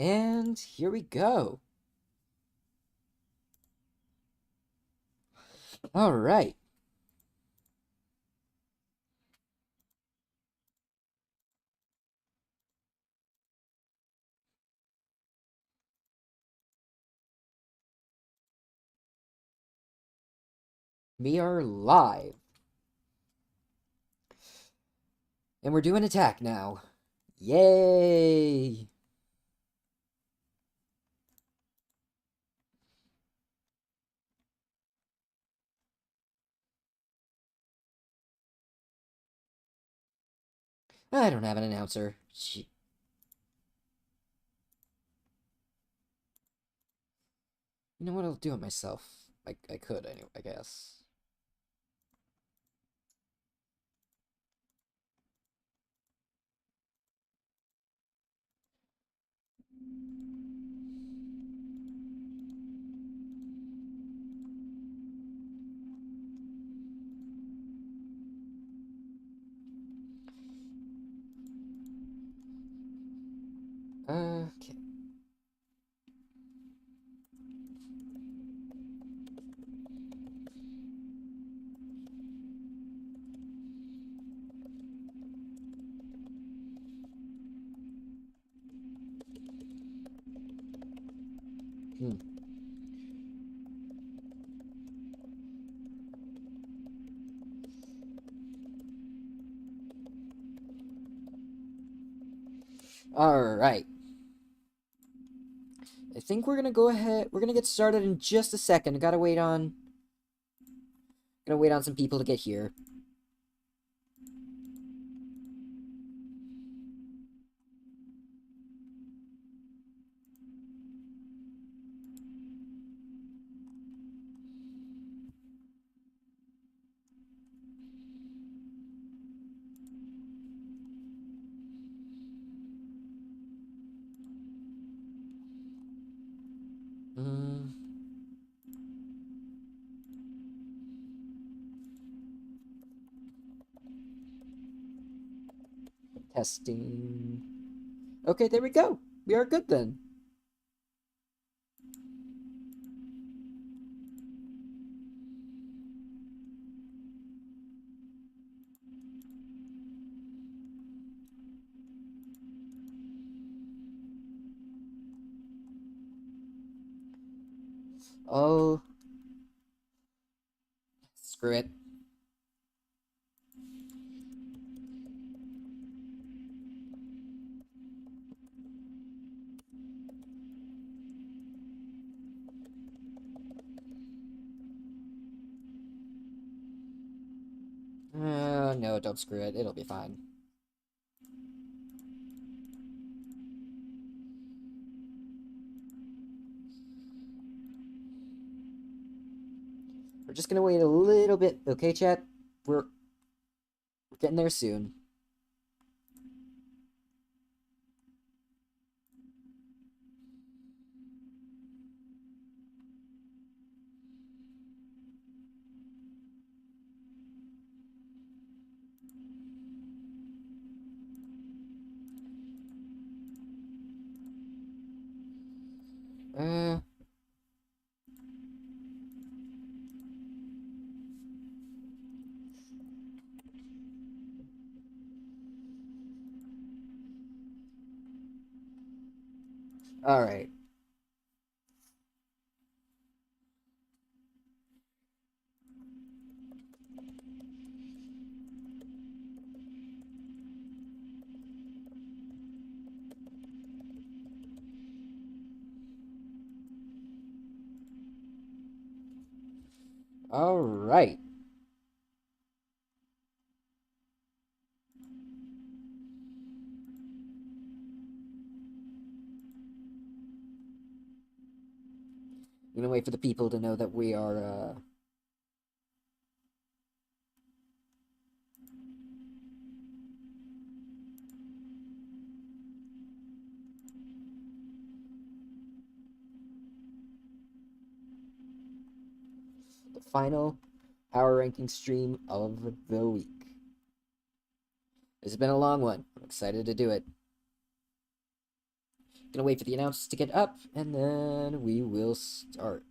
And here we go. All right. We are live. And we're doing attack now. Yay! I don't have an announcer. You know what? I'll do it myself. I could anyway, I guess. Okay. Hmm. Alright. I think we're gonna go ahead. We're gonna get started in just a second. Gotta wait on. Gonna wait on some people to get here. Hmm. Testing. Okay, there we go. We are good then. Oh, screw it. No, don't screw it. It'll be fine. We're just gonna wait a little bit, okay, chat? We're getting there soon. Uh, all right. All right. I'm gonna wait for the people to know that we are, the final power ranking stream of the week. This has been a long one. I'm excited to do it. Gonna wait for the announcers to get up, and then we will start.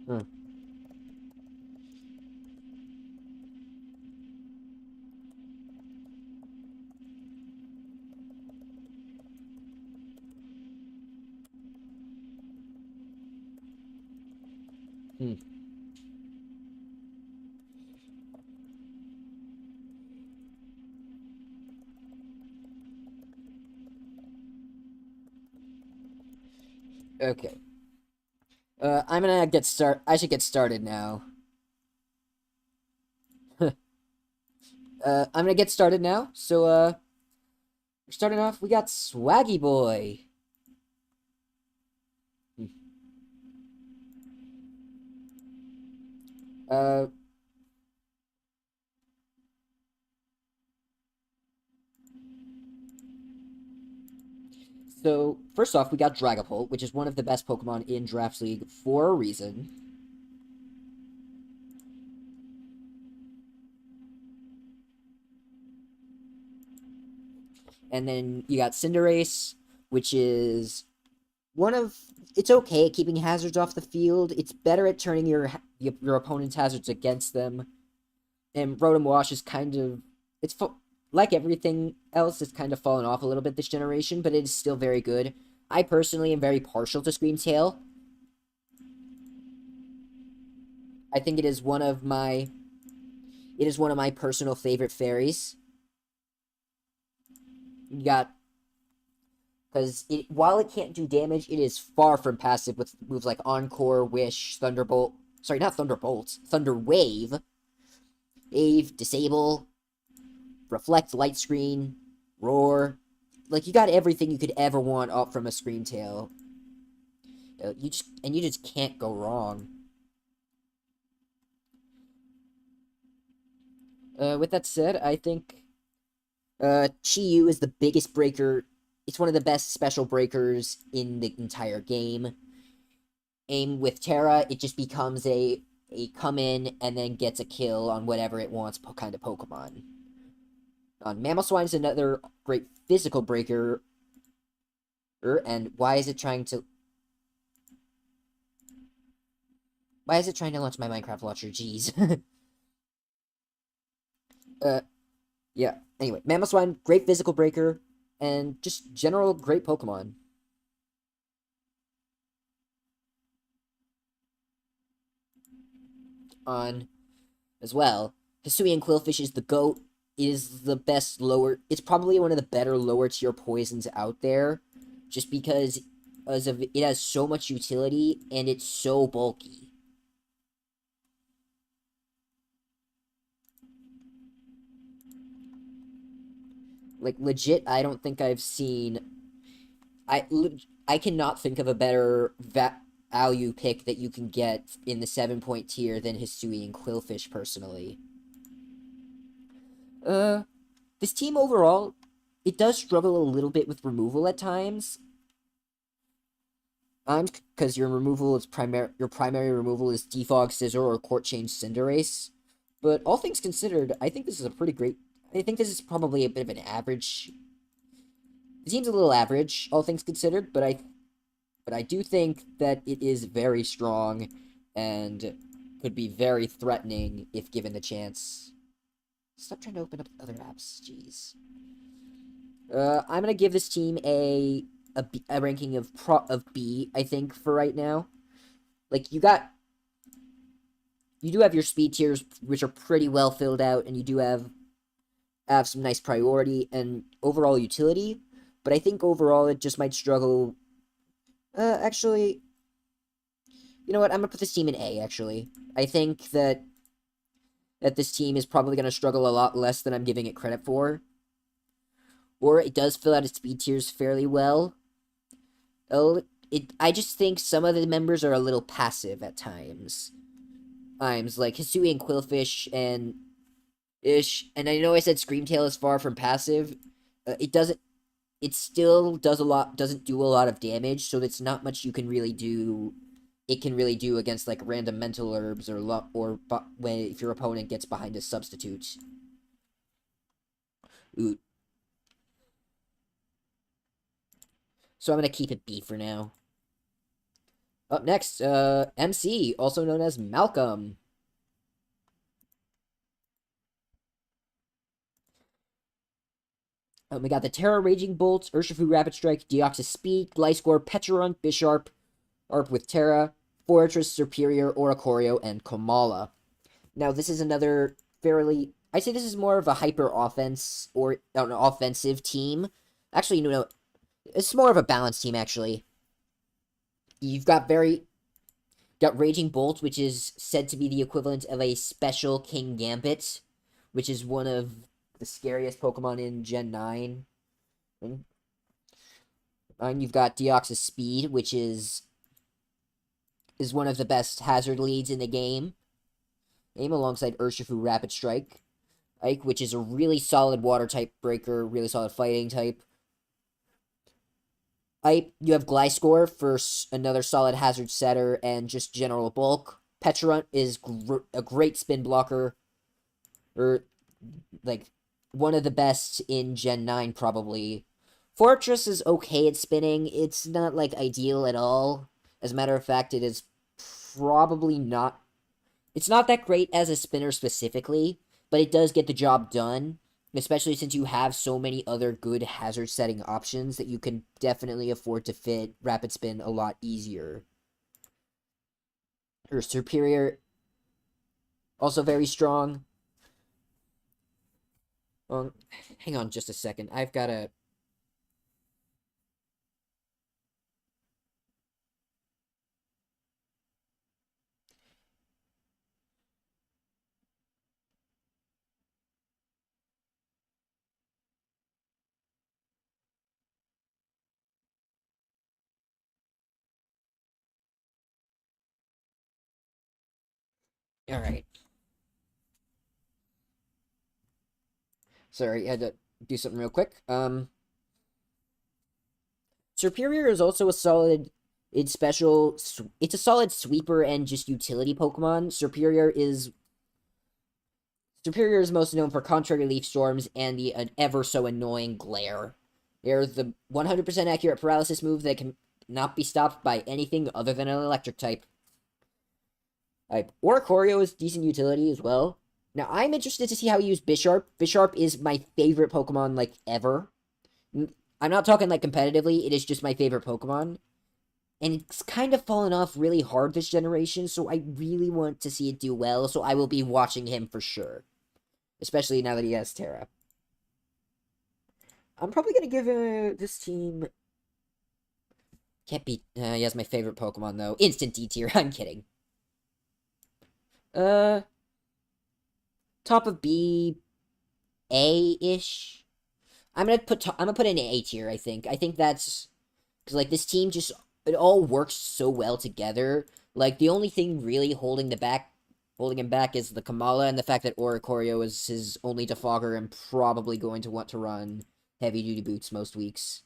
Hmm. Hmm. Okay. I'm gonna get start. I should get started now. I'm gonna get started now. So, we're starting off. We got Swaggy Boy. Hmm. Uh, so first off, we got Dragapult, which is one of the best Pokemon in Drafts League for a reason. And then you got Cinderace, which is one of it's okay at keeping hazards off the field. It's better at turning your opponent's hazards against them. And Rotom Wash is kind of like everything else, it's kind of fallen off a little bit this generation, but it is still very good. I personally am very partial to Scream Tail. I think it is one of my personal favorite fairies. You got because while it can't do damage, it is far from passive with moves like Encore, Wish, Thunderbolt. Sorry, not Thunderbolt. Thunder Wave, Disable, Reflect, Light Screen, Roar. Like you got everything you could ever want up from a Scream Tail. You just can't go wrong. With that said, I think Chi-Yu is the biggest breaker. It's one of the best special breakers in the entire game. Aim with Terra, it just becomes a come in and then gets a kill on whatever it wants kind of Pokemon. Mamoswine is another great physical breaker. And why is it trying to launch my Minecraft launcher? Jeez. Yeah. Anyway, Mamoswine, great physical breaker, and just general great Pokemon. On as well, Hisuian Quillfish is the GOAT. Is the best lower. It's probably one of the better lower tier poisons out there, just because of it has so much utility and it's so bulky. Like legit, I don't think I've seen. I cannot think of a better value pick that you can get in the 7-point tier than Hisuian Quillfish personally. This team overall, it does struggle a little bit with removal at times. Because your primary removal is Defog, Scissor, or Court Change Cinderace. But all things considered, I think this is a pretty great. I think this is probably a bit of an average. The team's a little average, all things considered, but I do think that it is very strong and could be very threatening if given the chance. Stop trying to open up other apps, jeez. I'm gonna give this team a ranking of B, I think, for right now. Like, you do have your speed tiers, which are pretty well filled out, and you do have some nice priority and overall utility, but I think overall it just might struggle. Actually, you know what? I'm gonna put this team in A, actually. I think that that this team is probably going to struggle a lot less than I'm giving it credit for. Or it does fill out its speed tiers fairly well. I just think some of the members are a little passive at times. Times like Hisui and Quillfish and Ish, and I know I said Screamtail is far from passive. It doesn't. It still does a lot. Doesn't do a lot of damage, so it's not much you can really do. It can really do against like random mental herbs when if your opponent gets behind a substitute. Ooh. So I'm gonna keep it B for now. Up next, MC, also known as Malcolm. We got the Terra Raging Bolt, Urshifu Rapid Strike, Deoxys Speed, Gliscor, Pecharunt, Bisharp, Arp with Terra, Fortress, Superior, Oricorio, and Komala. Now, this is another fairly... I'd say this is more of a hyper offense or an offensive team. Actually, no, it's more of a balanced team, actually. You've got Raging Bolt, which is said to be the equivalent of a special King Gambit, which is one of the scariest Pokemon in Gen 9. And you've got Deoxys Speed, which is one of the best hazard leads in the game. Aim alongside Urshifu Rapid Strike. Ike, which is a really solid water type breaker, really solid fighting type. Ike, you have Gliscor for another solid hazard setter and just general bulk. Pecharunt is a great spin blocker, or like one of the best in Gen 9 probably. Fortress is okay at spinning. It's not like ideal at all. As a matter of fact, it is probably not. It's not that great as a spinner specifically, but it does get the job done, especially since you have so many other good hazard setting options that you can definitely afford to fit Rapid Spin a lot easier. Or Superior, also very strong. Hang on just a second. I've got to... Alright. Sorry, I had to do something real quick. Superior is also a solid... It's special... It's a solid sweeper and just utility Pokemon. Superior is most known for Contrary Leaf Storms and the ever so annoying Glare. They're the 100% accurate paralysis move that can not be stopped by anything other than an electric type. Oricorio is decent utility as well. Now, I'm interested to see how you use Bisharp. Bisharp is my favorite Pokemon, like, ever. I'm not talking, like, competitively. It is just my favorite Pokemon. And it's kind of fallen off really hard this generation, so I really want to see it do well, so I will be watching him for sure. Especially now that he has Terra. I'm probably going to give this team... Can't be... he has my favorite Pokemon, though. Instant D tier. I'm kidding. Top of B... A-ish? I'm gonna put in an A tier, I think. I think that's... Because, like, this team just... It all works so well together. Like, the only thing really holding him back is the Kamala and the fact that Oricorio is his only defogger and probably going to want to run heavy-duty boots most weeks.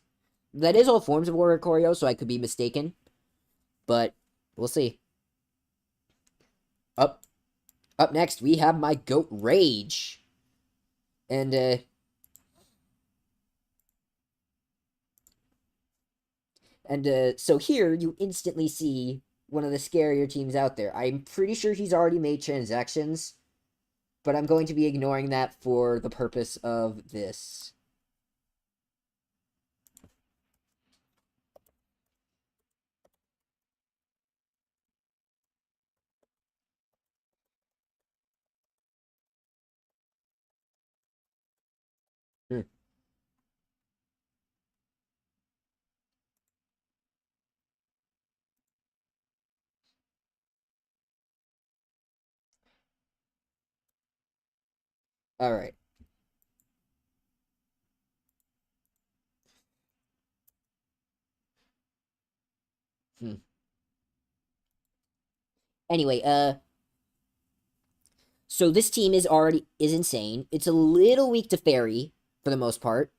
That is all forms of Oricorio, so I could be mistaken. But, we'll see. Up next, we have my GOAT Rage. And, so here, you instantly see one of the scarier teams out there. I'm pretty sure he's already made transactions, but I'm going to be ignoring that for the purpose of this. Hmm. All right. Hmm. Anyway, so this team is insane. It's a little weak to fairy for the most part.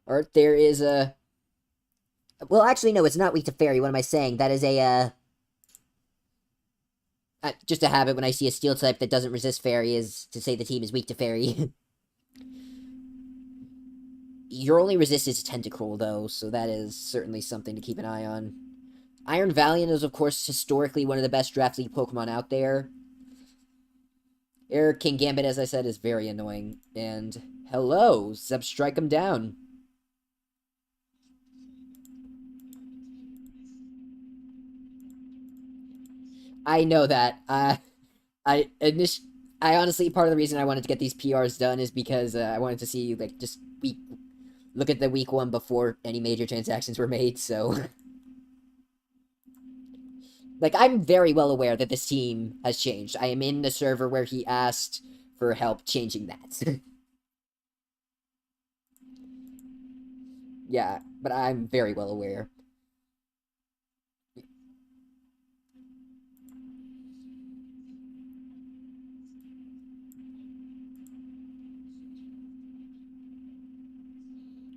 Or there is a well, actually no, it's not weak to fairy. What am I saying? That is a just a habit when I see a steel type that doesn't resist fairy is to say the team is weak to fairy. Your only resist is Tentacruel, though, so that is certainly something to keep an eye on. Iron Valiant is, of course, historically one of the best Draft League Pokemon out there. Air King Gambit, as I said, is very annoying. And hello, Zeb, strike him down. I know that. I honestly, part of the reason I wanted to get these PRs done is because I wanted to see, like, just look at the week one before any major transactions were made, so... Like, I'm very well aware that this team has changed. I am in the server where he asked for help changing that. Yeah, but I'm very well aware.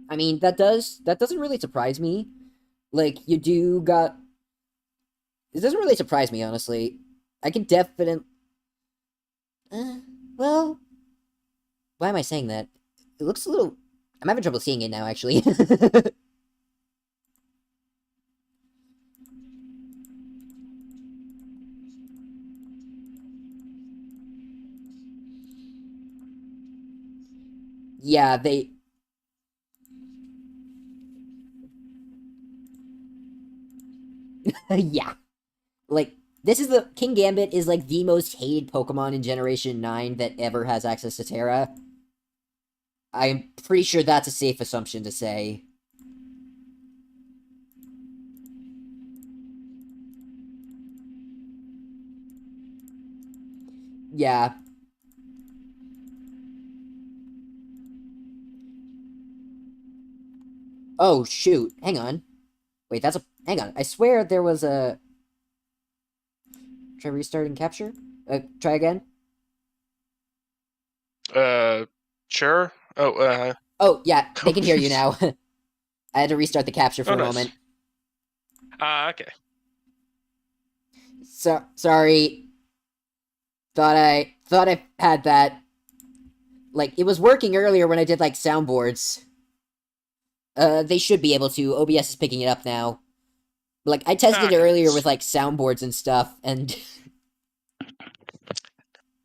I mean, that doesn't really surprise me. Like, you do got... It doesn't really surprise me, honestly. I can definitely... well... Why am I saying that? It looks a little... I'm having trouble seeing it now, actually. Yeah, they... yeah. Like, this is the... King Gambit is, like, the most hated Pokemon in Generation 9 that ever has access to Terra. I'm pretty sure that's a safe assumption to say. Yeah. Oh, shoot. Hang on. Wait, that's a... Hang on. I swear there was a... Try restarting capture? Try again? Sure. Oh, yeah. They can hear you now. I had to restart the capture for a nice. moment. Okay. Sorry. Thought I had that. Like, it was working earlier when I did, like, soundboards. They should be able to. OBS is picking it up now. Like, I tested it earlier Nice. with, like, soundboards and stuff, and...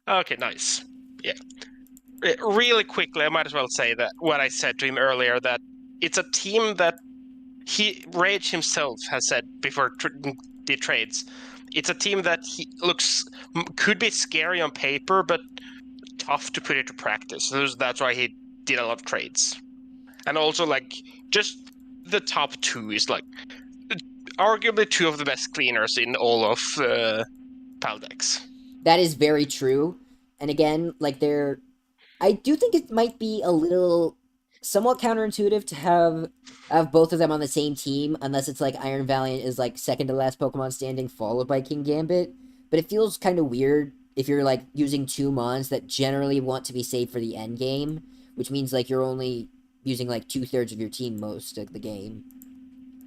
Okay, nice. Yeah. Really quickly, I might as well say that what I said to him earlier, that it's a team that Rage himself has said before the trades. It's a team that he could be scary on paper, but tough to put into practice. So that's why he did a lot of trades. And also, like, just the top two is, like, arguably two of the best cleaners in all of Paldea Dex. That is very true. And again, like, they're... I do think it might be a little... somewhat counterintuitive to have both of them on the same team, unless it's like Iron Valiant is like second to last Pokemon standing, followed by King Gambit. But it feels kind of weird if you're like using two mons that generally want to be saved for the end game, which means like you're only using like 2/3 of your team most of the game.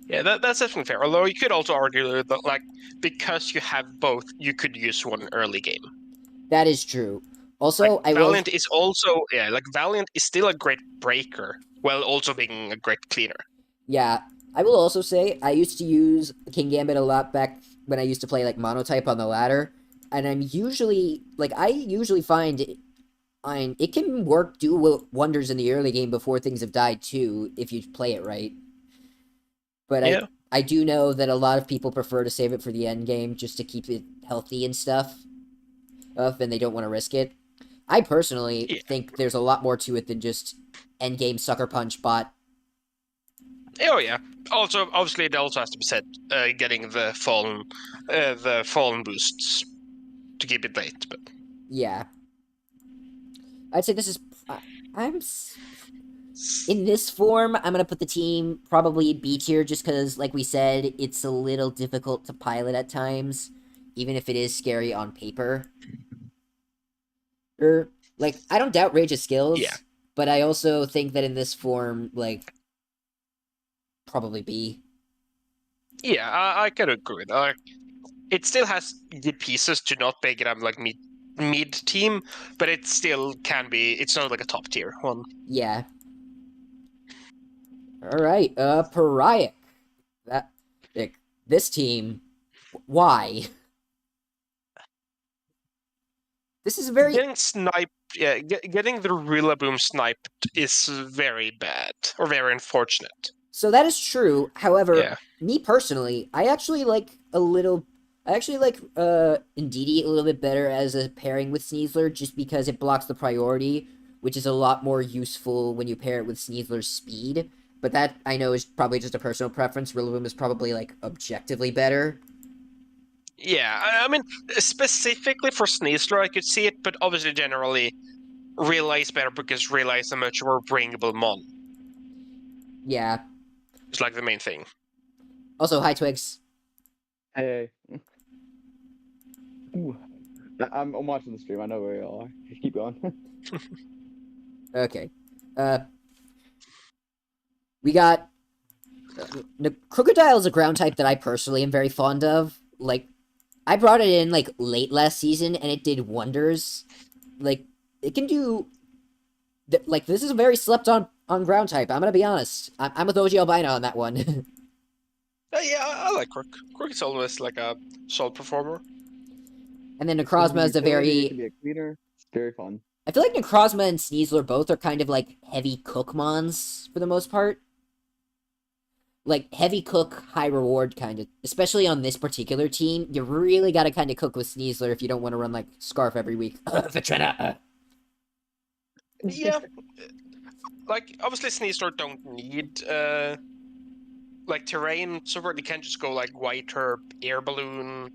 Yeah, that's definitely fair. Although you could also argue that, like, because you have both, you could use one early game. That is true. Like, Also, Valiant is also, yeah, like, Valiant is still a great breaker, while also being a great cleaner. Yeah, I will also say I used to use King Gambit a lot back when I used to play like Monotype on the ladder, and I'm usually like I usually find it can do wonders in the early game before things have died too if you play it right. But Yeah. I do know that a lot of people prefer to save it for the end game just to keep it healthy and stuff, and they don't want to risk it. I personally think there's a lot more to it than just end game sucker punch bot. Oh yeah. Also, obviously, it also has to be said, getting the fallen boosts to keep it late. But yeah, I'd say this is. I'm in this form. I'm gonna put the team probably B tier just because, like we said, it's a little difficult to pilot at times, even if it is scary on paper. Or like, I don't doubt Rage's Yeah, skills, but I also think that in this form, like, probably B. yeah, I can agree with that. It still has good pieces to not make it like mid team, but it still can be. It's not like a top tier one. Yeah. All right. Pariah. That like this team. Why? This is a very Getting sniped, yeah, getting the Rillaboom sniped is very bad or very unfortunate. so that is true. However, Yeah, me personally, I actually like Indeedee a little bit better as a pairing with Sneasler just because it blocks the priority, which is a lot more useful when you pair it with Sneasler's speed. But that I know is probably just a personal preference. Rillaboom is probably like objectively better. yeah. I mean, specifically for Sneasler, I could see it, but obviously, generally, Relay is better because Relay is a much more bringable mon. Yeah. It's like the main thing. Also, hi Twigs. Hey. Ooh. I'm watching the stream. I know where you all are. Keep going. Okay. Uh, we got Crocodile is a ground type that I personally am very fond of. Like, I brought it in like late last season and it did wonders. Like, it can do. Like, this is a very slept on ground type. I'm gonna be honest. I'm with OG Albino on that one. Yeah, I like Crook. Crook is always like a solid performer. And then It can be Necrozma is a utility, it can very. be a cleaner. It's very fun. I feel like Necrozma and Sneasler both are kind of like heavy cook mons for the most part. Like heavy cook, high reward kind of. Especially on this particular team, you really got to kind of cook with Sneasler if you don't want to run like Scarf every week. Vitrina. Yeah, like obviously Sneasler don't need like terrain support. You can't just go like White Herb, Air Balloon,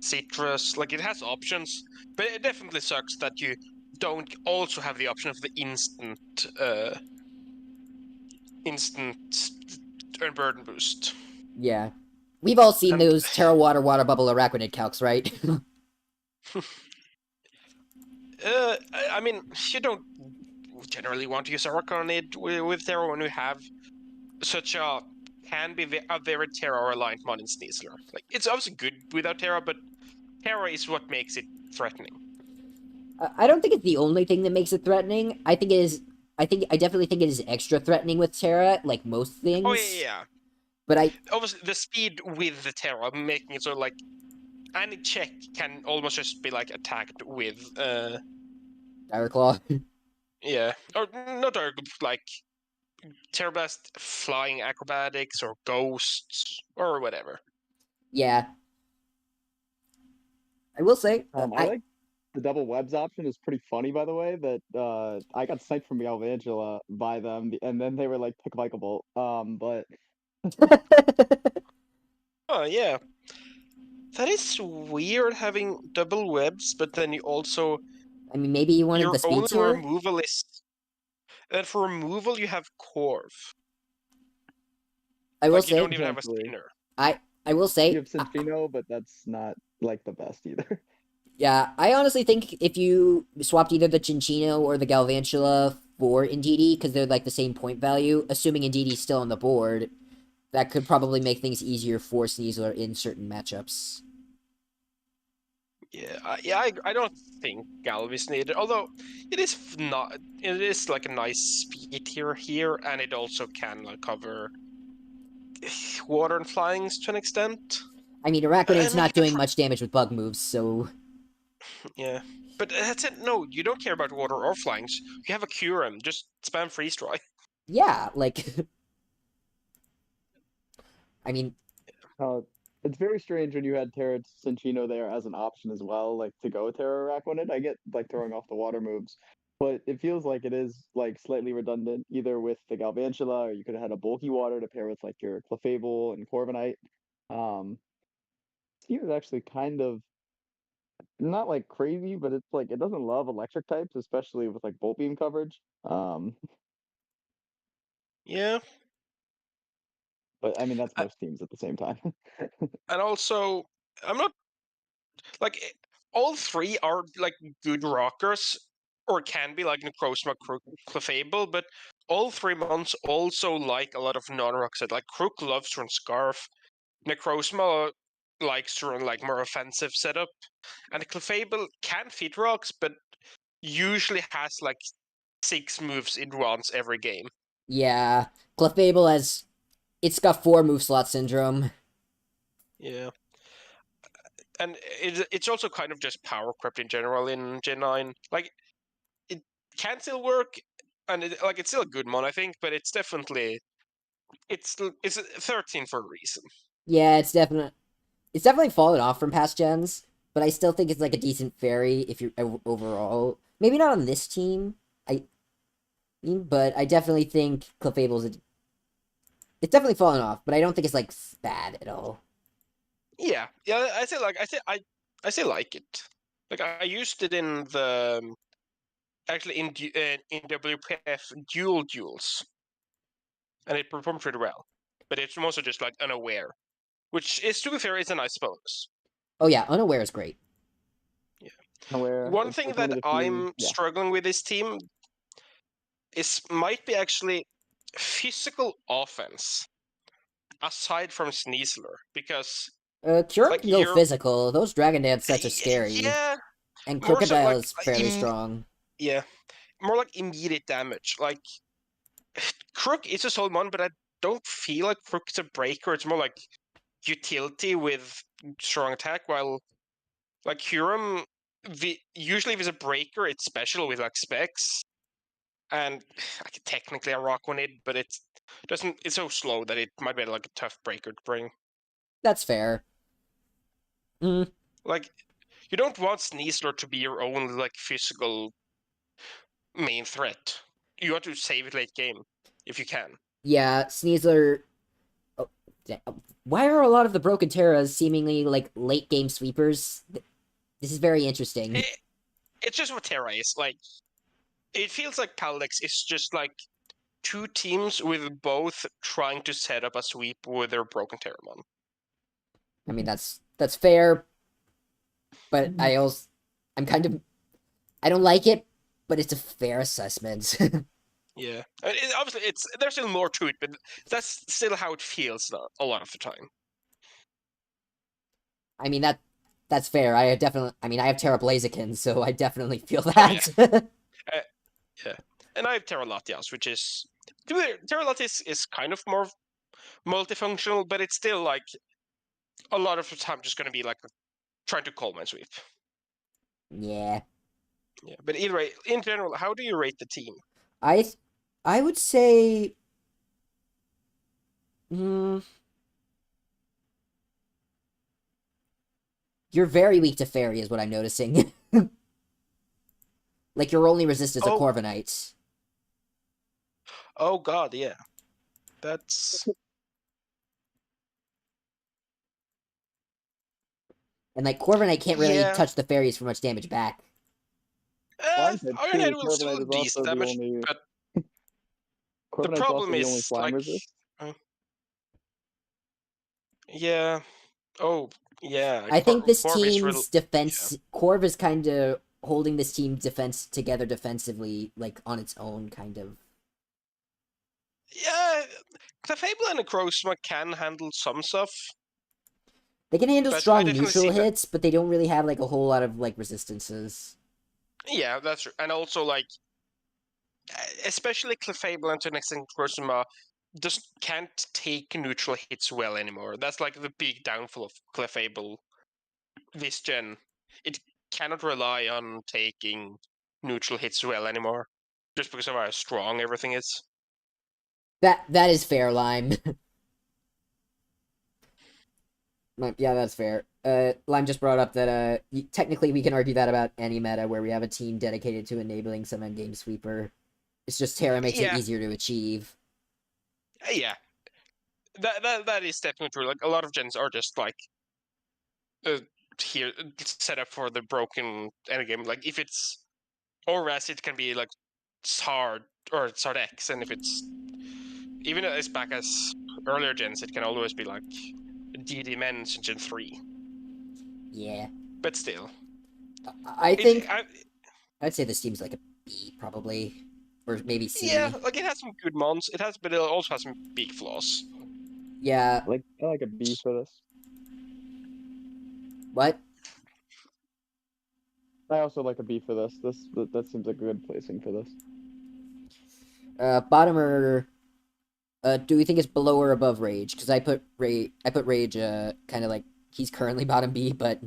Citrus. Like it has options, but it definitely sucks that you don't also have the option of the instant unburden boost. Yeah. We've all seen And those Terra Water Water Bubble Arachnid calcs, right? I mean, you don't generally want to use Araconid with Terra when you have such a can be a very Terra aligned mod in Sneasler. Like it's obviously good without Terra, but Terra is what makes it threatening. I don't think it's the only thing that makes it threatening. I think it is. I definitely think it is extra threatening with Terra, like most things. Oh yeah. But I Obviously, the speed with the Terra making it so like any check can almost just be like attacked with Dire Claw. yeah, or not Dark, like Terra Blast, flying acrobatics or ghosts or whatever. Yeah. I will say I like the double webs option is pretty funny, by the way. That I got sniped from Galvantula by them, and then they were like pick Michael Bolt. But Oh yeah, that is weird having double webs, but then you also I mean, maybe you wanted your the speed only tier. removal is and for removal you have Corv. I will Like you say. don't even have a Potentially. spinner. I will you say. have Sinfino, but that's not like the best either. Yeah, I honestly think if you swapped either the Cinccino or the Galvantula for Indeedee, because they're like the same point value, assuming Indeedee's still on the board, that could probably make things easier for Sneasler in certain matchups. Yeah, I don't think Galv is needed. Although it is not, it is like a nice speed here, and it also can like cover water and flyings to an extent. I mean, Arachnid's And not again, doing much damage with bug moves, so yeah, but that's it. No, you don't care about water or flyings. You have a Curem, just spam freeze dry. yeah, like, I mean, Uh, it's very strange when you had Terra Cinchino there as an option as well, like to go Terra Araquanid. I get like throwing off the water moves, but it feels like it is like slightly redundant, either with the Galvantula, or you could have had a bulky water to pair with like your Clefable and Corviknight. Um, Steve is actually kind of not like crazy, but it's like it doesn't love electric types, especially with like bolt beam coverage. Yeah, But I mean that's I- most teams at the same time. and also I'm not like all three are like good rockers, or can be like Necrozma, Crook, Clefable, but all three mons also like a lot of non-rock set. Like Crook loves to run Scarf, Necrozma likes to run like more offensive setup, and Clefable can fit rocks, but usually has like 6 moves in once every game. Yeah, Clefable has it's got 4 move slot syndrome. Yeah. And it's also kind of just power crept in general in Gen 9. Like, it can still work, and it's still a good mon, I think, but it's definitely it's 13 for a reason. Yeah, it's definitely fallen off from past gens, but I still think it's like a decent fairy if you're overall. Maybe not on this team, I mean, but I definitely think Clefable's it's definitely fallen off, but I don't think it's like bad at all. Yeah, I still like it. Like I used it in the actually in WPF duels, and it performed pretty well. But it's also just like unaware, which is, to be fair, is a nice bonus. Oh yeah, unaware is great. Yeah. Where One it's thing like one that of the few, I'm yeah. struggling with this team is might be actually physical offense aside from Sneasler, because Cure like can go you're physical. Those Dragon Dance sets are scary, yeah, and more so Crocodile like is fairly strong. yeah, more like immediate damage. Like Crook is a solid one, but I don't feel like Crook is a breaker. It's more like utility with strong attack, while like Huram, usually if it's a breaker, it's special with like specs, and like technically a rock on it, but it doesn't. It's so slow that it might be like a tough breaker to bring. That's fair. Mm, Like you don't want Sneasler to be your only like physical main threat. You want to save it late game if you can. yeah, Sneasler. Oh, why are a lot of the Broken Terras seemingly like late game sweepers? This is very interesting. It, it's just what Terra is like. It feels like Paldex is just like two teams with both trying to set up a sweep with their Broken Terramon. I mean, that's fair, but I'm kind of I don't like it, but it's a fair assessment. Yeah, obviously there's still more to it, but that's still how it feels a lot of the time. I mean that's fair. I mean I have Terra Blaziken, so I definitely feel Oh yeah, that. yeah. And I have Terra Latias, which is Terra Latias is kind of more multifunctional, but it's still like a lot of the time just going to be like trying to call my sweep. Yeah. Yeah, but either way, in general, how do you rate the team? I I would say mm, you're very weak to fairy is what I'm noticing. Like your only resistance are Oh, Corviknights. oh God, yeah, that's And like Corviknight can't really yeah. touch the fairies for much damage back. Flying type Ironhead too. will still Corviknight do is decent also the damage, only but the Corviknight's problem also the only is slime like, resist. uh, yeah, oh yeah, I think this Corv is real. team's defense Corv is kind of holding this team defense together defensively, like on its own, kind of. Yeah, Clefable and Necrozma can handle some stuff, They can handle but I strong definitely neutral see that. hits, but they don't really have like a whole lot of like resistances. Yeah, that's true. And also like, especially Clefable and to an extent Necrozma just can't take neutral hits well anymore. That's like the big downfall of Clefable this gen. It cannot rely on taking neutral hits well anymore, just because of how strong everything is. That is fair, Lime. Yeah, that's fair. Lime just brought up that technically we can argue that about any meta where we have a team dedicated to enabling some endgame sweeper. It's just Terra makes it Yeah, easier to achieve. yeah, that is definitely true. Like a lot of gens are just like uh, here set up for the broken endgame. Like if it's Oras, it can be like Sard or Sardex, and if it's even as back as earlier gens, it can always be like DD Men's in Gen 3. Yeah. But still, I think I'd say this team's like a B probably, or maybe C. yeah, like it has some good mons. It has, but it also has some big flaws. Yeah. I like a B for this. What? I also like a B for this. That seems like a good placing for this. Bottom or do we think it's below or above Rage? Because I put Rage kind of like he's currently bottom B, but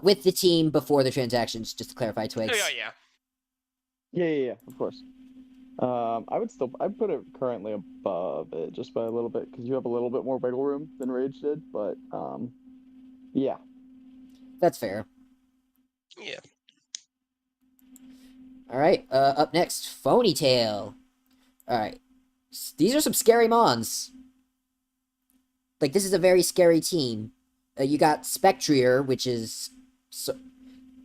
with the team before the transactions, just to clarify, Twigs. Yeah. Of course. I'd put it currently above it just by a little bit because you have a little bit more wiggle room than Rage did, but yeah. That's fair. Yeah. All right. Up next, Phonytail. All right. These are some scary mons. Like this is a very scary team. You got Spectrier, which is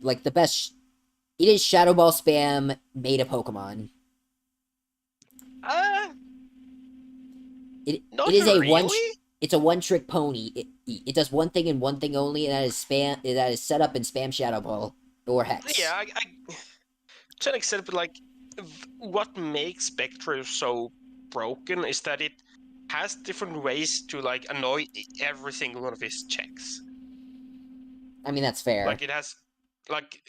like the best. It is Shadow Ball spam made a Pokemon. It is a really? It's a one-trick pony. It does one thing and one thing only, and that is spam. That is set up and spam Shadow Ball or Hex. Yeah, I to an extent, but like, what makes Spectre so broken is that it has different ways to like annoy every single one of his checks. I mean that's fair. Like it has, like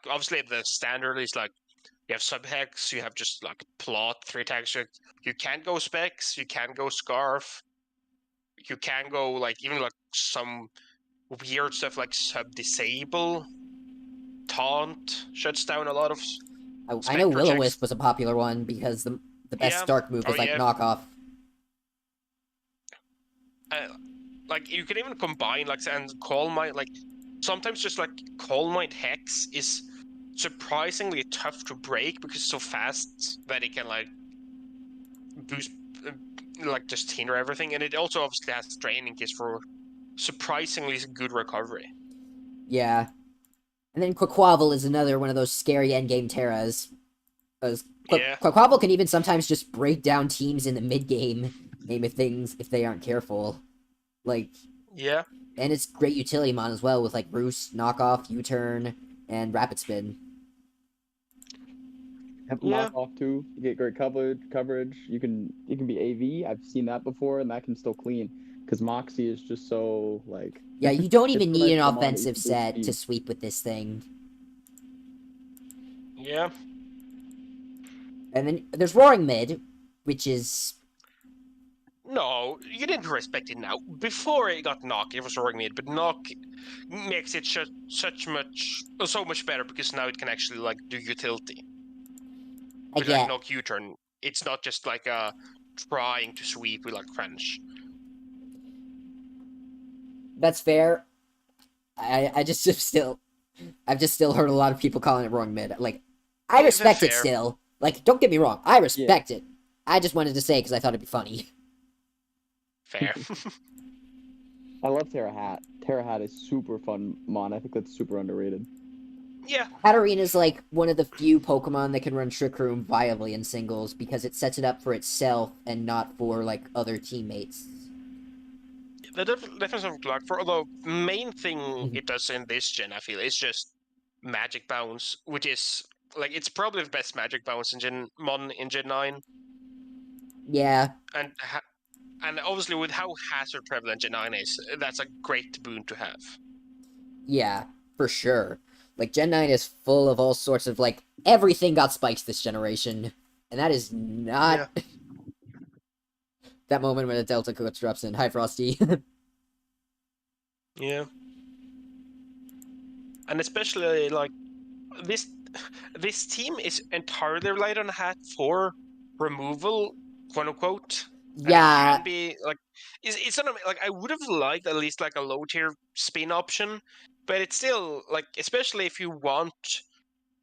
obviously the standard is like you have Subhex, you have just like plot 3 tags. You can't go Specs, you can go Scarf, you can go like even like some weird stuff like Sub Disable. Taunt shuts down a lot of. I know Will-O-Wisp was a popular one because the best dark move was knockoff. Like you can even combine like and Calm Mind. Like sometimes just like Calm Mind Hex is surprisingly tough to break because it's so fast that it can like boost like just hinder everything, and it also obviously has Draining Kiss for surprisingly good recovery. Yeah. And then Quaquaval is another one of those scary endgame Terras. Quaquaval can even sometimes just break down teams in the mid-game if they aren't careful. Like, yeah. And it's great utility mon as well with like Roost, Knockoff, U-Turn, and Rapid Spin. Knockoff too. You get great coverage. You can be AV. I've seen that before, and that can still clean. Because Moxie is just so like. Yeah, you don't even need an offensive set to sweep with this thing. Yeah. And then there's Roaring Mid, which is. No, you didn't respect it now. Before it got Knock, it was Roaring Mid, but Knock makes it so much better because now it can actually like do utility. With like Knock U-turn, it's not just like trying to sweep with like Crunch. That's fair. I've just still heard a lot of people calling it Roaring Mid. Like, I respect it still. Like, don't get me wrong, I respect it. I just wanted to say because I thought it'd be funny. Fair. I love Terra Hat. Terra Hat is super fun mon. I think that's super underrated. Yeah. Hatterene is like one of the few Pokemon that can run Trick Room viably in singles because it sets it up for itself and not for like other teammates. The difference of luck for although main thing it does in this gen, I feel, is just Magic Bounce, which is like it's probably the best Magic Bounce in Gen 9. Yeah. And obviously with how hazard prevalent Gen 9 is, that's a great boon to have. Yeah, for sure. Like, Gen 9 is full of all sorts of, like, everything got spikes this generation. And that is not... Yeah. That moment when a Delta Coach drops in. Hi, Frosty. Yeah. And especially, like, this team is entirely reliant on Hat for removal, quote-unquote. Yeah. And it can be, like... It's not... Like, I would have liked at least, like, a low-tier spin option. But it's still, like, especially if you want...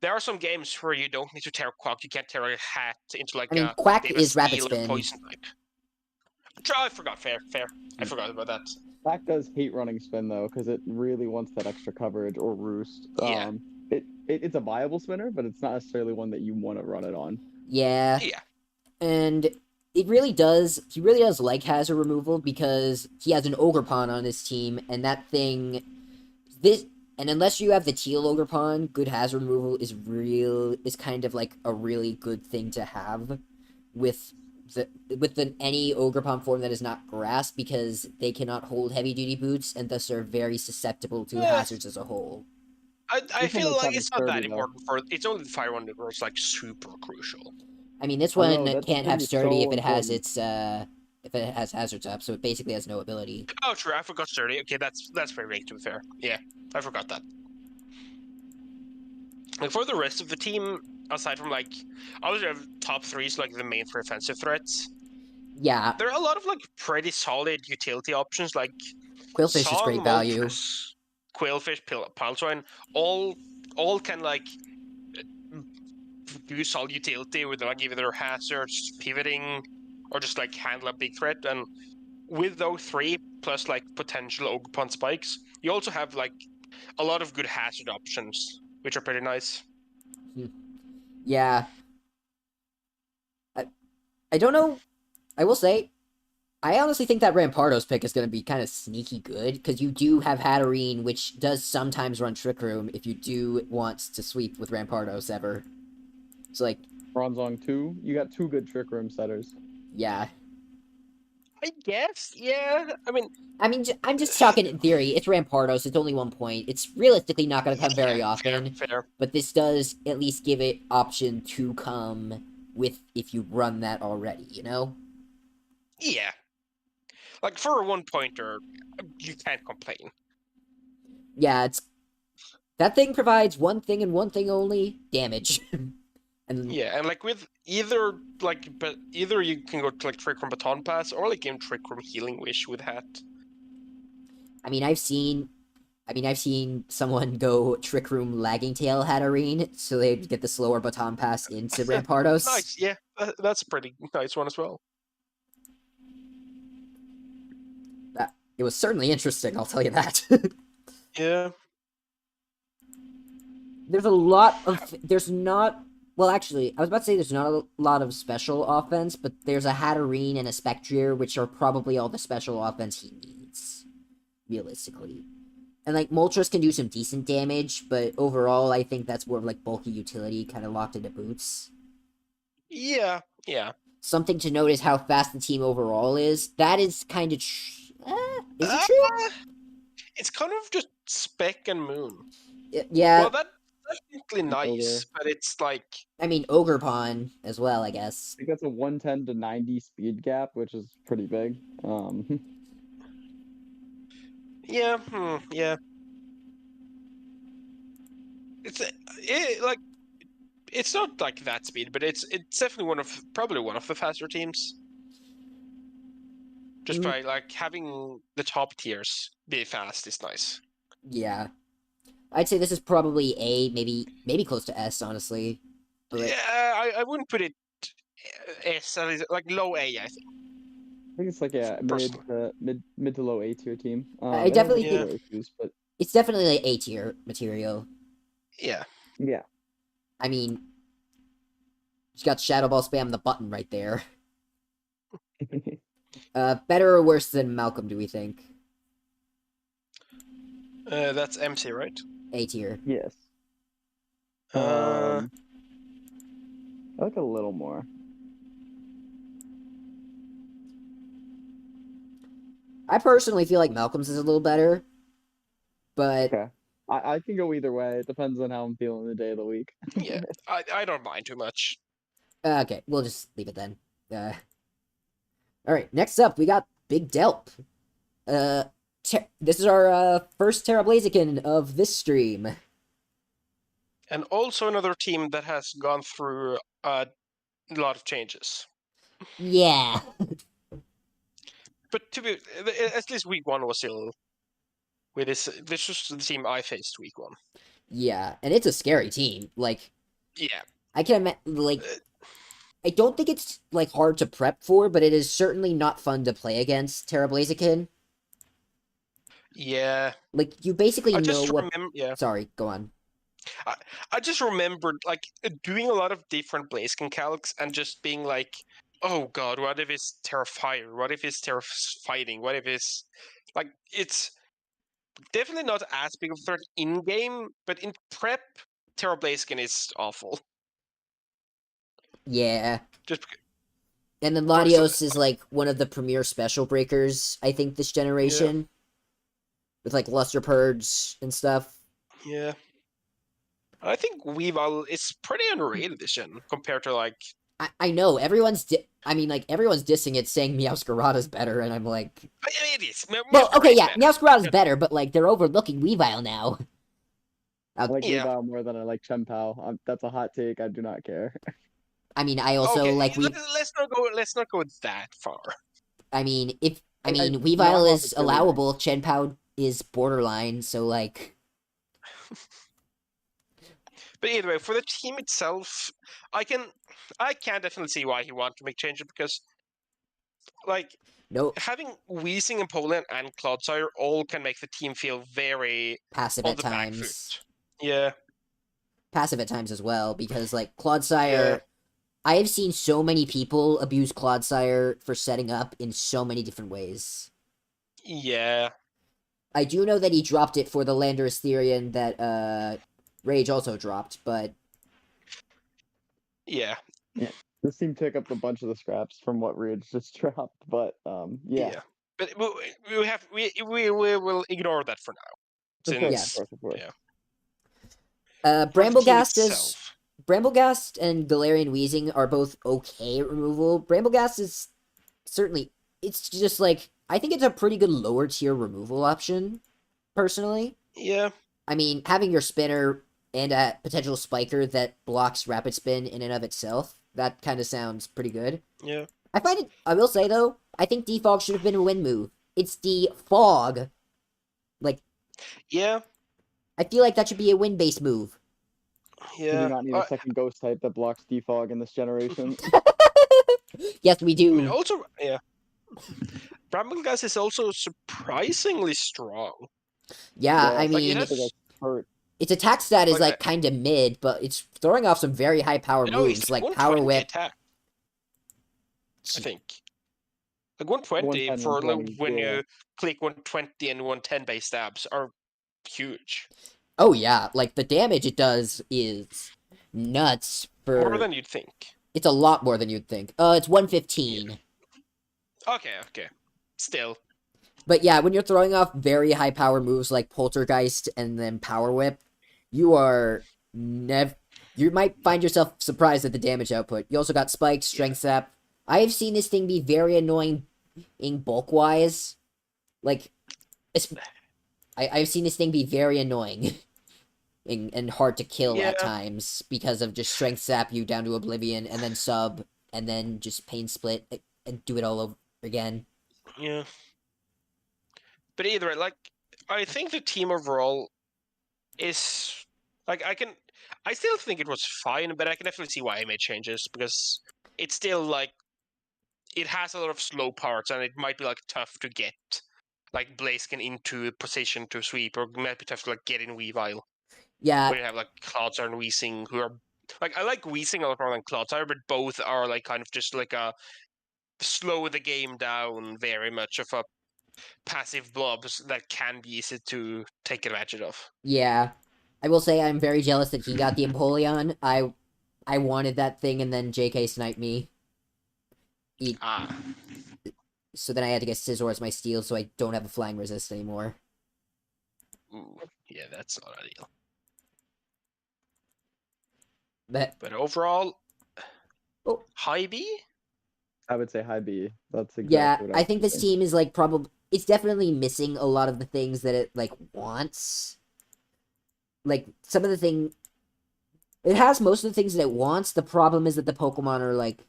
There are some games where you don't need to tear Quack. You can't tear a Hat into, like, Quack is Rapid Spin. Poison type. I forgot. Fair. I forgot about that. Black does hate running spin though, because it really wants that extra coverage or roost. Yeah, It's a viable spinner, but it's not necessarily one that you want to run it on. Yeah, yeah, and it really does. He really does like hazard removal because he has an ogre pawn on his team, and that thing, this, and unless you have the teal ogre pawn, good hazard removal is kind of like a really good thing to have with the any ogre pawn form that is not grass, because they cannot hold heavy duty boots and thus are very susceptible to Eh, hazards as a whole. I This one feel does like have a it's not that sturdy though. important for. It's only the fire one that was like super crucial. I mean, this I know one that can't have sturdy is sturdy so if it has important. its if it has hazards up, so it basically has no ability. Oh, true. I forgot sturdy. Okay, that's pretty big to be fair. Yeah, I forgot that. Like for the rest of the team, aside from like, obviously have top threes like the main three offensive threats. Yeah, There are a lot of like pretty solid utility options like Quillfish is Song, great value. Moltres, Quillfish, Piltoin, all can like do solid utility with like either hazards, pivoting, or just like handle a big threat. And with those three plus like potential Ogre spikes, you also have like a lot of good hazard options, which are pretty nice. Yeah. I don't know. I will say, I honestly think that Rampardos pick is going to be kind of sneaky good, because you do have Hatterene, which does sometimes run Trick Room if you do want to sweep with Rampardos ever. So, like, Bronzong 2, you got two good trick room setters. yeah. I guess, yeah. I mean, I'm just talking in theory. It's Rampardos. It's only 1 point. It's realistically not going to come very yeah, often. fair. But this does at least give it option to come with if you run that already, you know? Yeah. Like for a 1-pointer, you can't complain. Yeah, it's that thing provides one thing and one thing only: damage. And Yeah, and like with either but either you can go to like Trick Room Baton Pass or like game Trick Room Healing Wish with Hat. I mean, I've seen someone go Trick Room Lagging Tail Hatterene, so they'd get the slower baton pass into Rampardos. Nice, yeah, that's a pretty nice one as well. It was certainly interesting, I'll tell you that. Yeah. There's not, well, actually, I was about to say there's not a lot of special offense, but there's a Hatterene and a Spectrier, which are probably all the special offense he needs, realistically. And, like, Moltres can do some decent damage, but overall, I think that's more of, like, bulky utility, kind of locked into boots. Yeah, yeah. Something to note is how fast the team overall is. That is kind of is it true? It's kind of just Spec and Moon. Yeah, Well, that's technically nice, Ogre. but it's like, I mean, Ogre Pawn as well, I guess. I think that's a 110 to 90 speed gap, which is pretty big. yeah, yeah. Like it's not like that speed, but it's definitely probably one of the faster teams. Just by like having the top tiers be fast is nice. Yeah. I'd say this is probably A, maybe close to S, honestly. But Yeah, I wouldn't put it S, at least, like low A, I think. I think it's like Personally. mid to low A tier team. I It has definitely like Yeah. zero issues, but it's definitely like A tier material. Yeah. yeah. I mean, she's got Shadow Ball spam the button right there. Better or worse than Malcolm, do we think? That's MC, right? A tier. Yes. Uh, I like a little more. I personally feel like Malcolm's is a little better, but Okay. I can go either way. It depends on how I'm feeling the day of the week. yeah, I don't mind too much. okay, we'll just leave it then. All right, next up we got Big Delp. This is our first Terra Blaziken of this stream. And also another team that has gone through a lot of changes. Yeah. But at least week one was still with this. This was the team I faced week one. Yeah, and it's a scary team. Like, Yeah. I can imagine, like, I don't think it's, like, hard to prep for, but it is certainly not fun to play against Terra Blaziken. Yeah. Like, you basically I know just what... remember. Yeah. Sorry, go on. I just remembered like doing a lot of different Blaziken calcs and just being like, oh god, what if it's Terra Fire? What if it's Terra Fighting? What if it's like it's definitely not as big of a threat in game, but in prep, Terra Blaziken is awful. Yeah. Just And then for so, Latios is, like, one of the premier special breakers, I think, this generation. With, like, Luster Purge and stuff. yeah. I think Weavile is pretty underrated this gen compared to like. I know, everyone's everyone's dissing it, saying Meowscarada's better, and I'm like... It is. Well, okay, yeah, better. Meowscarada's better, but, like, they're overlooking Weavile now. I like Yeah. Weavile more than I like Chien-Pao. That's a hot take. I do not care. I mean, I also Okay, like let's not go that far. I mean, no, Weavile I'm is off the allowable. Chien-Pao is borderline, so like. But either way, for the team itself, I can definitely see why he wanted to make changes because, like, No having Weezing and Poland and Clodsire all can make the team feel very passive on at the back times. foot. Yeah. Passive at times as well, because like Clodsire, I have seen so many people abuse Clodsire for setting up in so many different ways. Yeah. I do know that he dropped it for the Landorus Therian that Rage also dropped, but Yeah. Yeah, this team took up a bunch of the scraps from what Ridge just dropped, but yeah. But we will ignore that for now. Of course, Yes. of course. Yeah. Bramblegast and Galarian Weezing are both okay at removal. Bramblegast is certainly, it's just like, I think it's a pretty good lower tier removal option, personally. Yeah. I mean, having your spinner and a potential spiker that blocks rapid spin in and of itself, that kind of sounds pretty good. Yeah. I will say though, I think Defog should have been a win move. It's Defog. Like, Yeah. I feel like that should be a win-based move. Yeah. We do not need a second ghost type that blocks Defog in this generation. Yes, we do. I mean, also, yeah. Bramblegas is also surprisingly strong. Yeah, Yeah, I like, mean, it has- hurt. its attack stat is Like, like kind of mid, but it's throwing off some very high power No, moves it's like 120 Power Whip. attack, I think. Like 120 110, for 120, when yeah. you click 120 and 110 base stabs are huge. Oh yeah, like the damage it does is nuts. More than you'd think. It's a lot more than you'd think. It's 115. Okay. Still. But yeah, when you're throwing off very high power moves like Poltergeist and then Power Whip, you might find yourself surprised at the damage output. You also got Spike, Strength Sap. I have seen this thing be very annoying in bulk-wise. Like, I've seen this thing be very annoying and hard to kill at times because of just Strength Sap you down to oblivion and then sub and then just Pain Split and do it all over again. Yeah. But either way, like, I think the team overall is like I still think it was fine, but I can definitely see why I made changes because it's still like it has a lot of slow parts and it might be like tough to get like Blaziken into a position to sweep, or it might be tough to like get in Weavile. Yeah. Where you have like Clodsire and Weezing who are like, I like Weezing a lot more than Clodsire, but both are like kind of just like a slow the game down very much of a passive blobs that can be easy to take advantage of. Yeah. I will say I'm very jealous that he got the Empoleon. I wanted that thing and then JK sniped me. So then I had to get Scizor as my steal so I don't have a flying resist anymore. Ooh, yeah, that's not ideal. But overall, high B? I would say high B. That's exactly yeah, what I think this team is like it's definitely missing a lot of the things that it like wants. Like some of the thing it has most of the things that it wants. The problem is that the Pokemon are like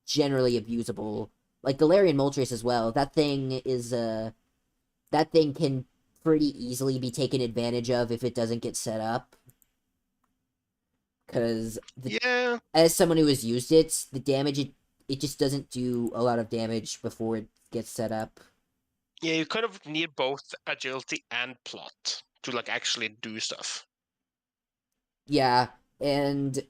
generally abusable. Like Galarian Moltres as well. That thing is that thing can pretty easily be taken advantage of if it doesn't get set up. Because as someone who has used it, the damage it just doesn't do a lot of damage before it gets set up. Yeah, you kind of need both agility and plot to like actually do stuff. Yeah, and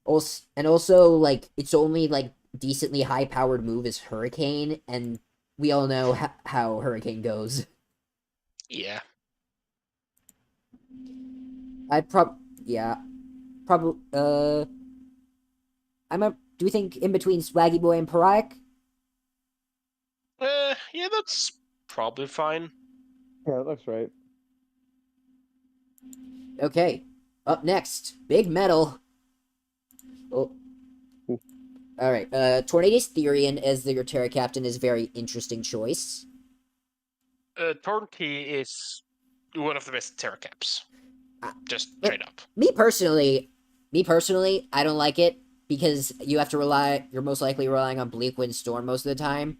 also like its only like decently high powered move is Hurricane, and we all know how Hurricane goes. Yeah. I'd yeah, probably do we think in between Swaggy Boy and Pariah? Yeah, that's probably fine. Yeah, that looks right. Okay, up next, Big Metal. Oh, Ooh. all right. Tornadus Therian as the Terra Captain is a very interesting choice. Tornty is one of the best Terra Caps. Just But straight up. me personally, I don't like it because you have to rely. You're most likely relying on Bleak Wind Storm most of the time.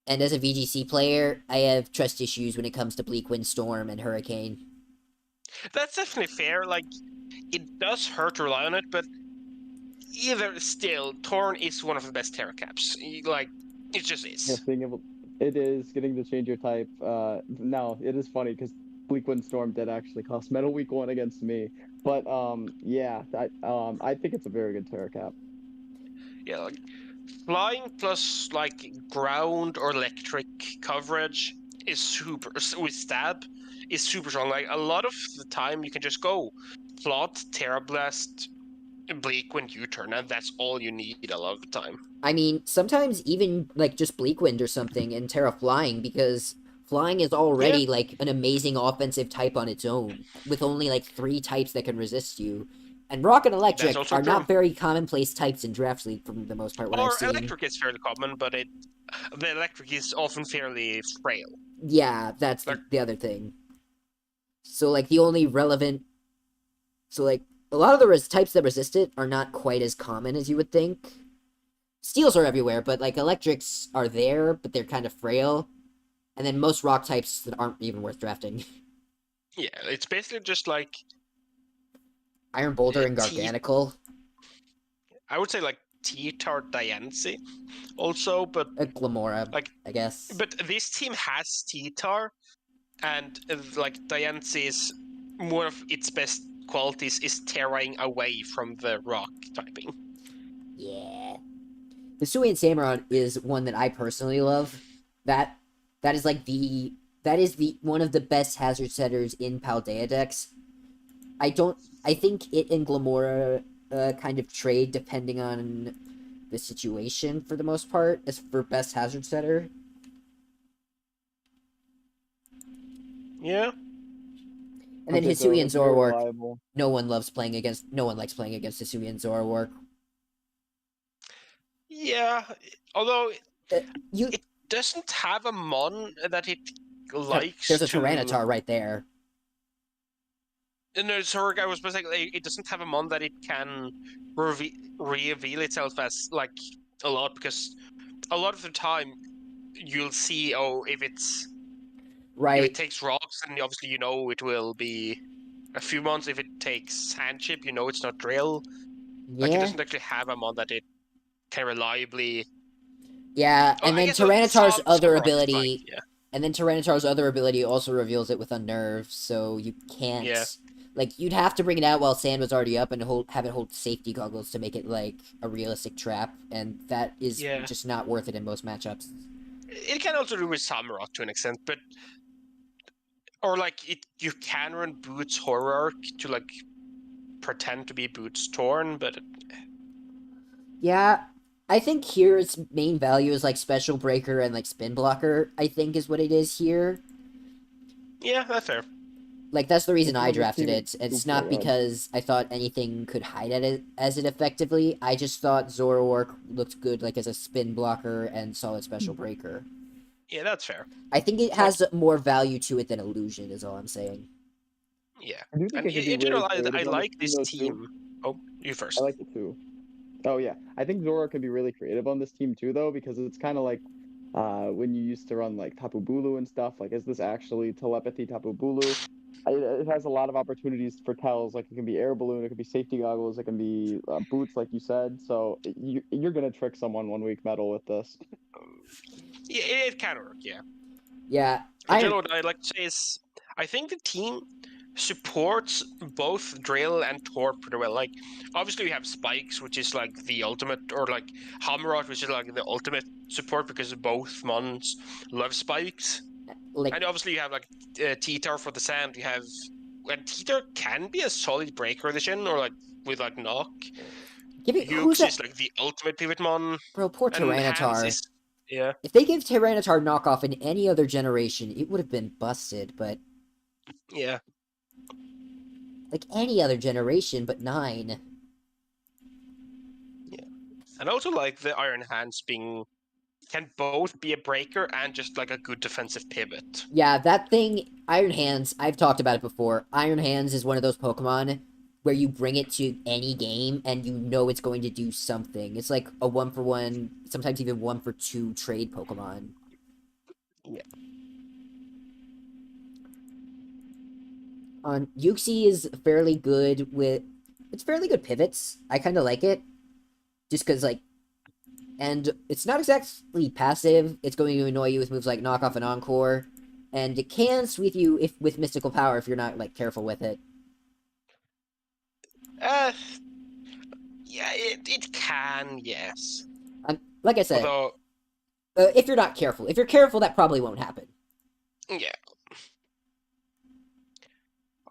And as a VGC player, I have trust issues when it comes to Bleak Wind Storm and Hurricane. That's definitely fair. Like, it does hurt to rely on it, but either still, Torn is one of the best Terra Caps. Like, it just Yes, is. it is getting to change your type. Now it is funny because Bleak Windstorm did actually cost Metal Week 1 against me, but yeah, I think it's a very good Terra Cap. Yeah, like flying plus like ground or electric coverage is super with stab is super strong. Like a lot of the time you can just go plot, Terra Blast, Bleak when you turn, and that's all you need a lot of the time. I mean, sometimes even like just Bleak Wind or something and Terra Flying because flying is Yeah, already like an amazing offensive type on its own with only like 3 types that can resist you. And Rock and that's Electric also are true. not very commonplace types in Draft League for the most part, what I've Or seen. electric is fairly common, but the electric is often fairly frail. Yeah, that's Like the other thing. So like the only relevant so like a lot of the types that resist it are not quite as common as you would think. Steels are everywhere, but like electrics are there, but they're kind of frail. And then most rock types that aren't even worth drafting. yeah, it's basically just like Iron Boulder and T. Garganical. I would say like T-Tar Diancie also, but Glamora, like, I guess. but this team has T-Tar, and like Diancie's one of its best qualities is tearing away from the rock typing. Yeah. Hisuian Samurott is one that I personally love. That that is like the that is the one of the best hazard setters in Paldea Dex. I think it and Glamora kind of trade depending on the situation for the most part as for best hazard setter. Yeah. And then Okay, so Hisuian it's very Zoroark. reliable. No one likes playing against Hisuian Zoroark. Yeah. Although You it doesn't have a mon that it likes there's a to. Tyranitar right there. No, sorry, I was basically it doesn't have a mon that it can reveal itself as like a lot, because a lot of the time you'll see if Right. it takes rocks, and obviously it will be a few months. If it takes hand chip, it's not drill. Like it Yeah. doesn't actually have a mon that it can reliably. Yeah, Oh, and I then guess some Tyranitar's other rocks it's fine. ability Yeah. and then Tyranitar's other ability also reveals it with Unnerve, so you can't Yeah. like you'd have to bring it out while sand was already up and have it hold safety goggles to make it like a realistic trap, and that is Yeah. just not worth it in most matchups. It can also do with Samurott to an extent, but or like you can run Boots Horror to like pretend to be Boots Torn, but Yeah, I think here its main value is like Special Breaker and like Spin Blocker, I think is what it is here. yeah, that's fair. Like that's the reason This I one, this drafted team is it. It's super not good. because I thought anything could hide at it as it effectively. I just thought Zoroark looked good like as a spin blocker and solid special breaker. Yeah, that's fair. I think it has more value to it than illusion is all I'm saying. Yeah, I do think and it could be in really general, I creative on this like team this though too. team. Oh, you I first. like it too. Oh yeah, I think Zora could be really creative on this team too, though, because it's kind of like when you used to run like Tapu Bulu and stuff. Like, is this actually telepathy Tapu Bulu? It has a lot of opportunities for tells. Like, it can be air balloon, it can be safety goggles, it can be boots, like you said. So you're gonna trick someone 1 week metal with this. it can work, yeah. Yeah, But you know what I'd like to say is, I think the team supports both drill and torp pretty well. Like, obviously you have spikes, which is like the ultimate, or like hammerot, which is like the ultimate support because both mons love spikes. like And obviously you have like T-Tar for the sand. You have, and T-Tar can be a solid breaker addition, or like with like knock. who's Hughes that? is like the ultimate pivot mon, Bro, poor and Hans Tyranitar. is yeah. If they gave Tyranitar knockoff in any other generation, it would have been busted, but Yeah. like any other generation but 9. And also like the Iron Hands being can both be a breaker and just like a good defensive pivot. Yeah, that thing, Iron Hands, I've talked about it before. Iron Hands is one of those Pokemon where you bring it to any game and you know it's going to do something. It's like a 1-for-1, sometimes even 1-for-2 trade Pokemon. Yeah. Yuxi is fairly good with... It's fairly good pivots. I kind of like it. Just because, like... And it's not exactly passive. It's going to annoy you with moves like Knockoff and Encore. And it can sweep you with Mystical Power if you're not, like, careful with it. Yeah, it can, yes. Like I said, Although, if you're not careful. If you're careful, that probably won't happen. yeah.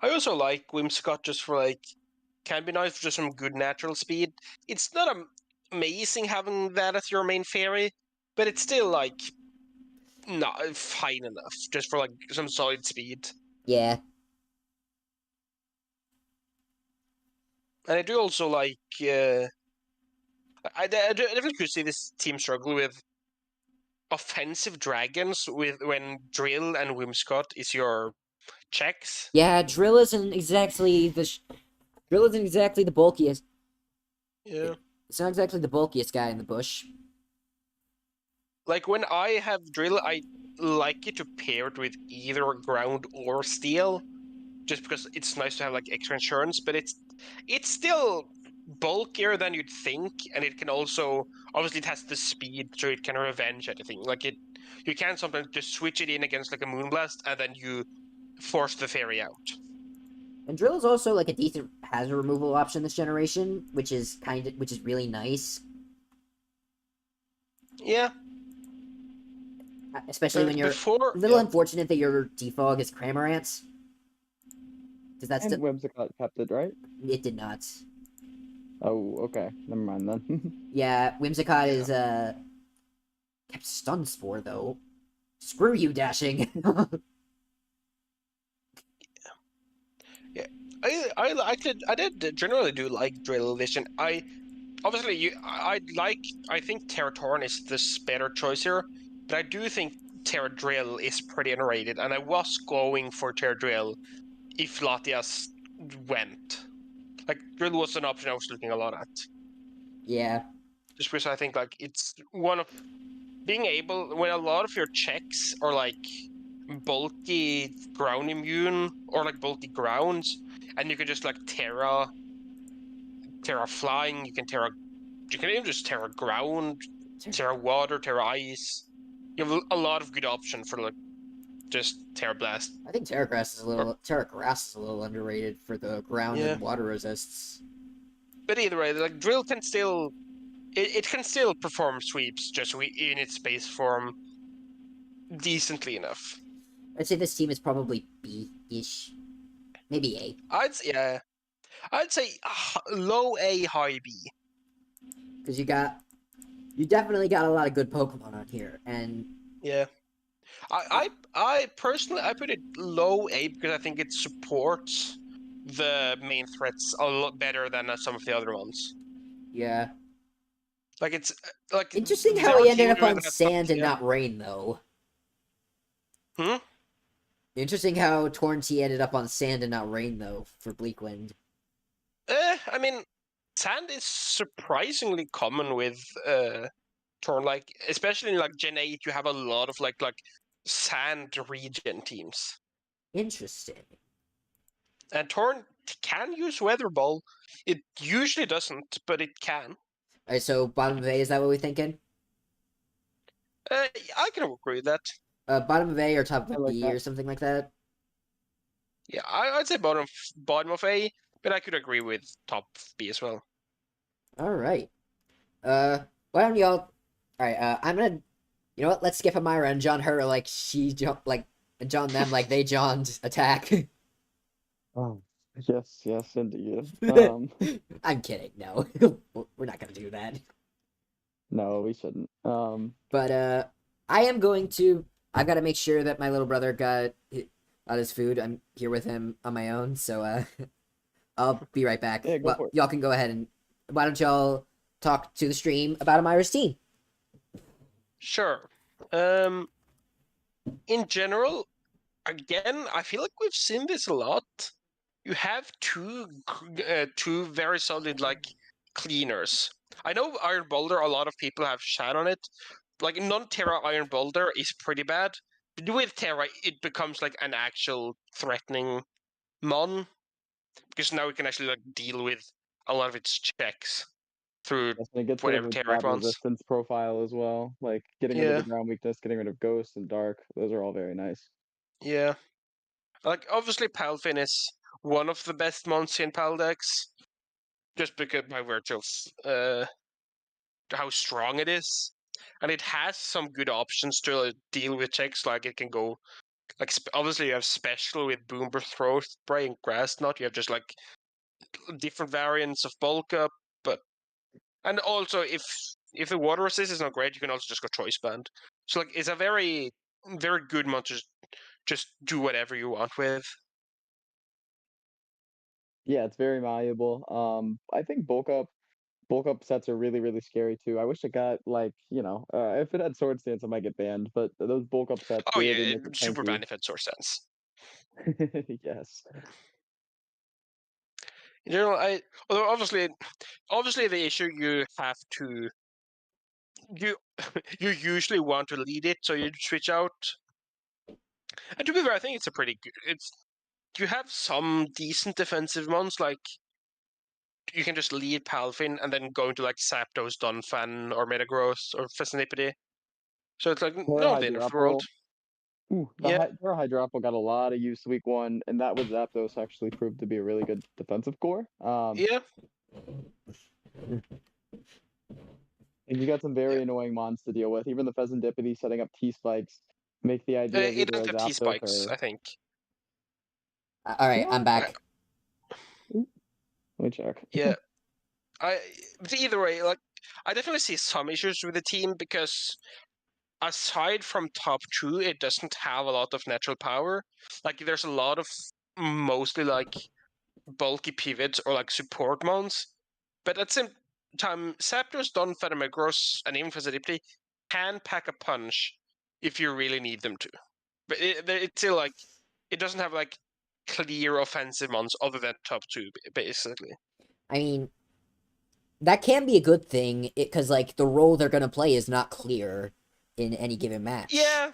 I also like Whimsicott just for like, can be nice for just some good natural speed. It's not amazing having that as your main fairy, but it's still like not fine enough just for like some solid speed. Yeah. And I do also like, I definitely could see this team struggle with offensive dragons with when Drill and Whimsicott is your checks. Yeah, Drill isn't exactly the bulkiest. Yeah. It's not exactly the bulkiest guy in the bush. Like when I have Drill, I like it to pair it with either ground or steel, just because it's nice to have like extra insurance. But it's still bulkier than you'd think, and it can also obviously it has the speed, so it can revenge anything. Like you can sometimes just switch it in against like a Moonblast, and then you force the fairy out. And Drill is also like a decent hazard removal option this generation, which is really nice. Yeah. Especially when you're before a little yeah. unfortunate that your defog is Cramorants. Because that's And Whimsicott kept it, right? It did not. Oh, okay. Never mind then. Yeah, Whimsicott is kept Stun Spore though. Screw you, Dashing. Yeah, I did generally do like Drill Vision. I think Terra Torn is the better choice here, but I do think Terra Drill is pretty underrated, and I was going for Terra Drill if Latias went. Like Drill was an option I was looking a lot at. Yeah. Just because I think like it's one of being able when a lot of your checks are like bulky ground immune or like bulky grounds, and you can just like Terra flying, you can even just Terra ground, Terra water, Terra ice. You have a lot of good options for like just Terra blast. I think Terra Grass is a little underrated for the ground and water resists. But either way, like Drill can still it can still perform sweeps just in its base form decently enough. I'd say this team is probably B-ish. Maybe A. I'd say low A, high B. Because you definitely got a lot of good Pokemon on here, and yeah, I personally I put it low A because I think it supports the main threats a lot better than some of the other ones. Yeah. Like it's like interesting how he ended up on sand and not rain, though. Interesting how Torn T ended up on sand and not rain, though, for Bleakwind. I mean, sand is surprisingly common with Torn, like especially in like Gen 8, you have a lot of like sand region teams. Interesting. And Torn can use Weather Ball. It usually doesn't, but it can. Alright, so bottom of A, is that what we're thinking? I can agree with that. Bottom of A or top I of like B that. or something like that. Yeah, I'd say bottom of A, but I could agree with top of B as well. All right. Why don't y'all? All right. I'm gonna. You know what? Let's skip Amira and John her like John them like they John's attack. Oh, yes, indeed. I'm kidding. No, we're not gonna do that. No, we shouldn't. But I am going to. I've got to make sure that my little brother got his food. I'm here with him on my own, so I'll be right back. Yeah, go Well, for it. y'all can go ahead and why don't y'all talk to the stream about Amira's team? Sure. In general, again, I feel like we've seen this a lot. You have two very solid like cleaners. I know Iron Boulder. A lot of people have shat on it. Like non-Terra Iron Boulder is pretty bad. But with Terra, it becomes like an actual threatening mon because now we can actually like deal with a lot of its checks through Yes, and it gets rid of whatever its Terra it bad wants. resistance profile as well. Like getting rid of the Yeah, ground weakness, getting rid of ghost and dark. Those are all very nice. yeah. Like obviously Palfin is one of the best mons in Paldex, just because by virtue of how strong it is, and it has some good options to deal with checks. Like it can go like obviously you have special with Boomer Throw Spray and Grass Knot. You have just like different variants of bulk up, but and also if the water resist is not great, you can also just go choice band. So like it's a very very good mod to just do whatever you want with. Yeah, it's very malleable. I think bulk up sets are really, really scary too. I wish it got like, if it had sword stance, it might get banned, but those bulk up sets Oh really yeah, make it super tanky. benefits or sense. Yes. In general, although obviously the issue you have to you you usually want to lead it, so you switch out. And to be fair, I think it's a pretty good. It's you have some decent defensive ones, like you can just lead Palfin and then go into like Zapdos, Donphan, or Metagross, or Facilipity. So it's like Terra not the end of the world. Hydropple. Ooh, Yeah, Terra Hydropple got a lot of use week one, and that with Zapdos actually proved to be a really good defensive core. yeah. And you got some Yeah. very annoying mons to deal with. Even the Pheasantipity setting up T spikes make the idea of It either doesn't a have T Zapdos spikes, or I think. All right, I'm what? Uh, back. Ooh, let me check. yeah, but either way, like I definitely see some issues with the team because aside from top two, it doesn't have a lot of natural power. Like there's a lot of mostly like bulky pivots or like support mons, but at the same time, Zapdos, Donphan, Metagross, and even Facilipity can pack a punch if you really need them to. But it's still like it doesn't have like clear offensive mons other than top two, basically. I mean, that can be a good thing because like the role they're gonna play is not clear in any given match. Yeah,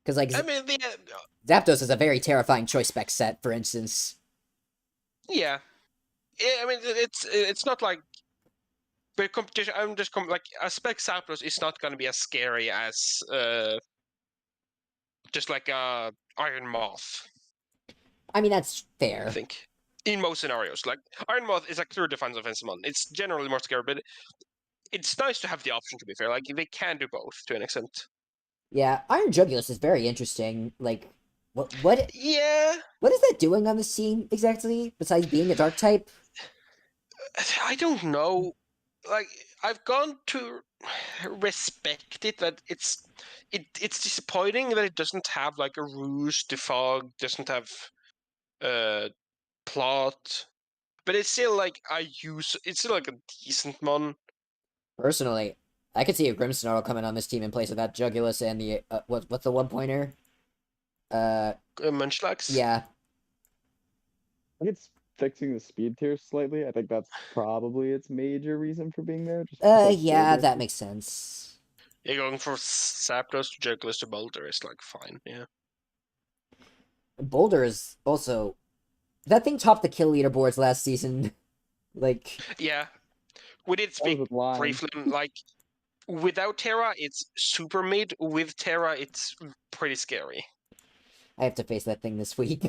Because like I mean, Zapdos is a very terrifying choice spec set, for instance. yeah. I mean, it's not like but competition. I'm just like a spec Zapdos is not going to be as scary as just like Iron Moth. I mean, that's I fair. think in most scenarios, like Iron Moth is a clear defense offensive one. It's generally more scary, but it's nice to have the option. To be fair, like they can do both to an extent. Yeah, Iron Jugulus is very interesting. Like, what Yeah, what is that doing on this team exactly? Besides being a dark type? I don't know. Like I've gone to respect it that it's disappointing that it doesn't have like a rouge defog, doesn't have uh plot, but it's still like it's still like a decent mon. Personally, I could see a Grimmsnarl coming on this team in place of that Jugulus and the what's the one pointer? Munchlax. Yeah. I think it's fixing the speed tier slightly. I think that's probably its major reason for being there. Just Yeah, that makes sense. Yeah, going from Zapdos to Jugulus to Boulder is like fine. Yeah. Boulder is also that thing topped the kill leaderboards last season. Like, Yeah. We did That was speak with Lime. briefly on like Without Terra, it's super mid. With Terra, it's pretty scary. I have to face that thing this week.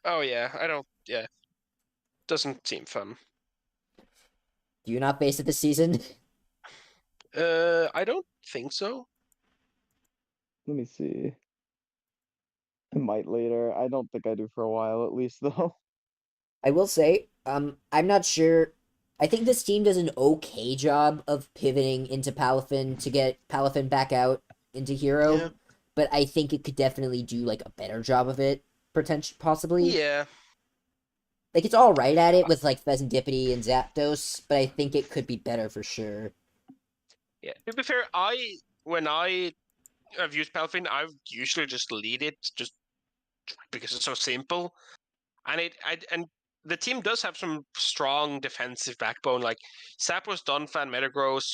Oh yeah, I don't. Yeah, doesn't seem fun. Do you not face it this season? I don't think so. Let me see. I might later. I don't think I do for a while, at least though. I will say, I'm not sure. I think this team does an okay job of pivoting into Palafin to get Palafin back out into hero, Yeah. but I think it could definitely do like a better job of it, possibly. Yeah. Like it's all right at it with like Pheasantipity and Zapdos, but I think it could be better for sure. Yeah. To be fair, when I have used Palfin, I've usually just lead it just because it's so simple, and the team does have some strong defensive backbone. Like Sapos, Donphan, Metagross,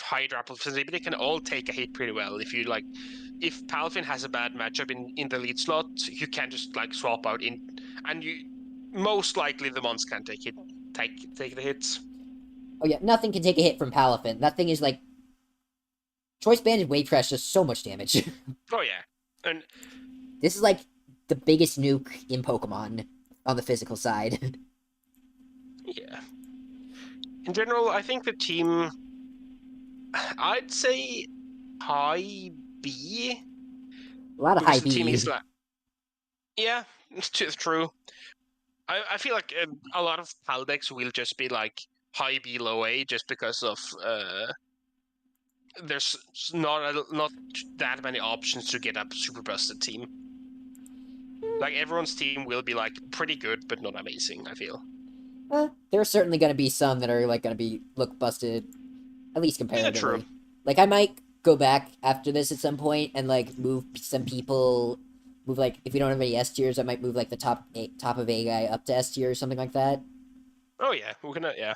Hydra, they can all take a hit pretty well. If you like, if Palfin has a bad matchup in the lead slot, you can just like swap out in, and you most likely the mons can take the hits. Oh yeah, nothing can take a hit from Palafin. That thing is like Choice Banded Wave Crash does so much damage. Oh yeah, and This is like the biggest nuke in Pokemon on the physical side. yeah. In general, I think the team, I'd say high B. A lot of high Because the team B. is like, yeah, it's true. I feel like a lot of Paldex will just be like high B, low A, just because of there's not that many options to get a super busted team. Like everyone's team will be like pretty good, but not amazing. I feel. There are certainly going to be some that are like going to be look busted, at least Yeah, comparatively. true. Like I might go back after this at some point and like move some people. Move like if we don't have any S tiers, I might move like the top of A guy up to S tier or something like that, Oh yeah, we're gonna yeah.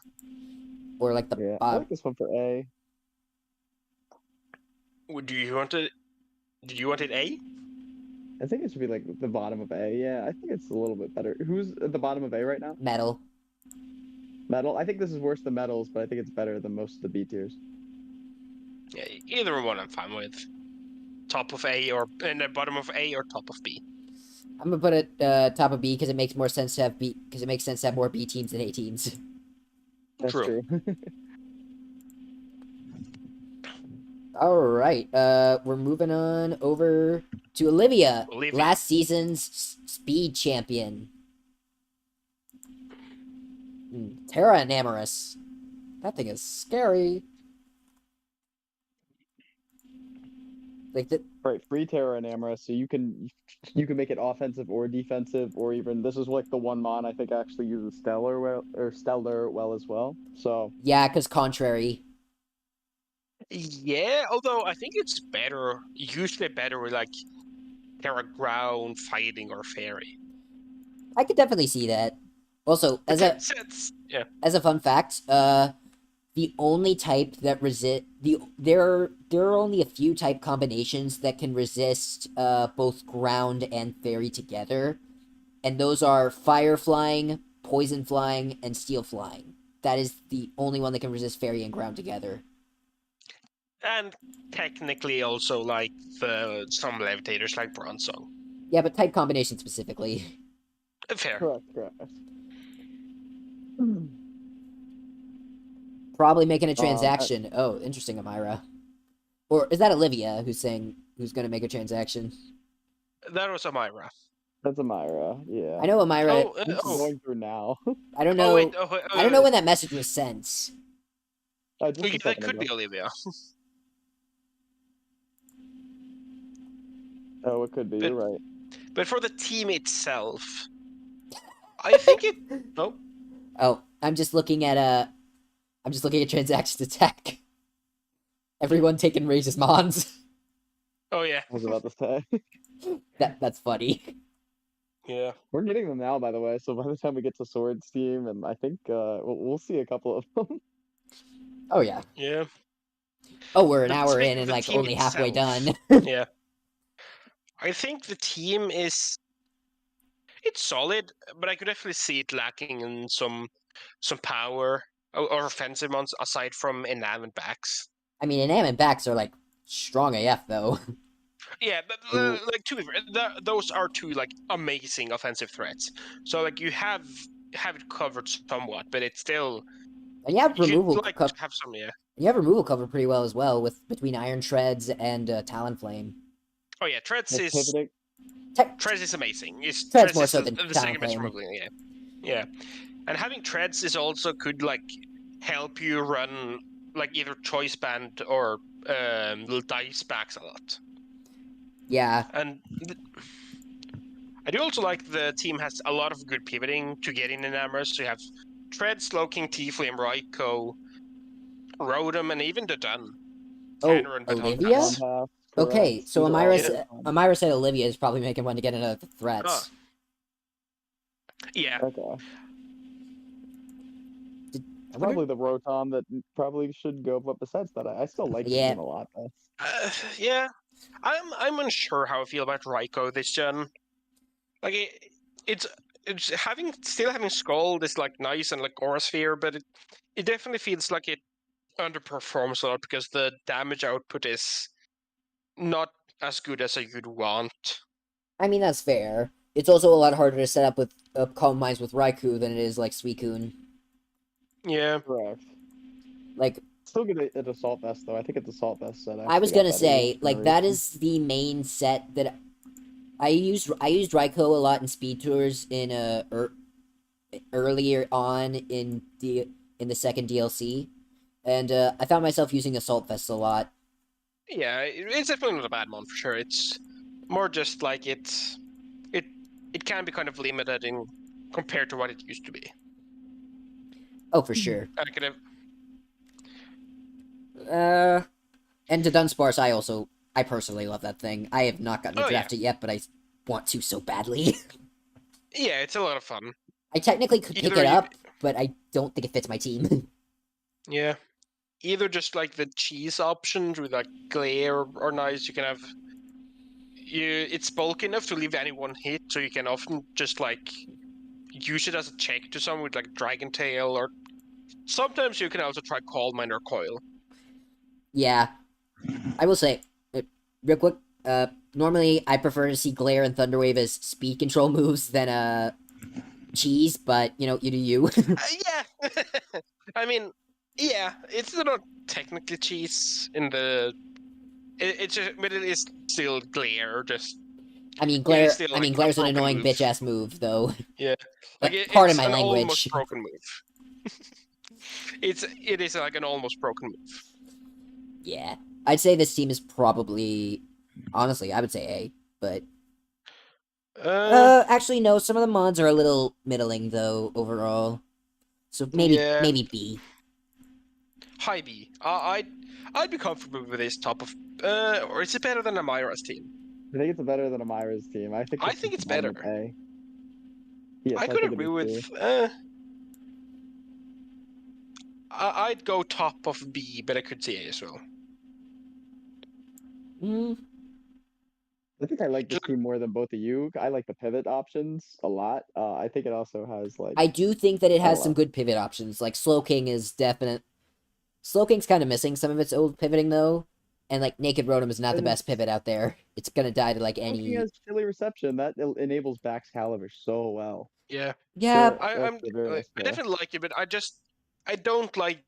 or like the Yeah, I like this one for A. Do you want it? Do you want it A? I think it should be like the bottom of A. Yeah, I think it's a little bit better. Who's at the bottom of A right now? metal. Metal. I think this is worse than metals, but I think it's better than most of the B tiers. Yeah, either one I'm fine with. Top of A or in the bottom of A or top of B. I'm gonna put it top of B because it makes more sense to have B because it makes sense to have more B teams than A teams. That's True. true. All right, we're moving on over to Olivia, Olivia. last season's speed champion. Terra and Amorous. That thing is scary. Like the Right, free Terra and Amorous, so you can make it offensive or defensive, or even this is like the one mon I think actually uses Stellar well as well. So yeah, because contrary. Yeah, although I think it's better, usually better with like Terra Ground, Fighting, or Fairy. I could definitely see that. Also, as a Yeah. as a fun fact, the only type that there are only a few type combinations that can resist both ground and fairy together, and those are fire flying, poison flying, and steel flying. That is the only one that can resist fairy and ground together. And technically also like some levitators like Bronzong. Yeah, but type combination specifically. Fair. correct. Probably making a I- transaction. Oh, interesting, Amira. Or is that Olivia who's going to make a transaction? That was Amira. That's Amira, yeah. I know Amira. What's going through now? I don't know. Oh wait, I don't know when that message was sent. Just a that second could ago. be Olivia. Oh, it could be. You're right. But for the team itself, I think it. Oh, Oh, I'm just looking at transactions attack. Everyone taking raises mons. oh yeah. I was about to say. That's funny. Yeah. We're getting them now, by the way. So by the time we get to Swords team, and I think we'll see a couple of them. Oh yeah. Yeah. Oh, we're an But hour in speaking of and the like team only halfway itself, done. Yeah. I think the team is it's solid, but I could definitely see it lacking in some power. or offensive ones aside from Enam and Bax. I mean, Enam and Bax are like strong AF though. Yeah, but Ooh. like those are two like amazing offensive threats. So like you have it covered somewhat, but it's still And you have you'd removal like co- to have some. Yeah. you have removal covered pretty well as well with between Iron Treads and Talonflame. Oh yeah, Treads Like is pivoting. Treads is amazing. Treads Treads more is so than the second best Talonflame. removal. Yeah, yeah, and having Treads is also could like help you run like either Choice Band or little dice backs a lot. Yeah. And I do also like the team has a lot of good pivoting to get in enamours. So you have Tread, Slowking, T-Flame, Raikou, Rotom, and even the Dun. Oh, Tanner and Baton Olivia? Pass. Pass, Okay, correct. so These are all Amira, Yeah. very fun. Amira said Olivia is probably making one to get into the threats. Yeah. Okay. I wonder- Probably the Rotom that probably should go, but besides that, I still like the Yeah. team a lot. Though. Yeah. I'm unsure how I feel about Raikou this gen. Like it's still having Scald is like nice and like Aura Sphere, but it definitely feels like it underperforms a lot because the damage output is not as good as you'd want. I mean, that's fair. It's also a lot harder to set up with Calm Minds with Raikou than it is like Suicune. Yeah. Correct. Like, Still good at Assault Vest though. I think it's Assault Vest set. I was actually got gonna better say, this like, that generation. is the main set that I used Raikou a lot in speed tours in earlier on in the second DLC, and I found myself using Assault Vest a lot. Yeah, it's definitely not a bad one for sure. It's more just like it can be kind of limited in compared to what it used to be. Oh, for sure. I could have And to Dunsparce, I personally love that thing. I have not gotten to Oh, draft it yet, but I want to so badly. yeah, it's a lot of fun. I technically could pick Either it you- up, but I don't think it fits my team. Yeah. Either just like the cheese options with like glare or nice, you can have it's bulky enough to leave any one hit, so you can often just like use it as a check to someone with like Dragon Tail, or sometimes you can also try Calm Mind or Coil. Yeah. I will say, real quick, normally I prefer to see Glare and Thunderwave as speed control moves than, cheese, but, you know, you do you. Yeah. I mean, yeah, it's not technically cheese in the. It's just, but it is still Glare. Just I mean, it is Glare, still I mean, like a Glare's an broken annoying move. bitch-ass move, though. Yeah, like Pardon it's my an language. almost broken move. It is like an almost broken move. Yeah. I'd say this team is probably, honestly, I would say A, but... actually, no, some of the mods are a little middling, though, overall. So maybe, Yeah. maybe B. High B. I'd be comfortable with this top of. Or is it better than Amira's team? I think it's better than Amira's team. I think. I this think is it's bottom better. of A. Yes, I could think it agree is with. too. I'd go top of B, but I could see A as well. Mm, I think I like this team more than both of you. I like the pivot options a lot. I think it also has like I do think that it I has don't some know. good pivot options. Like, Slowking is definite. Slowking's kind of missing some of its old pivoting, though. And, like, Naked Rotom is not the And best pivot out there. It's gonna die to, like, Looking any... has chilly reception that enables Bax Caliber so well. Yeah. Yeah, That's the very I nice definitely like it, but I don't like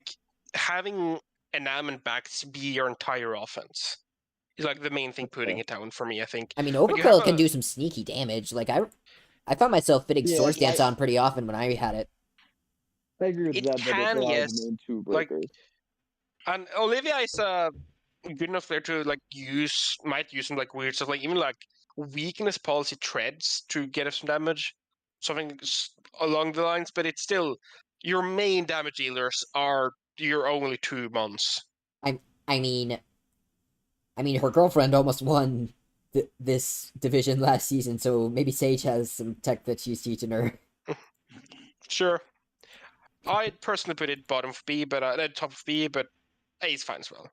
having Enam and Backs be your entire offense. It's like the main thing putting fair. it down for me, I think. I mean, Like, you have Overkill can a- do some sneaky damage. Like, I found myself fitting Yeah, Swords Dance I- on pretty often when I had it. I agree with It Zed that can, they are yes. the main two Like, breakers. And Olivia is good enough there to like might use some like weird stuff, like even like weakness policy treads to get us some damage, something along the lines. But it's still your main damage dealers are your only 2 months. I mean, her girlfriend almost won this division last season, so maybe Sage has some tech that she's teaching her. Sure, I'd personally put it bottom of B, but top of B, but A is fine as well.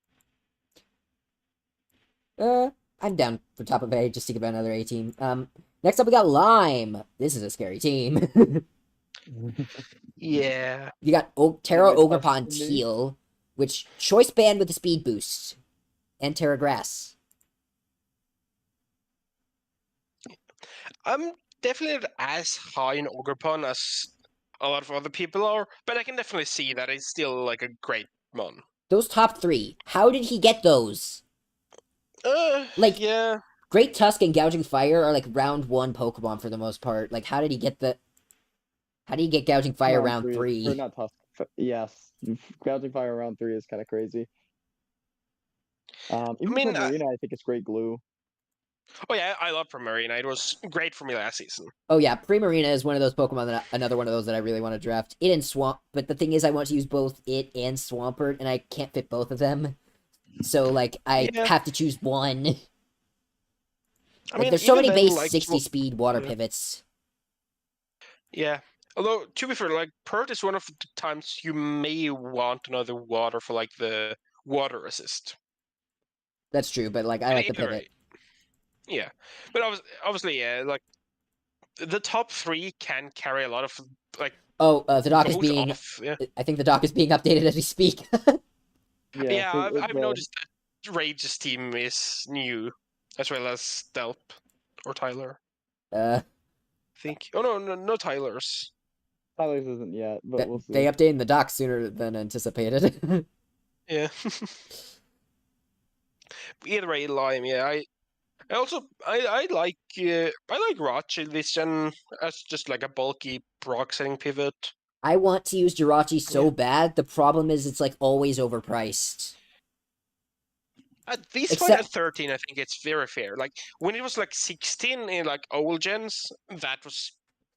I'm down for top of A, just think about another A team. Next up we got Lime. This is a scary team. Yeah. You got Terra Limit test Ogerpon for me. Teal, which choice band with a speed boost, and Terra Grass. I'm definitely not as high in Ogerpon as a lot of other people are, but I can definitely see that it's still like a great mon. Those top 3, how did he get those? Like, Yeah. Great Tusk and Gouging Fire are like round 1 Pokemon for the most part. Like, how did he get Gouging Fire round 3? Or not Tusk. Yes, Gouging Fire round 3 is kind of crazy. I Even mean, Primarina, I think it's great glue. oh yeah, I love Primarina. It was great for me last season. Oh yeah, Primarina is one of those Pokemon another one of those that I really want to draft. It and Swamp, but the thing is I want to use both it and Swampert, and I can't fit both of them. So like I Yeah. have to choose one. I Like mean, there's so even many then, base like 60 speed water yeah. pivots. Yeah. Although to be fair, like Pert is one of the times you may want another water for like the water assist. That's true, but like I like the Either pivot. way. Yeah, but obviously, yeah, like the top 3 can carry a lot of like Oh, the dock is both being. off. Yeah, I think the dock is being updated as we speak. Yeah, yeah. so I've noticed that Rage's team is new, as well as Delp or Tyler. uh, I think. Oh no, Tyler's. Tyler's isn't yet, but we'll they see. updated the dock sooner than anticipated. Yeah. Either way, Lime. Yeah, I also I like Rachi this gen as just like a bulky proc setting pivot. I want to use Jirachi so Yeah. bad. The problem is it's like always overpriced. At this point, at Except 13, I think it's very fair. Like when it was like 16 in like old gens, that was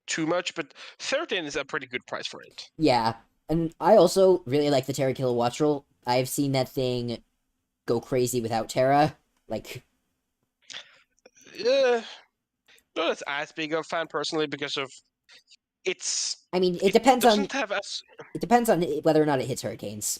too much, but 13 is a pretty good price for it. yeah, and I also really like the Terra Kilowattrel. I've seen that thing go crazy without Terra. Like, Uh, not as big of a fan personally because of it's. I mean, It doesn't have as it depends on whether or not it hits hurricanes.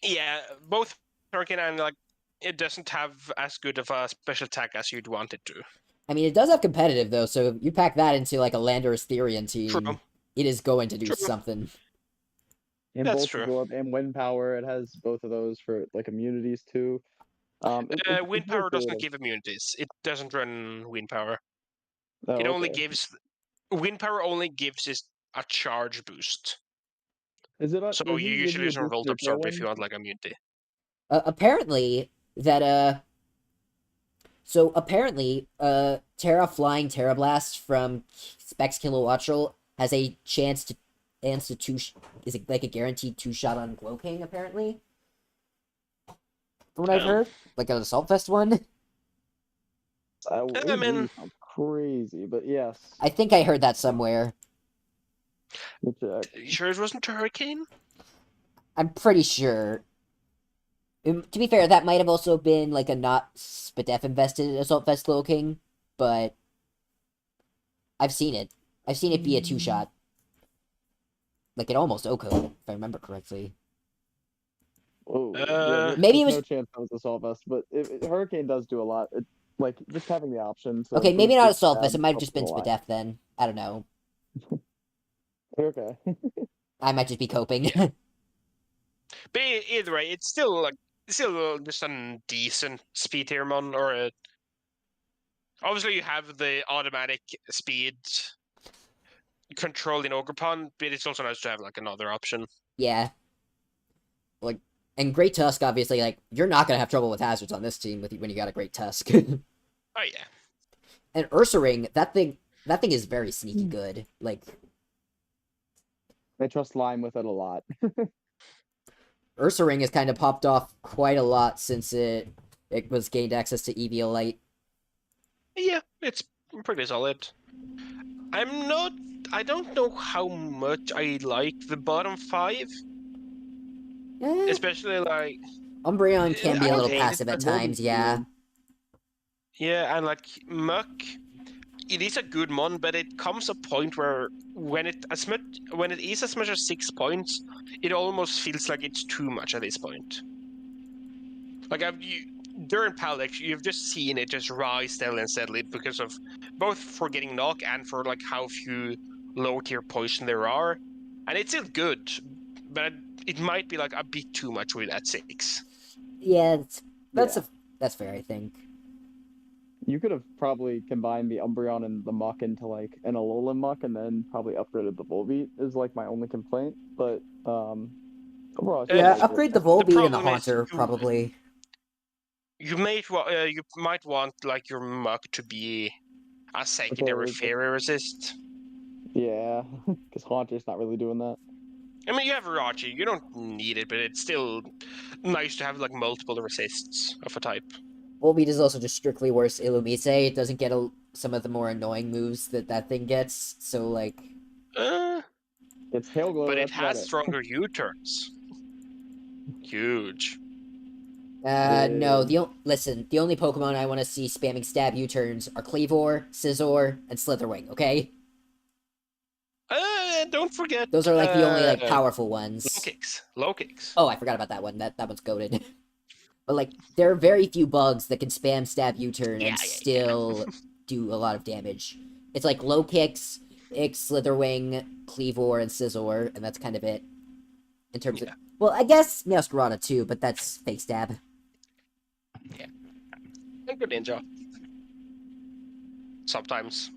yeah, both Hurricane and like it doesn't have as good of a special attack as you'd want it to. I mean, it does have competitive though, so if you pack that into like a Landorus Therian team, True. it is going to do True. something. And That's both true. Absorb and Wind Power, it has both of those for like immunities too. Wind it's very power doesn't creative. give immunities. It doesn't run wind power. Oh, It only okay. gives wind power only gives is a charge boost. Is it? So Does you it give usually you a use a boost Volt to Absorb if Tailwind? you want like immunity. Apparently that Terra Flying Terra Blast from Specs Kilowattrel has a chance to answer is it like a guaranteed 2-shot on Glow King, apparently? From what I've Oh. heard. Like an Assault Fest one. It I mean, really sounds crazy, but yes. I think I heard that somewhere. We'll check. you sure it wasn't a Hurricane? I'm pretty sure. To be fair, that might have also been like a not Spadef invested Assault Fest Glow King, but I've seen it. I've seen it be a 2-shot. Like it almost Oko, if I remember correctly. Oh, Maybe it there's was no chance that was Assault Vest, but Hurricane does do a lot. Like just having the option. To okay. Maybe boost not your Assault stab Fest. It might have helps just a been lot. Spadef then. I don't know. Okay. I might just be coping. But either way, it's still just a decent speed tier mon, obviously you have the automatic speed control in Ogerpon, but it's also nice to have like another option. Yeah. Like, and Great Tusk, obviously, like, you're not gonna have trouble with hazards on this team when you got a Great Tusk. Oh yeah. And Ursaring, that thing is very sneaky good. Like, I trust Lime with it a lot. Ursaring has kind of popped off quite a lot since it was gained access to Eviolite. Yeah, it's pretty solid. I don't know how much I like the bottom 5. Especially like Umbreon can be I a don't little hate passive it, at but times, yeah. yeah, and like Muck, it is a good mon, but it comes a point where when it is as much as 6 points, it almost feels like it's too much at this point. Like during Paldea, you've just seen it just rise steadily and steadily because of both for getting knock and for like how few low tier poison there are, and it's still good, but it might be like a bit too much with at 6. Yeah, that's Yeah. that's fair, I think. You could have probably combined the Umbreon and the Muck into like an Alolan Muck, and then probably upgraded the Volbeat. Is like my only complaint, but overall, I still Yeah, like it. upgrade the The Volbeat and the problem is Haunter, probably. you might want like your Muck to be a secondary resist. fairy resist. Yeah, because Haunter's not really doing that. I mean, you have Rachi, you don't need it, but it's still nice to have like multiple resists of a type. Volbeat is also just strictly worse Illumise. It doesn't get some of the more annoying moves that thing gets, so like... It's Tail Glow. But it That's about has stronger U-turns. Huge. No, listen, the only Pokemon I want to see spamming stab U-turns are Cleavor, Scizor, and Slitherwing, okay? Don't forget. Those are like the only like powerful ones. Low kicks. Oh, I forgot about that one. That one's goated. But like, there are very few bugs that can spam stab U-turn and still do a lot of damage. It's like low kicks, Slitherwing, Cleavor, and Scizor, and that's kind of it. In terms of, well, I guess Meowscarada too, but that's fake stab. Yeah, and Greninja. Sometimes.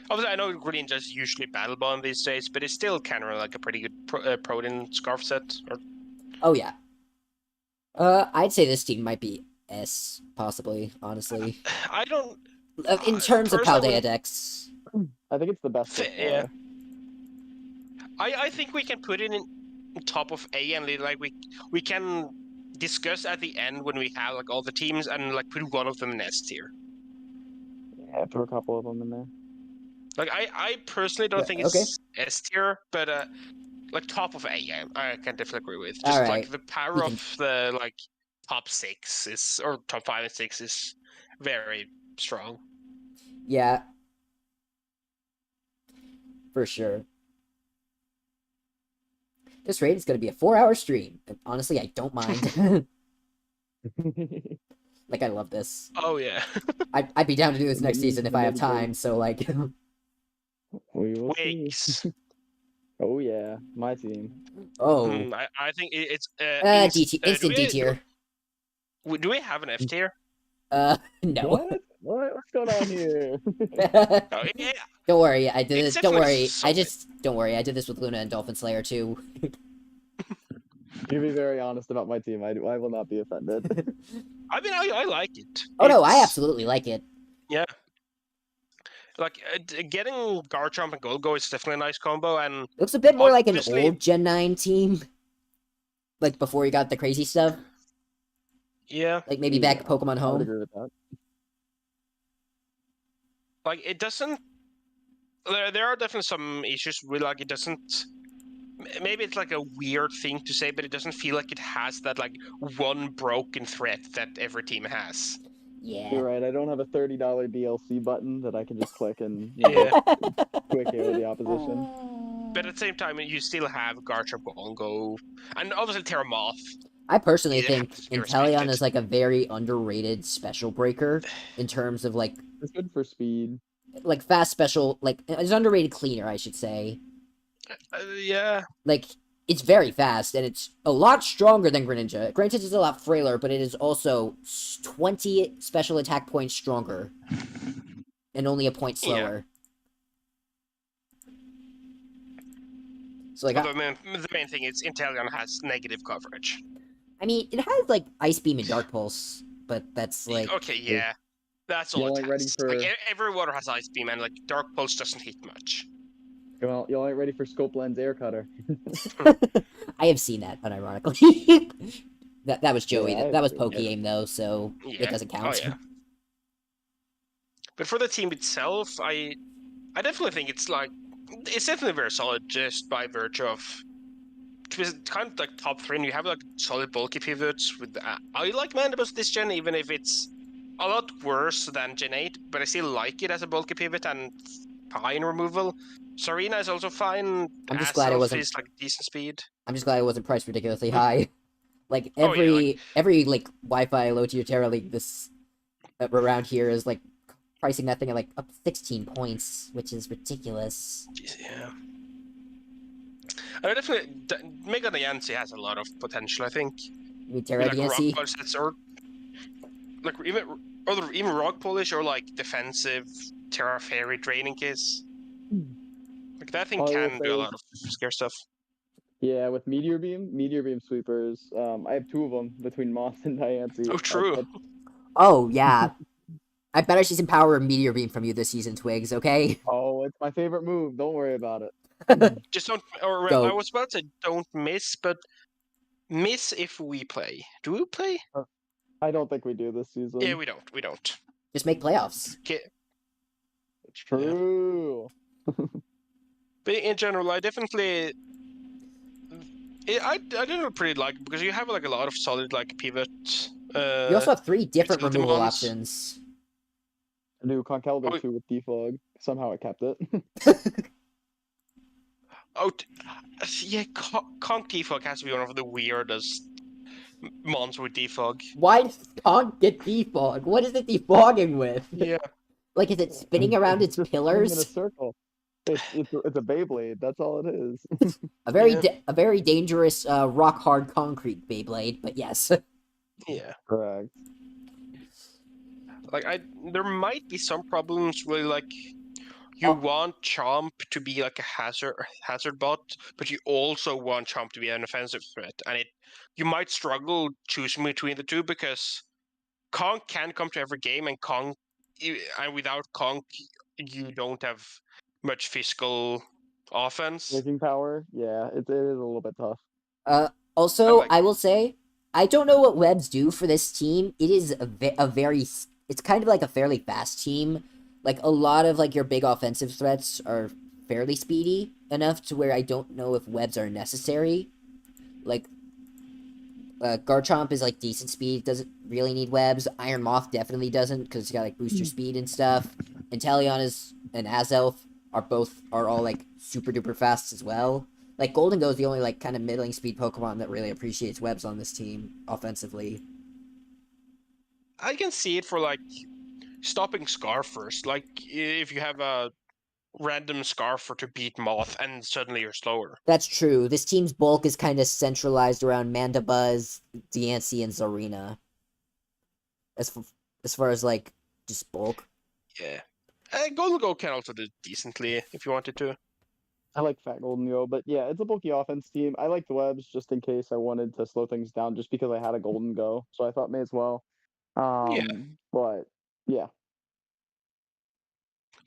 Obviously, I know Greninja's usually battle bond these days, but it's still kind of like a pretty good Protein Scarf set. Oh yeah. I'd say this team might be S, possibly, honestly. I don't... In terms of Paldea Dex. I think it's the best. Yeah. I think we can put it in top of A, and like we can discuss at the end when we have like all the teams and like put one of them in S tier. Yeah, throw a couple of them in there. Like I personally don't think it's S tier, but like top of A, I can definitely agree with. Just like the power of the like top 6 is, or top 5 and 6 is very strong. Yeah. For sure. This raid is going to be a 4-hour stream. And honestly, I don't mind. Like, I love this. Oh, yeah. I'd be down to do this next season if I have time, so, like... We will Wings. see. Oh, yeah. My team. Oh. I think it's... instant D tier. Do we have an F tier? No. What's going on here? Yeah. Don't worry, I did this. Don't worry, don't worry. I did this with Luna and Dolphin Slayer too. To be very honest about my team, I will not be offended. I mean, I like it. Oh no, I absolutely like it. Yeah. Like getting Garchomp and Golgo is definitely a nice combo, and it looks a bit more like an old Gen 9 team. Like before you got the crazy stuff. Yeah. Like maybe back at Pokemon Home. I would agree with that. Like it doesn't. There are definitely some issues with like it doesn't. Maybe it's like a weird thing to say, but it doesn't feel like it has that like one broken thread that every team has. Yeah. You're right. I don't have a $30 DLC button that I can just click and quick AO the opposition. But at the same time, you still have Garchomp, Golgo, and obviously Terramoth. I personally think Inteleon is like a very underrated special breaker in terms of like. It's good for speed. Like fast special, like it's underrated cleaner, I should say. Yeah. Like it's very fast and it's a lot stronger than Greninja. Granted, it's a lot frailer, but it is also 20 special attack points stronger and only a point slower. Yeah. So like, the main thing is Inteleon has negative coverage. I mean, it has like Ice Beam and Dark Pulse, but that's like okay, yeah. That's all it has. Like, every water has Ice Beam, and like Dark Pulse doesn't hit much. Well, y'all ain't ready for Scope Lens Air Cutter. I have seen that, unironically. that was Joey. Yeah, that was Poke-Aim, though, so it doesn't count. Oh, yeah. But for the team itself, I definitely think it's definitely very solid just by virtue of it's kind of like top 3, and you have like solid bulky pivots with. I like Mandibus this gen, even if it's a lot worse than Gen 8, but I still like it as a bulky pivot and fine removal. Serena is also fine. I'm just glad it wasn't like decent speed. I'm just glad it wasn't priced ridiculously high. Like every like Wi-Fi low tier Terra League this around here is like pricing that thing at like up to 16 points, which is ridiculous. Yeah. I definitely Mega Yancy has a lot of potential. I think You mean with Terra like rock DNC? polish sets or like even rock polish or like defensive Terra Fairy draining case. Like that thing All I will can say do a is, lot of scare stuff. yeah, with Meteor Beam sweepers. I have two of them between Moss and Diancie. Oh, true. Oh, yeah. I bet I see some power in Meteor Beam from you this season, Twigs, okay? Oh, it's my favorite move. Don't worry about it. Just don't. Or well, Go. I was about to say don't miss, but miss if we play. Do we play? I don't think we do this season. Yeah, we don't. We don't. Just make playoffs. Okay. It's true. But in general, I definitely. I didn't pretty like it because you have like a lot of solid like pivot. You also have 3 different utility removal ones. options. I do Conkeldurr Oh. too with Defog. Somehow I kept it. Oh, yeah. Conk Defog has to be one of the weirdest mons with Defog. Why does Conk get defog? What is it defogging with? Yeah. Like, is it spinning around its Just spinning in a pillars? circle. It's a Beyblade. That's all it is. A very Yeah. a very dangerous rock hard concrete Beyblade, but yes. Yeah. Correct. Like there might be some problems with like you want Chomp to be like a hazard bot, but you also want Chomp to be an offensive threat, and you might struggle choosing between the two because Kong can come to every game, and without Kong, you don't have much physical offense. Making power. Yeah, it is a little bit tough. Also, like- I will say, I don't know what webs do for this team. It is a very, it's kind of like a fairly fast team. Like, a lot of, like, your big offensive threats are fairly speedy enough to where I don't know if webs are necessary. Like, Garchomp is, like, decent speed, doesn't really need webs. Iron Moth definitely doesn't, because it's got, like, booster speed and stuff. Inteleon and Azelf are all, like, super duper fast as well. Like, Golden Go is the only, like, kind of middling speed Pokemon that really appreciates webs on this team, offensively. I can see it for, like, stopping Scarf first. Like, if you have a random Scarfer to beat Moth, and suddenly you're slower. That's true. This team's bulk is kind of centralized around Mandibuzz, Deoxys, and Zarina. As far as, like, just bulk. Yeah. Golden Go can also do decently if you wanted to. I like Fat Golden Yo, but yeah, it's a bulky offense team. I like the webs just in case I wanted to slow things down, just because I had a Golden Go, so I thought may as well. Yeah. But yeah,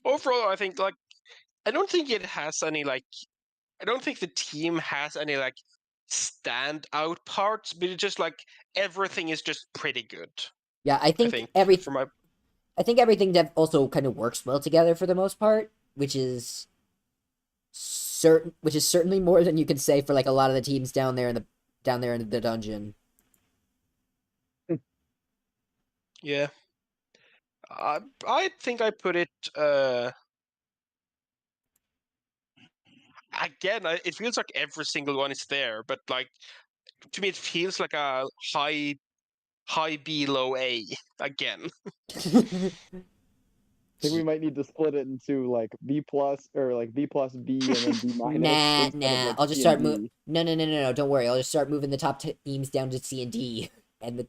Overall, I think, like, I don't think it has any, like, I don't think the team has any, like, standout parts, but it's just, like, everything is just pretty good. Yeah, I think for my... I think everything that also kind of works well together for the most part, which is certainly more than you can say for like a lot of the teams down there in the dungeon. Yeah. I think I put it again, it feels like every single one is there, but like to me it feels like a high B, low A again. I think we might need to split it into like B plus or like B plus B and then B minus. Nah. I'll just start moving. No. Don't worry. I'll just start moving the top teams down to C and D, and the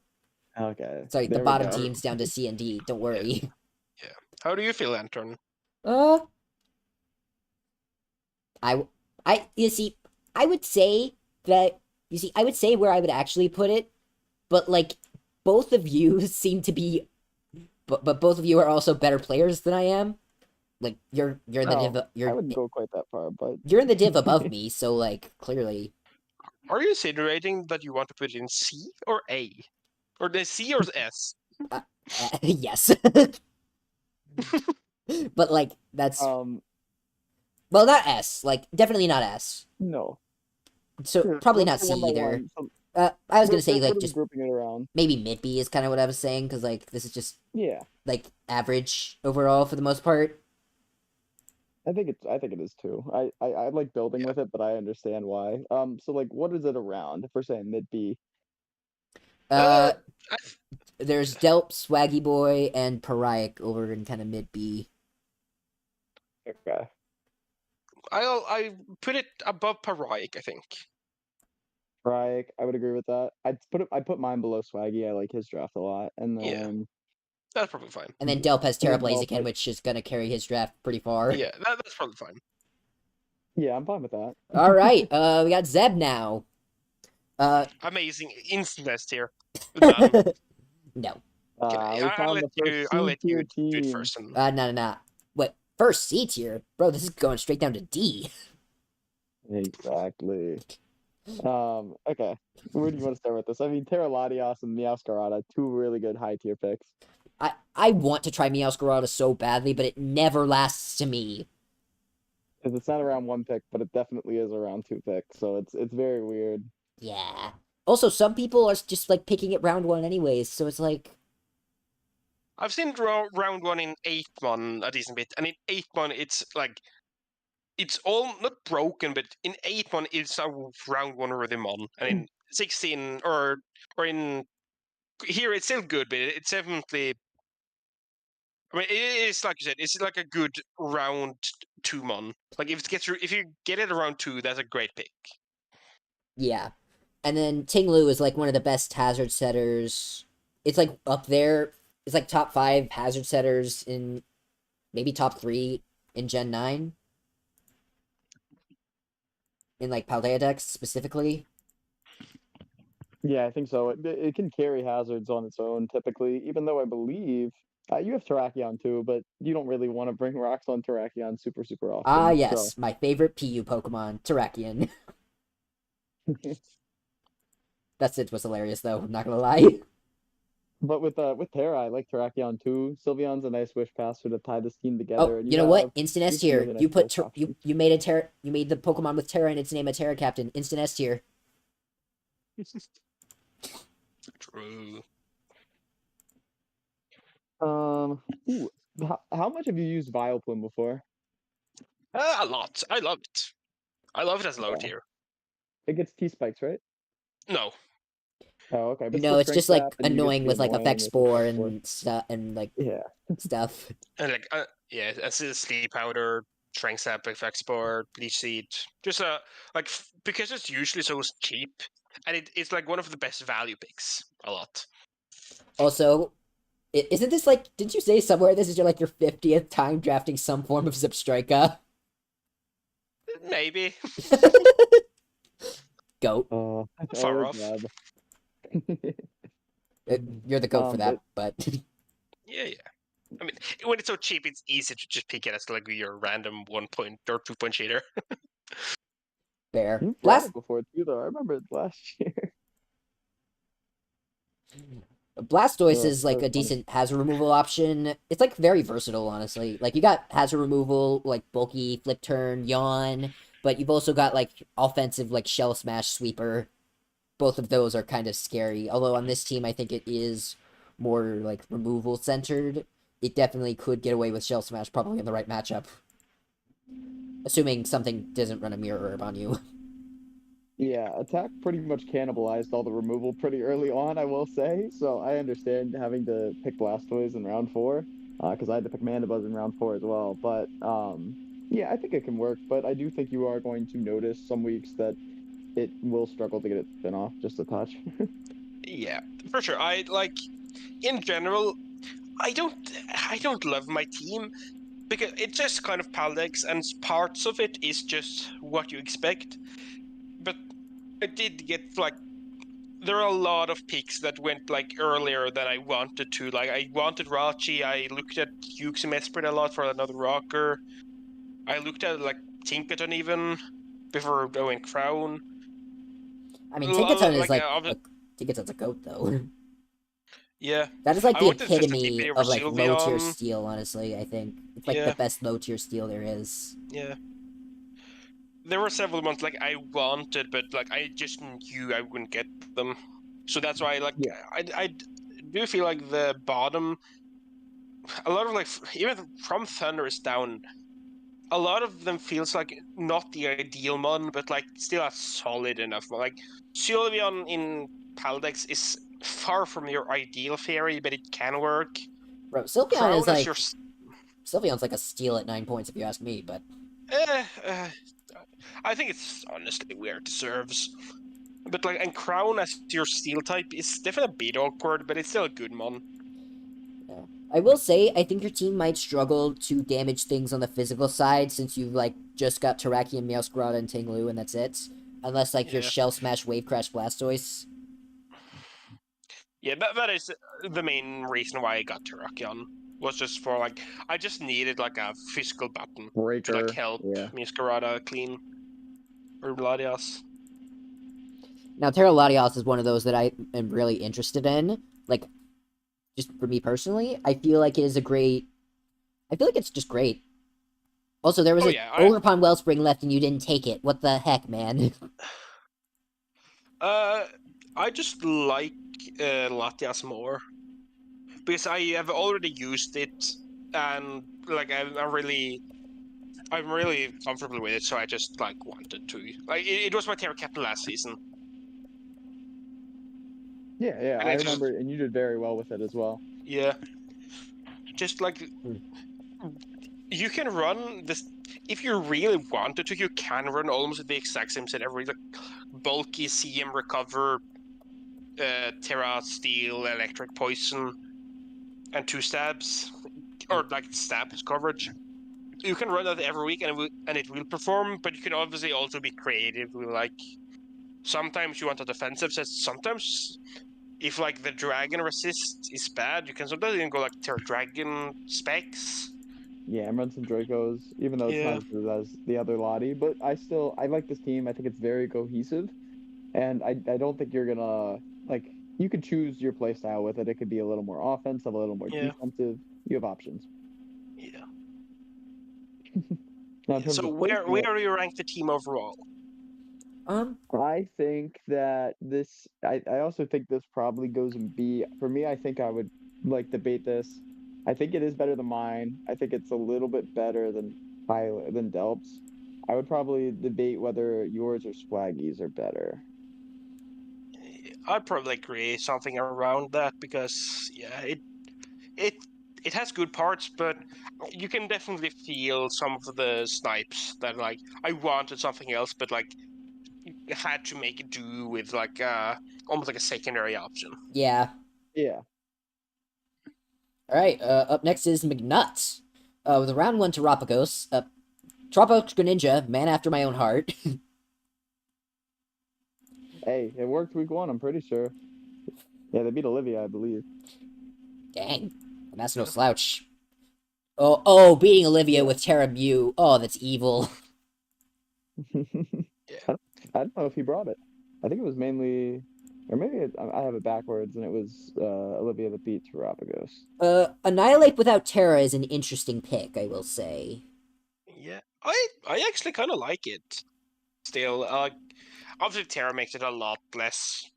bottom teams down to C and D. Don't worry. Yeah. How do you feel, Anton? You see, I would say where I would actually put it, but like both of you seem to be, but both of you are also better players than I am. Like you're in the div. I wouldn't go quite that far, but you're in the div above me, so like clearly. Are you insinuating that you want to put it in C or A, or the C or S? Yes. But like that's well, not S. Like definitely not S. No. So Sure, probably let's not go C one by either. one. I was gonna say What like are we just grouping it around. maybe mid B is kind of what I was saying, because like this is just Yeah, like average overall for the most part. I think it is too. I like building with it, but I understand why. So like, what is it around? If we're saying mid B, There's Delp, Swaggy Boy, and Pariah over in kind of mid B. Okay. I put it above Pariah, I think. Right, I would agree with that. I put mine below Swaggy. I like his draft a lot. And Yeah. then That's probably fine. And then Delp has And then Terra Delp, Blaziken, which is gonna carry his draft pretty far. Yeah, that's probably fine. yeah, I'm fine with that. All right, we got Zeb now. Amazing instant test here. Done. No. We found the first I'll let you C-tier do it team. first. And... No. Wait, first C tier? Bro, this is going straight down to D. Exactly. Okay. Where do you want to start with this? I mean, Terra Latios and Meowscarada, two really good high tier picks. I want to try Meowscarada so badly, but it never lasts to me. Because it's not a round 1 pick, but it definitely is a round 2 pick. So it's very weird. Yeah. Also, some people are just like picking it round 1 anyways, so it's like. I've seen round 1 in 8-mon a decent bit, and in 8-mon it's like it's all not broken, but in 8-mon it's a round 1 worthy mon, and in 16 or in here it's still good, but it's definitely. I mean, it is like you said, it's like a good round 2 mon. Like if you get it around 2, that's a great pick. Yeah. And then Tinglu is like one of the best hazard setters. It's like up there. It's like top 5 hazard setters in maybe top 3 in Gen 9. In like Paldea Dex specifically. Yeah, I think so. It can carry hazards on its own typically, even though I believe you have Terrakion too, but you don't really want to bring rocks on Terrakion super often. Ah, yes, my favorite PU Pokemon, Terrakion. That Sid was hilarious, though. I'm not gonna lie. But with Terra, I like Terrakion too. Sylveon's a nice wish passer to tie this team together. Oh, And you know what? have Instant S some tier. really nice You put build options. you made you made the Pokemon with Terra and its name a Terra Captain. Instant S tier. True. Ooh, how much have you used Vileplume before? A lot. I love it. I love it as low Okay. tier. It gets T-spikes, right? No. Oh, okay. But No, still it's just strength like sap, and you get to annoying be with like annoying Effect with Spore Effect Spore. and stuff and like Yeah. stuff. And like yeah, as a sleep powder, strength sap, effect spore, bleach seed. Just like because it's usually so cheap, and it's like one of the best value picks. A lot. Also, isn't this like? Did you say somewhere this is your like your 50th time drafting some form of Zipstrika? Maybe. Goat. Far Oh off. God. You're the goat for that, but Yeah. I mean, when it's so cheap, it's easy to just pick it as like your random 1 point or 2 point cheater. fair. You've brought it before too, though. I remember it last year. Blastoise is like That a was funny. decent hazard removal option. It's like very versatile, honestly. Like you got hazard removal, like bulky, flip turn, yawn, but you've also got like offensive, like shell smash, sweeper. Both of those are kind of scary. Although on this team, I think it is more like removal centered. It definitely could get away with shell smash, probably in the right matchup. Assuming something doesn't run a mirror herb on you. Yeah, attack pretty much cannibalized all the removal pretty early on, I will say. So I understand having to pick Blastoise in round 4, because I had to pick Mandibuzz in round 4 as well. But yeah, I think it can work. But I do think you are going to notice some weeks that it will struggle to get its spin off just a touch. Yeah, for sure. I like, in general, I don't love my team because it's just kind of Paldex, and parts of it is just what you expect. But I did get like, there are a lot of picks that went like earlier than I wanted to. Like I wanted Rachi. I looked at Yuxim Esprit a lot for another rocker. I looked at like Tinkaton even before going Crown. I mean, Tinkaton is Like, Tinkaton's a goat, though. yeah. That is like I the wanted just to keep epitome it over of like low tier Sylveon. steel, honestly, I think. It's like Yeah. the best low tier steel there is. Yeah. There were several months like I wanted, but like I just knew I wouldn't get them. So that's why like Yeah. I do feel like the bottom, a lot of like even from Thundurus down, a lot of them feels like not the ideal mon, but like still a solid enough mon. Like Sylveon in Paldex is far from your ideal fairy, but it can work. Bro, Sylveon Crown is like your Sylveon's like a steal at 9 points if you ask me, but eh, I think it's honestly where it deserves. But like, and Crown as your steel type is definitely a bit awkward, but it's still a good mon. yeah. I will say I think your team might struggle to damage things on the physical side since you've like just got Terrakion, Meowscarada, and Tinglu, and that's it. Unless like your Yeah. Shell Smash, Wave Crash, Blastoise. Yeah, that is the main reason why I got Terrakion. Was just for like, I just needed like a physical button to like Breaker. help Yeah. Meowscarada clean or Latias. Now, Terra Latios is one of those that I am really interested in. Like, just for me personally, I feel like it is a great. I feel like it's just great. Also, there was Oh, a yeah, Ogerpon Wellspring left and you didn't take it. What the heck, man? I just like Latias more because I have already used it, and like I'm really comfortable with it. So I just like wanted to like it was my Terra Captain last season, Yeah, and I it just remember, and you did very well with it as well. yeah, just like you can run this if you really wanted to. You can run almost the exact same set every like bulky CM recover, Terra Steel, Electric Poison, and 2 stabs, or like stab coverage. You can run that every week and it will perform, but you can obviously also be creative. Like sometimes you want a defensive set. Sometimes if like the dragon resist is bad, you can sometimes even go like Terra Dragon specs. Yeah, and run some Dracos, even though it's not Yeah. as good as the other Lottie. But I like this team. I think it's very cohesive, and I don't think you're gonna like. You could choose your play style with it. It could be a little more offensive, a little more Yeah. defensive. You have options. Yeah. Now, in terms So of where placement, do you rank the team overall? I think that this. I also think this probably goes in B. For me, I think I would like debate this. I think it is better than mine. I think it's a little bit better than Pilot than Delps. I would probably debate whether yours or Swaggy's are better. I'd probably agree something around that because yeah, it it has good parts, but you can definitely feel some of the snipes that like I wanted something else, but like had to make it do with like almost like a secondary option. Yeah. Yeah. Alright, up next is McNutt. With a round 1 Terapagos. Tropical Greninja, man after my own heart. Hey, it worked week 1, I'm pretty sure. Yeah, they beat Olivia, I believe. Dang. And that's no slouch. Oh, beating Olivia Yeah. with Terra Mew. Oh, that's evil. Yeah. I don't know if he brought it. I think it was mainly, or maybe I have it backwards, and it was Olivia that beat Terapagos. Annihilate without Terra is an interesting pick, I will say. Yeah, I actually kind of like it. Still, obviously Terra makes it a lot less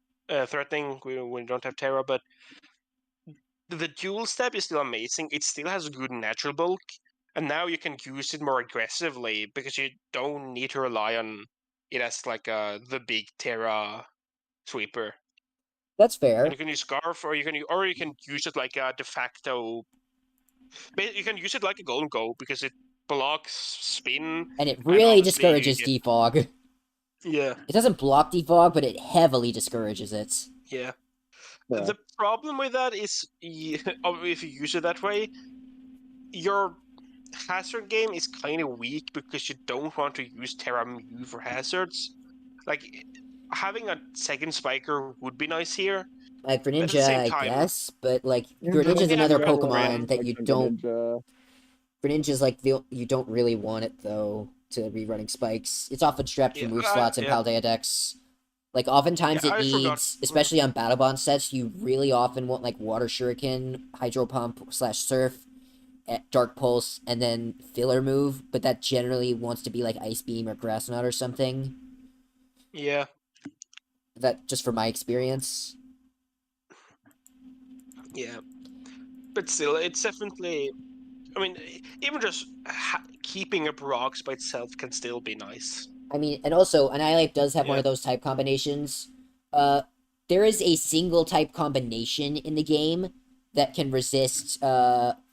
threatening when you don't have Terra, but the dual step is still amazing. It still has good natural bulk, and now you can use it more aggressively because you don't need to rely on it as like the big Terra sweeper. That's And fair. you can use Scarf, or you can use it like a de facto. You can use it like a Golden Go because it blocks spin, And it and really obviously you discourages get Defog. yeah. It doesn't block Defog, but it heavily discourages it. Yeah. Yeah. The problem with that is, if you use it that way, your hazard game is kind of weak because you don't want to use Terra Mew for hazards. Like, having a second spiker would be nice here, Like but at the Greninja, same I time, guess, but like Yeah, but Greninja's like yeah, another you have a lot of Pokemon Grin. that you spikes on don't. Greninja. Greninja's like the you don't really want it though to be running spikes. It's often strapped for Yeah, move slots in yeah, Paldea Dex. Like yeah. oftentimes it I forgot. needs, especially on Battle Bond sets, you really often want like Water Shuriken, Hydro Pump slash Surf, Dark Pulse, and then filler move. But that generally wants to be like Ice Beam or Grass Knot or something. Yeah, That just from my experience. yeah. But still, it's definitely. I mean, even just keeping up rocks by itself can still be nice. I mean, and also Annihilate does have one Yeah. of those type combinations. Uh, there is a single type combination in the game that can resist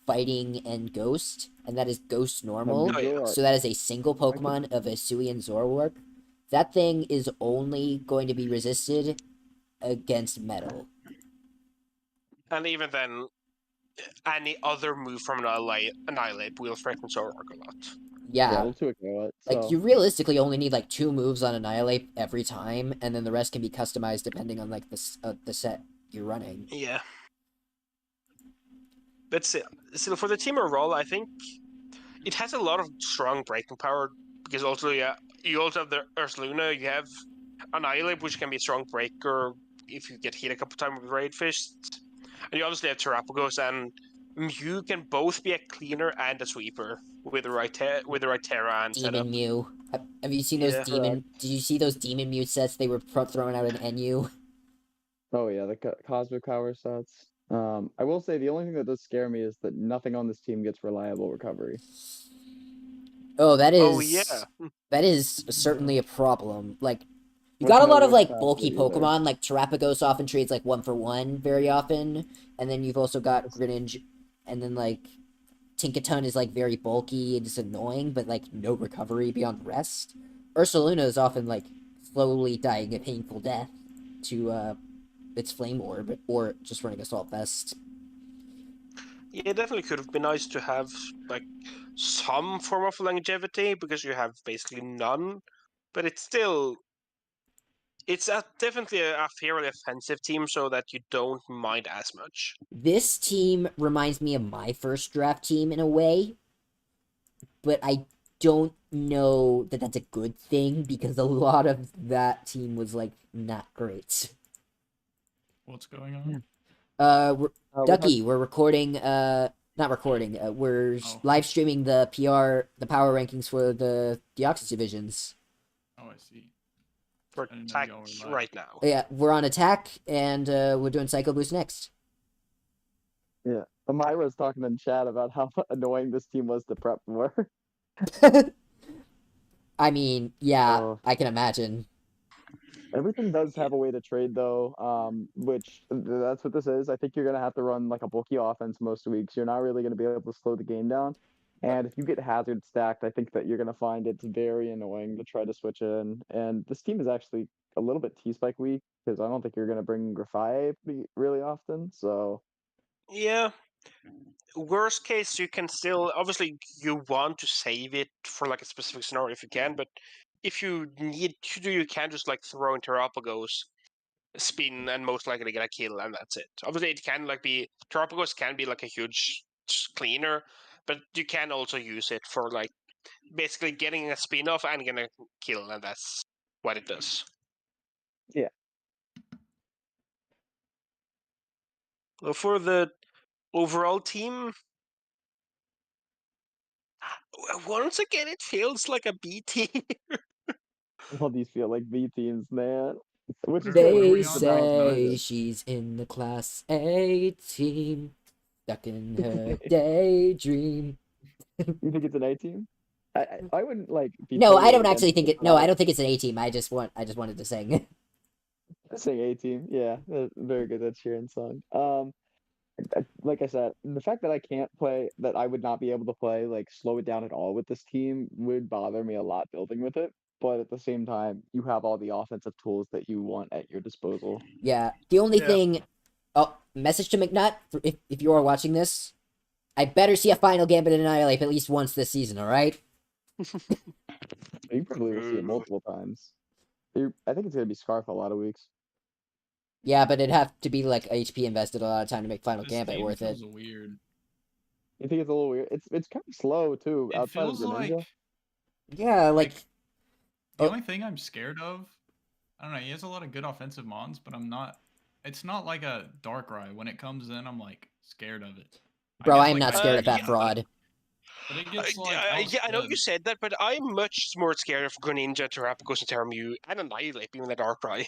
fighting and ghost, and that is ghost normal. Oh, yeah. Zoroark. So that is a single Pokemon of Hisui and Zoroark. That thing is only going to be resisted against metal. And even then, any other move from Annihilate will threaten Zoroark a lot. Yeah, it'll 2-KO it. like So you realistically only need like 2 moves on Annihilate every time, and then the rest can be customized depending on like the set you're running. Yeah. But still, for the team overall, I think it has a lot of strong breaking power, because also, you also have the Ursaluna, you have Annihilate, which can be a strong breaker if you get hit a couple times with Raid Fist. And you obviously have Terrapagos, and Mew can both be a cleaner and a sweeper with the right Terra and setup. Demon Mew. Have you seen those Yeah. demon? Did you see those Demon Mew sets they were throwing out in NU? oh yeah, the cosmic power sets. I will say the only thing that does scare me is that nothing on this team gets reliable recovery. Oh, that is. Oh, yeah. That is certainly a problem. Like, you With got a no lot of wish like past bulky it either. Pokemon. Like Terrapagos often trades like 1-for-1 very often, and then you've also got Greninja, and then like Tinkaton is like very bulky and it's annoying, but like no recovery beyond rest. Ursaluna is often like slowly dying a painful death to its Flame Orb or just running Assault Vest. Yeah, it definitely could have been nice to have like some form of longevity, because you have basically none. But it's still, definitely a fairly offensive team, so that you don't mind as much. This team reminds me of my first draft team in a way, but I don't know that that's a good thing because a lot of that team was like not great. What's going on? Ducky, we're recording. Not recording. We're live streaming the the power rankings for the Deoxys divisions. Oh, I see. For I didn't know attack y'all were live. right now. Yeah, we're on attack, and we're doing Psycho Boost next. Yeah, Amira was talking in chat about how annoying this team was to prep for. I mean, yeah, Oh. I can imagine. Everything does have a way to trade though, which that's what this is. I think you're gonna have to run like a bulky offense most weeks. You're not really gonna be able to slow the game down. And if you get hazard stacked, I think that you're gonna find it's very annoying to try to switch in. And this team is actually a little bit T-Spike weak because I don't think you're gonna bring Grafai really often. So Yeah. Worst case, you can still, obviously you want to save it for like a specific scenario if you can, but if you need to, you can just like throw in Terrapagos, spin, and most likely get a kill, and that's it. Obviously, it can like be Terrapagos can be like a huge cleaner, but you can also use it for like basically getting a spin off and getting a kill, and that's what it does. Yeah. Well, for the overall team, once again, it feels like a B team. all these feel like B teams, man. Which is What are good. They we on? say she's in the Class A team, stuck in her daydream. You think it's an A team? I wouldn't like. Be No, I totally don't against actually think it, it. No, but I don't think it's an A team. I just wanted to sing. saying A team, yeah, very good. That Sheeran song. Like I said, the fact that I can't play, that I would not be able to play, like slow it down at all with this team would bother me a lot building with it. But at the same time, you have all the offensive tools that you want at your disposal. Yeah, the only Yeah. thing. Oh, message to McNutt if you are watching this. I better see a final Gambit and Annihilate at least once this season. All right. You probably will see it multiple times. I think it's gonna be Scarf a lot of weeks. Yeah, but it'd have to be like HP invested a lot of time to make final This Gambit game worth it. feels weird. You think it's a little weird? It's kind of slow too. It Outside feels of Greninja. like Yeah, like the Oh. only thing I'm scared of. I don't know. He has a lot of good offensive mons, but I'm not. It's not like a Darkrai. When it comes in, I'm like scared of it. bro, guess, I am like, not I scared think of that he- fraud. But it gets like Yeah, I know you outsped. said that, but I'm much more scared of Greninja, Terrapagos, and Terramew, and Annihilate being the Darkrai.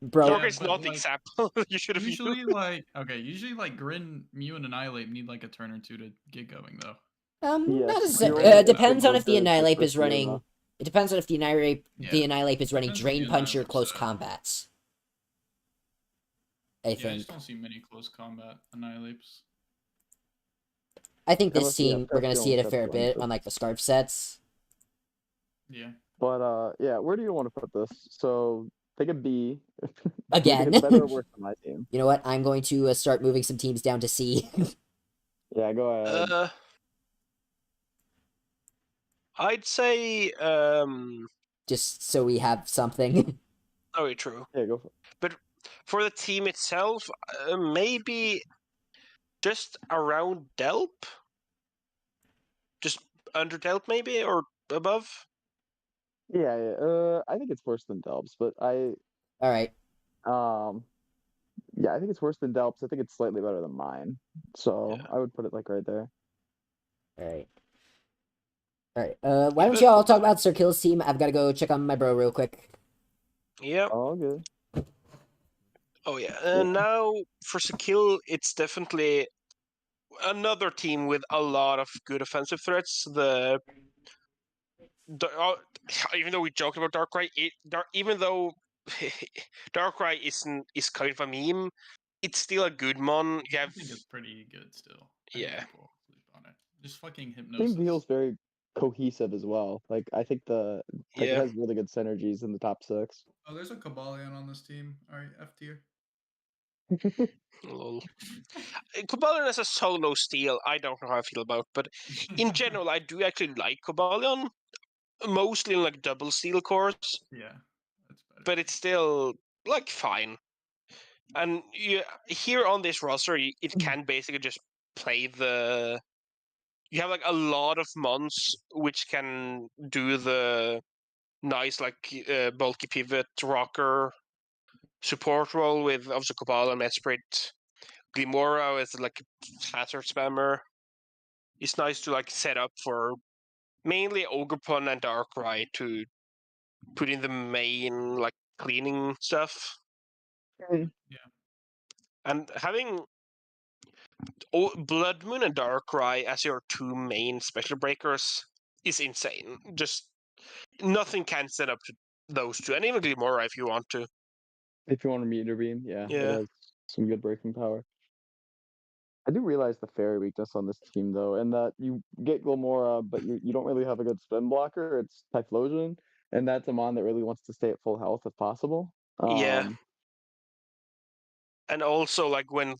Bro, Yeah, Darkrai is but, not the like, example you should have used. Usually, like Grin, Mew, and Annihilate need like a turn or two to get going, though. Yes, not you're necessarily. only Depends on able if the to Annihilate is risk you running. enough. It depends on if the Annihilate Yeah. is running Depends what Drain the Punch or Annihilate Close set. Combats. I Yeah, I think. just don't see many close combat Annihilates. I think this Unless, yeah, team we're gonna see it a Celestial fair and bit Cleanses. on like the scarf sets. Yeah. But yeah, where do you want to put this? So take a B. Do you think Again. it's better or worse than my team? You know what? I'm going to start moving some teams down to C. Yeah, go ahead. I'd say Just so we have something. very true. Yeah, go for it. But for the team itself, maybe just around Delp, just under Delp maybe or above. Yeah, I think it's worse than Delps, but All right. yeah, I think it's worse than Delps. I think it's slightly better than mine. So Yeah. I would put it like right there. All right. All right. Why Yeah, don't but- y'all talk about Sir Kill's team? I've got to go check on my bro real quick. Yeah. All good. Oh yeah. And now for Sakil, it's definitely another team with a lot of good offensive threats. Even though we joked about Darkrai, even though Darkrai is kind of a meme, it's still a good mon. You I have think it's pretty good still. I Yeah. think people sleep on it. Just fucking Team hypnosis. feels very cohesive as well. Like I think it Yeah. has really good synergies in the top 6. Oh, there's a Cobalion on this team. All right, F tier. Lol. Cobalion as a solo steal, I don't know how I feel about, but in general, I do actually like Cobalion, mostly in like double steal cores, Yeah, that's better. but it's still like fine. And here on this roster, it can basically just play the. You have like a lot of mons which can do the nice like bulky pivot rocker support role with obviously Cobalion, Esprit. Glimora is like a hazard spammer. It's nice to like set up for mainly Ogrepon and Darkrai to put in the main like cleaning stuff. Yeah. And having Blood Moon and Darkrai as your two main special breakers is insane. Just nothing can set up to those two, and even Glimora if you want to. If you want a meter beam, yeah, it Yeah. has some good breaking power. I do realize the fairy weakness on this team though, and that you get Glamora, but you don't really have a good spin blocker. It's Typhlosion, and that's a mon that really wants to stay at full health if possible. Yeah. And also like when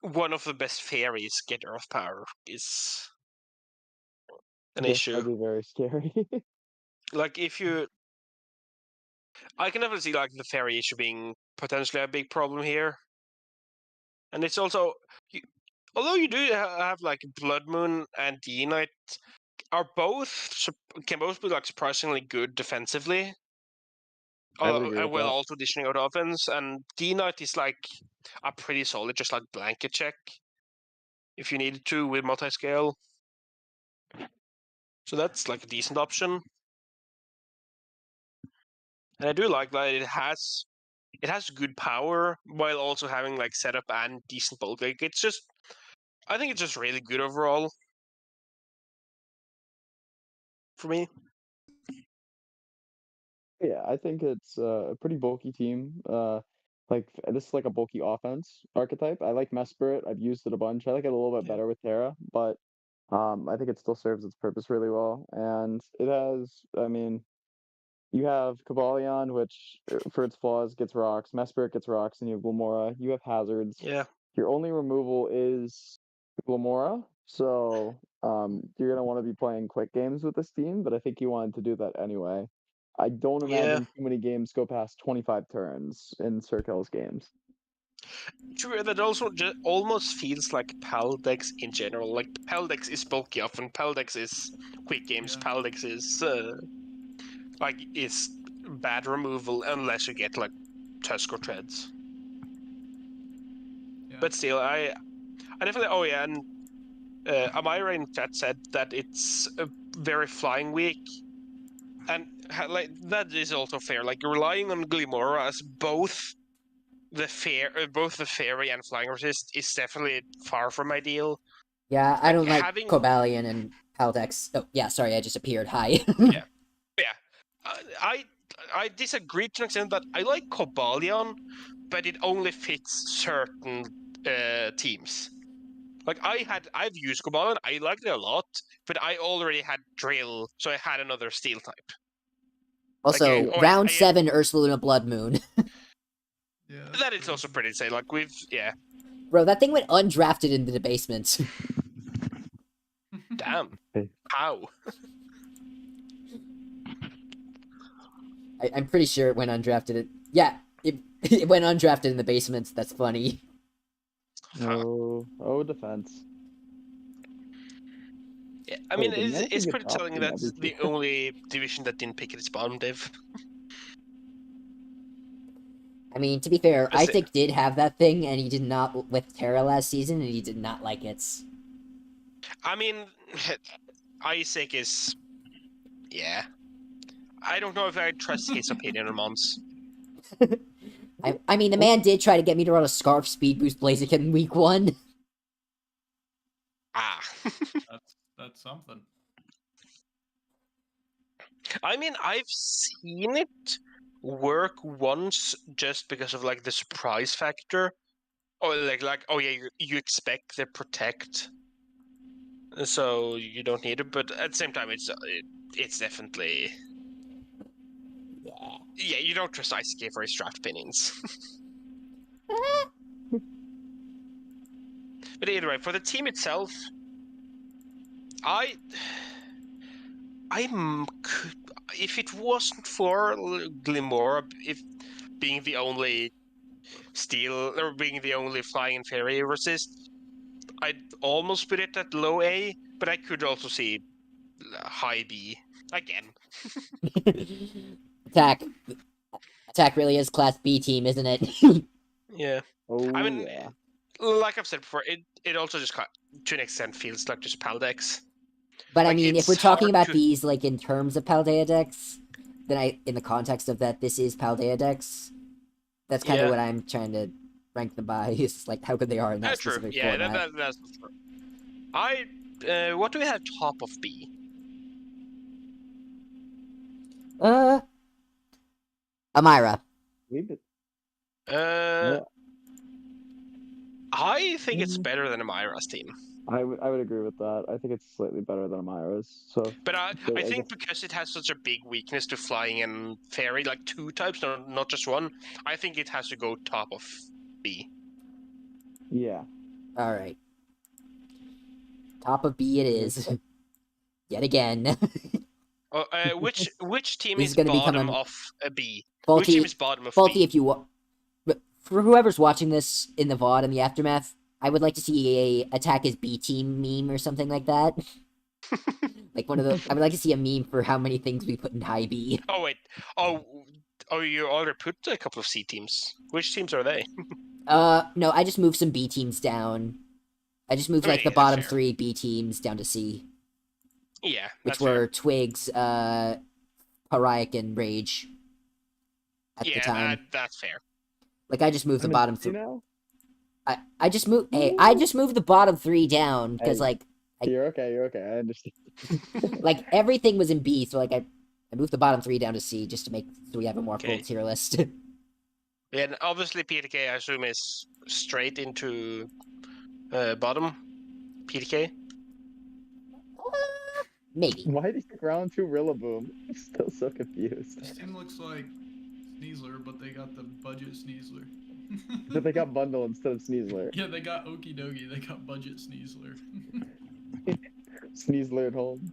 one of the best fairies get earth power is an Yes, issue. that'd be very scary. Like if you I can definitely see like the fairy issue being potentially a big problem here. And it's also although you do have like Blood Moon and D Knight are can both be like surprisingly good defensively. I would agree with While that. also dishing out offense, and D Knight is like a pretty solid, just like blanket check if you needed to with multi-scale. So that's like a decent option. And I do like that it has good power while also having like setup and decent bulk. Like I think it's just really good overall for me. Yeah, I think it's a pretty bulky team. This is like a bulky offense archetype. I like Mesprit. I've used it a bunch. I like it a little bit Yeah. better with Terra, but I think it still serves its purpose really well. And it has, I mean, you have Cobalion, which for its flaws gets rocks. Mesprit gets rocks, and you have Glamora. You have hazards. Yeah. Your only removal is Glamora, so you're gonna want to be playing quick games with this team, but I think you wanted to do that anyway. I don't Yeah. imagine too many games go past 25 turns in Circle's games. True, that also almost feels like Paldex in general. Like Paldex is bulky often. Paldex is quick games. Yeah. Paldex is bad removal unless you get like Tusk or Treads. Yeah. But still, I definitely. Oh yeah, and Amira in chat said that it's very flying weak, and like that is also fair. Like relying on Glimora as both the fairy and flying resist is definitely far from ideal. Yeah, I Like, don't like having- Cobalion and Paldex. Oh, yeah, sorry, I just appeared. Hi. I disagree to an extent that I like Cobalion, but it only fits certain teams. Like I've used Cabal and I liked it a lot, but I already had Drill, so I had another Steel type. Also, Like, round 7, Ursaluna Blood Moon. Yeah, that is also pretty insane. Like Bro, that thing went undrafted into the basement. damn. How? I'm pretty sure it went undrafted. It went undrafted in the basement. That's funny. Oh, defense. Yeah, I Wait, mean, did Manatee it's get pretty top telling in that's every the tier? only division that didn't pick its bottom div. I mean, to be fair, That's it. Isaac did have that thing, and he did not with Terra last season, and he did not like it. I mean, Isaac is... Yeah. I don't know if I trust his opinion on Mons. I mean, the man did try to get me to run a Scarf Speed Boost Blaziken in week 1. Ah. That's something. I mean, I've seen it work once just because of, like, the surprise factor. Or, like oh yeah, you expect the protect, so you don't need it, but at the same time, it's definitely... Yeah, you don't trust Isaac for his draft opinions. But either way, for the team itself, if it wasn't for Glimora, if being the only steel or being the only flying and fairy resist, I'd almost put it at low A, but I could also see high B again. Attack really is Class B team, isn't it? Yeah. Oh, I mean, yeah. like I've said before, it also just to an extent feels like just Paldea Dex. But I Like, mean, if it's we're talking hard about these like in terms of Paldea Dex, then in the context of that, this is Paldea Dex. That's kind of Yeah. what I'm trying to rank them by. Is like how good they are in that True. specific Yeah, format. that's true. What do we have top of B? Amira. Leave it. Uh, No, I think it's better than Amira's team. I would agree with that. I think it's slightly better than Amira's. So, But I I think guess- because it has such a big weakness to flying and fairy, like 2 types, not just one, I think it has to go top of B. yeah. All right. Top of B it is. Yet again. Which team This is is gonna become bottom a- of a B? Which Faulty, team is bottom of Faulty, B? if you but for whoever's watching this in the VOD and the aftermath, I would like to see a attack as B team meme or something like that. Like one of the, I would like to see a meme for how many things we put in high B. Oh wait. Oh, you already put a couple of C teams. Which teams are they? No, I just moved some B teams down. I just moved I like mean, the that's bottom fair. 3 B teams down to C, Yeah, which that's were fair. Twigs, Pariah, and Rage at the time. That's fair. Like I just moved the I'm bottom in C 3. now. I just moved. Hey, I just moved the bottom 3 down because Hey. like You're okay. You're okay. I understand. like everything was in B, so like I moved the bottom 3 down to C just to make so we have a more full Okay. tier list. Yeah, and obviously PTK, I assume, is straight into bottom. PTK. Maybe. Why did you round 2 Rillaboom? I'm still so confused. This team looks like Sneasler, but they got the budget Sneasler. But they got Bundle instead of Sneasler. Yeah, they got Okie Dokie. They got budget Sneasler. Sneasler at home.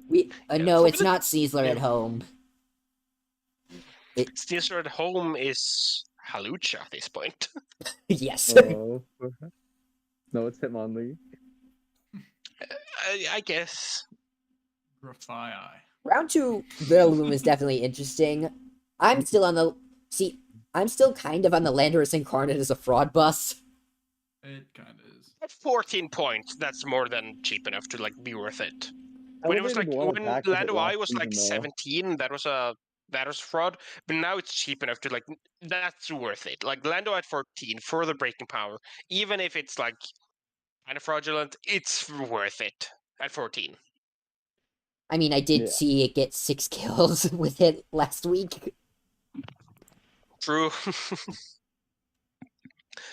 We Yeah, no, for it's the- not Sneasler yeah. at home. Sneasler at home is Halucha at this point. Yes. Oh. No, it's Hitmonlee. I guess. Grafii. Round 2 Rillaboom is definitely interesting. I'm still kind of on the Landorus Incarnate as a fraud bus. It kind of is. At 14 points, that's more than cheap enough to like be worth it. When it was like Elevated one when attack with it Lando I last was like season, though. 17, that was fraud. But now it's cheap enough to like that's worth it. Like Lando at 14 for the breaking power, even if it's like kind of fraudulent, it's worth it at 14. I mean, I did Yeah. see it get 6 kills with it last week. True.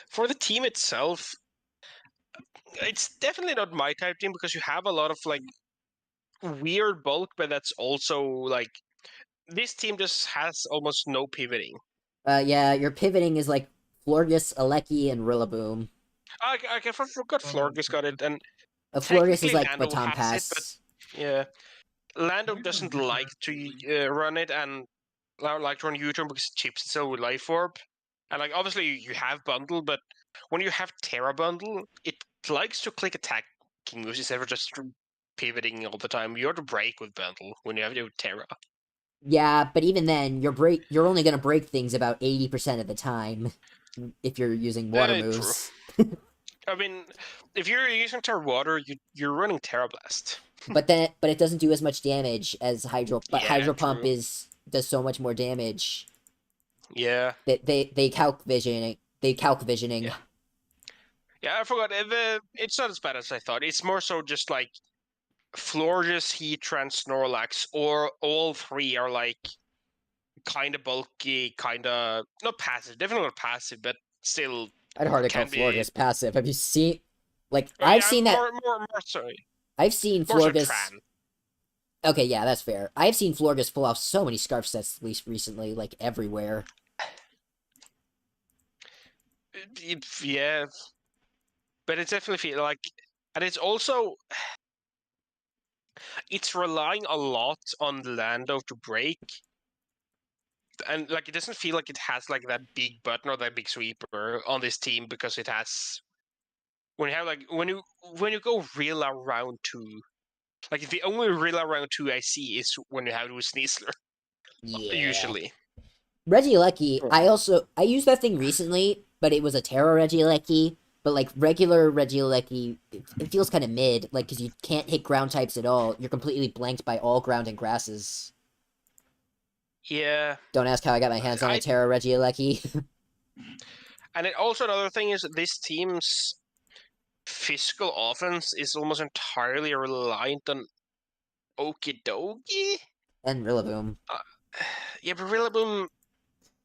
For the team itself, it's definitely not my type team because you have a lot of like weird bulk, but that's also like this team just has almost no pivoting. Yeah, your pivoting is like Florgus, Aleki, and Rillaboom. I forgot Oh, no, Florgus got it, and Florgus is technically like Lando Baton has it, but Pass. yeah, Lando Maybe doesn't from like to run it and like to run U-turn because it chips itself with Life Orb. And like obviously you have bundle, but when you have Terra bundle, it likes to click attacking moves instead of just pivoting all the time. You have to break with bundle when you have your Terra. Yeah, but even then, you're only gonna break things about 80% of the time if you're using water True. moves. I mean, if you're using Terra Water, you're running Terra Blast. But it doesn't do as much damage as Hydro. But Yeah, Hydro Pump true. does so much more damage. Yeah. They calc visioning. They calc visioning. Yeah. Yeah, I forgot. It's not as bad as I thought. It's more so just like Florges, Heatran, Snorlax, or all three are like kind of bulky, kind of not passive, definitely not passive, but still I'd hardly call can be. Florgus passive. Have you seen? Like Oh I've yeah, seen that. more sorry, I've seen more so Florgus. Tran. Okay, yeah, that's fair. I've seen Florgus pull off so many scarf sets at least recently, like everywhere. Yeah, but it's definitely feel like, and it's also it's relying a lot on Lando to break, and like it doesn't feel like it has like that big button or that big sweeper on this team because it has when you have like when you go real round two, like the only real round two I see is when you have it with Sneasler Yeah. usually. Regieleki, Right. I used that thing recently, but it was a Terra Regieleki. But like regular Regieleki, it feels kind of mid, like because you can't hit ground types at all. You're completely blanked by all ground and grasses. Yeah, Don't ask how I got my hands on a I Terra Regieleki. and it also another thing is this team's physical offense is almost entirely reliant on Okidogi. And Rillaboom. Uh, yeah, but Rillaboom,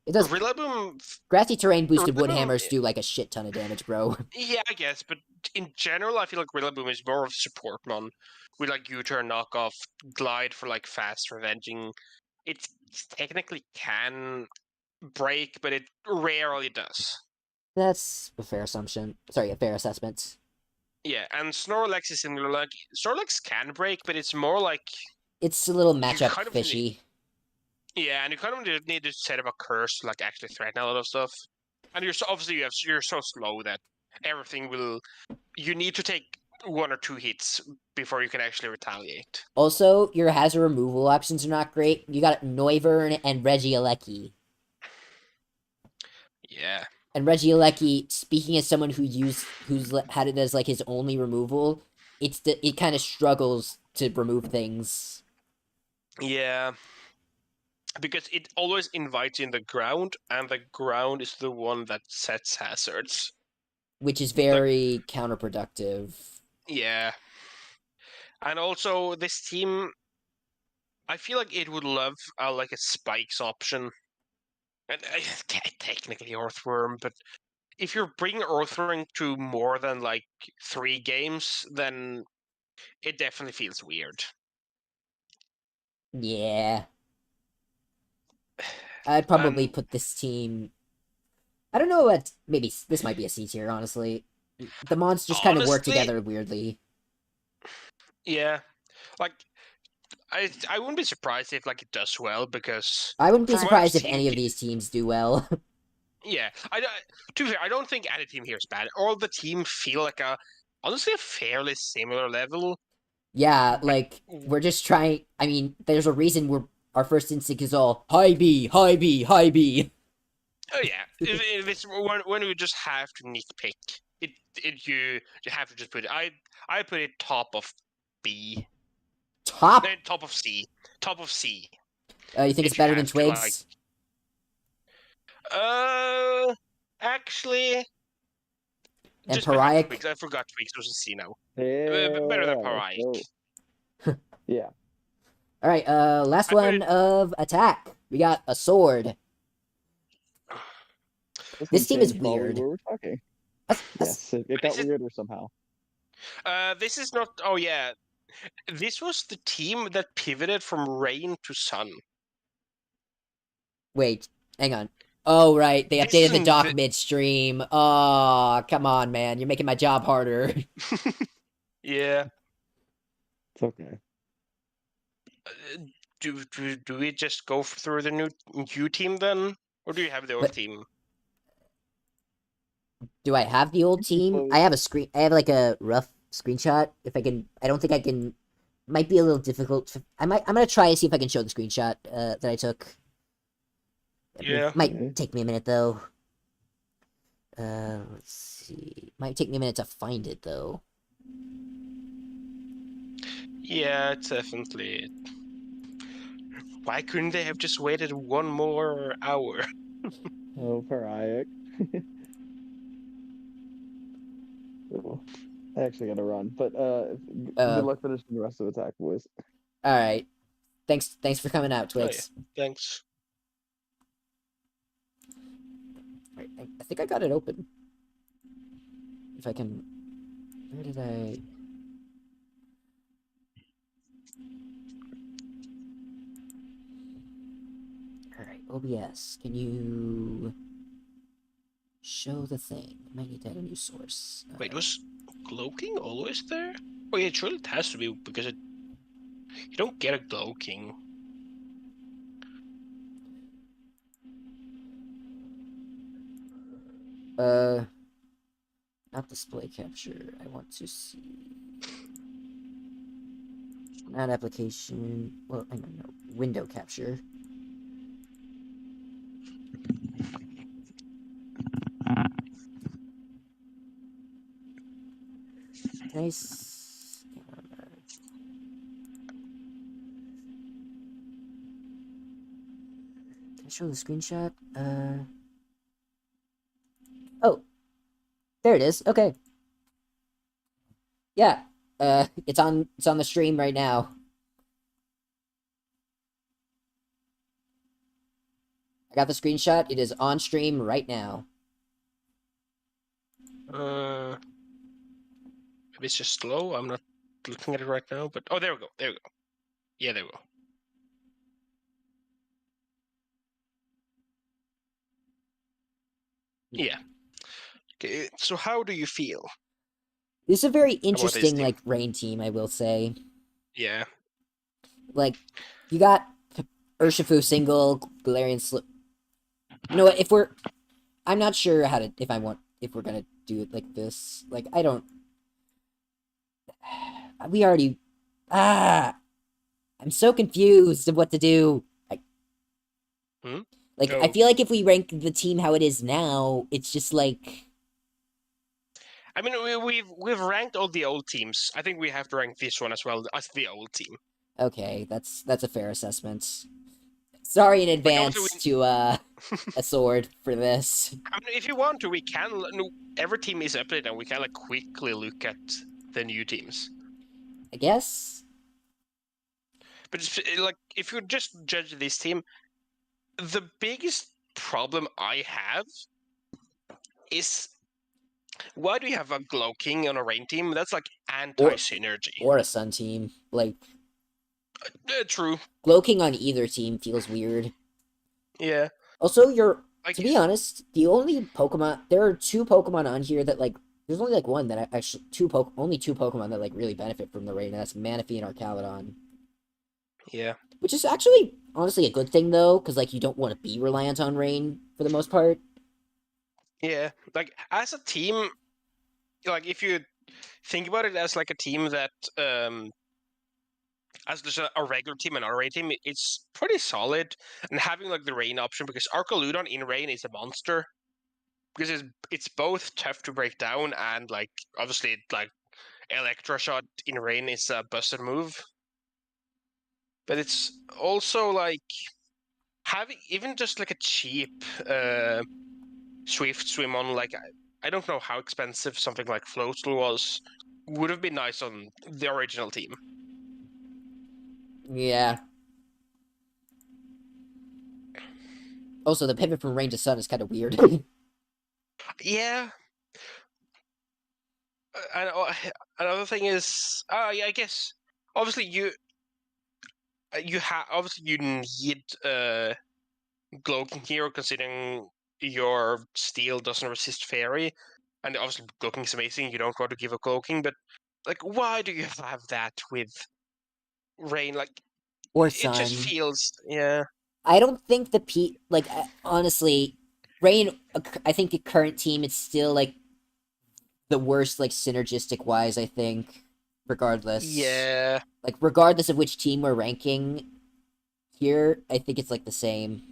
It does Rillaboom, grassy terrain boosted wood Rillaboom. hammers do like a shit ton of damage, bro. Yeah, I guess, but in general, I feel like Rillaboom is more of a support mon with like U-turn knockoff, glide for like fast revenging. It technically can break, but it rarely does. That's a fair assumption. Sorry, a fair assessment. Yeah, and Snorlax is similar. Like Snorlax can break, but it's more like It's a little you matchup kind of fishy. yeah, and you kind of need to set up a curse to like actually threaten a lot of stuff. And you're so obviously you're so slow that everything will. You need to take one or two hits before you can actually retaliate. Also, your hazard removal options are not great. You got Noivern and Regieleki. Yeah. And Regieleki, speaking as someone who's had it as like his only removal, it kind of struggles to remove things, Yeah. Because it always invites in the ground, and the ground is the one that sets hazards. which is Like, very counterproductive. yeah. And also, this team, I feel like it would love like a spikes option. And technically Earthworm, but if you're bringing Earthworm to more than like 3 games, then it definitely feels weird. Yeah. I'd probably put this team. I don't know what. Maybe this might be a C tier, honestly. The mons just kind of work Honestly, together weirdly. yeah. Like, I wouldn't be surprised if like it does well because I wouldn't be from what I've surprised if seen, any of these teams do well. yeah. To be fair, I don't think any team here is bad. All the team feel like honestly a fairly similar level. Yeah, But like we're just trying. I mean, there's a reason our first instinct is all high B, high B, high B. oh yeah, if it's when we just have to nitpick you have to just put it. I put it top of B. Top. No, top of C. Top of C. You think it's If you better than have to like, Twigs? actually, And just behind Pariah? Twigs. I forgot Twigs was a C now. Better than Yeah, let's Paraic. go. Yeah. All right. Last I put one it. of attack. We got a sword. This team is changed while weird. we were talking. That's- Yes, it got Is it- weirder somehow. This is not. Oh yeah, this was the team that pivoted from rain to sun. Wait, hang on. Oh, right. They This updated the isn't dock the- midstream. Oh, come on, man. You're making my job harder. Yeah. It's okay. Do we just go through the new team then, or do you have the old But- team? Do I have the old team? I have a screen. I have like a rough screenshot. If I can, I don't think I can. Might be a little difficult. I'm gonna try and see if I can show the screenshot that I took. Yeah. Might Okay. take me a minute though. Let's see. Might take me a minute to find it though. Yeah, it's definitely. Why couldn't they have just waited one more hour? Oh, Pariah. Oh, I actually gotta run, but good luck finishing the rest of attack, boys. All right. Thanks for coming out, Oh, yeah. Twix. Thanks. Right, I think I got it open. If I can. Where did I? Alright, OBS. Can you show the thing? Might need to add a new source. Wait, was Cloaking always there? Oh yeah, surely it has to be because it. You don't get a Cloaking. Not display capture. I want to see. Not application. Well, I don't know. Window capture. Nice. Can I show the screenshot? Oh, there it is. Okay. Yeah. It's on the stream right now. I got the screenshot. It is on stream right now. Maybe it's just slow. I'm not looking at it right now, but oh, there we go. There we go. Yeah, there we go. Yeah. Okay, so how do you feel? This is a very this interesting, team? like, rain team, I will say. Yeah. Like, you got Urshifu single, Galarian slip. You know what? If we're, I'm not sure how to. If we're gonna do it like this. Like, I don't. We already. I'm so confused of what to do. Like, I Oh. feel like if we rank the team how it is now, it's just like. I mean, we've ranked all the old teams. I think we have to rank this one as well as the old team. Okay, that's a fair assessment. Sorry in advance obviously to a sword for this. I mean, if you want to, we can. No, every team is updated, and we can like quickly look at the new teams. I guess. But like, if you just judge this team, the biggest problem I have is why do we have a Glow King on a rain team? That's like anti-synergy. Or a sun team. Like, True. Glowking on either team feels weird. Yeah. Also, Like, to be honest, the only Pokemon, there are two Pokemon on here that, like, there's only, like, one that actually, only two Pokemon that, like, really benefit from the rain, and that's Manaphy and Arcaludon. Yeah. Which is actually, honestly, a good thing, though, because, like, you don't want to be reliant on rain, for the most part. Yeah. Like, as a team, like, if you think about it as, like, a team that, as just a regular team and our rain team, it's pretty solid. And having, like, the rain option, because Arcaludon in rain is a monster. Because it's both tough to break down and, like, obviously, like, Electro Shot in rain is a busted move. But it's also, like, having even just, like, a cheap Swift Swim on, like, I don't know how expensive something like Floatzel was, would have been nice on the original team. Yeah. Also, the pivot from rain to sun is kind of weird. Yeah. And another thing is, yeah, I guess obviously you need Cloaking here, considering your steel doesn't resist fairy, and obviously Cloaking is amazing. You don't want to give up Cloaking, but like, why do you have that with Rain? Like, Or it just Sun. feels, yeah, I don't think honestly, Rain. I think the current team it's still like the worst like synergistic wise. I think, regardless, yeah, like regardless of which team we're ranking here, I think it's like the same.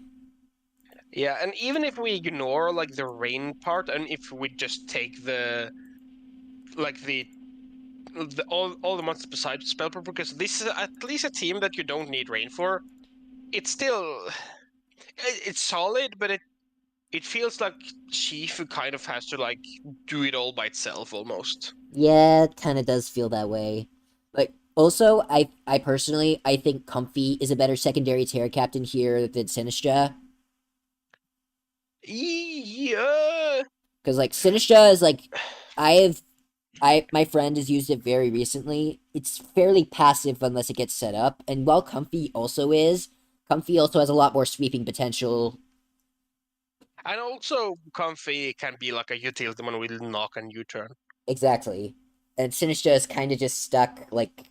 yeah. And even if we ignore like the Rain part, and if we just take the like all the monsters besides Spellper, because this is at least a team that you don't need Rain for. It's still it's solid, but it feels like Shifu kind of has to like do it all by itself almost. Yeah, it kind of does feel that way. But also, I personally I think Comfy is a better secondary Terra captain here than Sinistra. Yeah. Because like Sinistra is like my friend has used it very recently. It's fairly passive unless it gets set up, and while Comfy also is, Comfy also has a lot more sweeping potential. And also, Comfy can be like a utility one with knock and U-turn. Exactly. And Sinistra is kind of just stuck like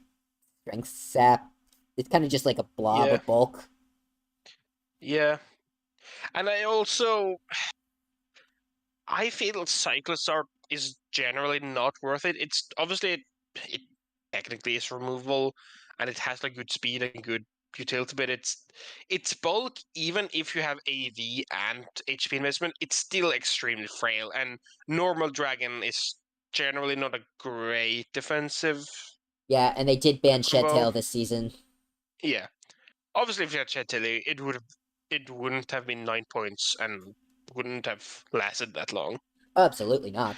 strength sap. It's kind of just like a blob Yeah. of bulk. Yeah. And I feel Cyclosaur is generally not worth it. It's obviously it technically is removable, and it has like good speed and good utility, but its bulk, even if you have AV and HP investment, it's still extremely frail. And normal dragon is generally not a great defensive Yeah, and they did ban combo. Shedtail this season. Yeah, obviously if you had Chantilly, it wouldn't have been 9 points and wouldn't have lasted that long. Absolutely not.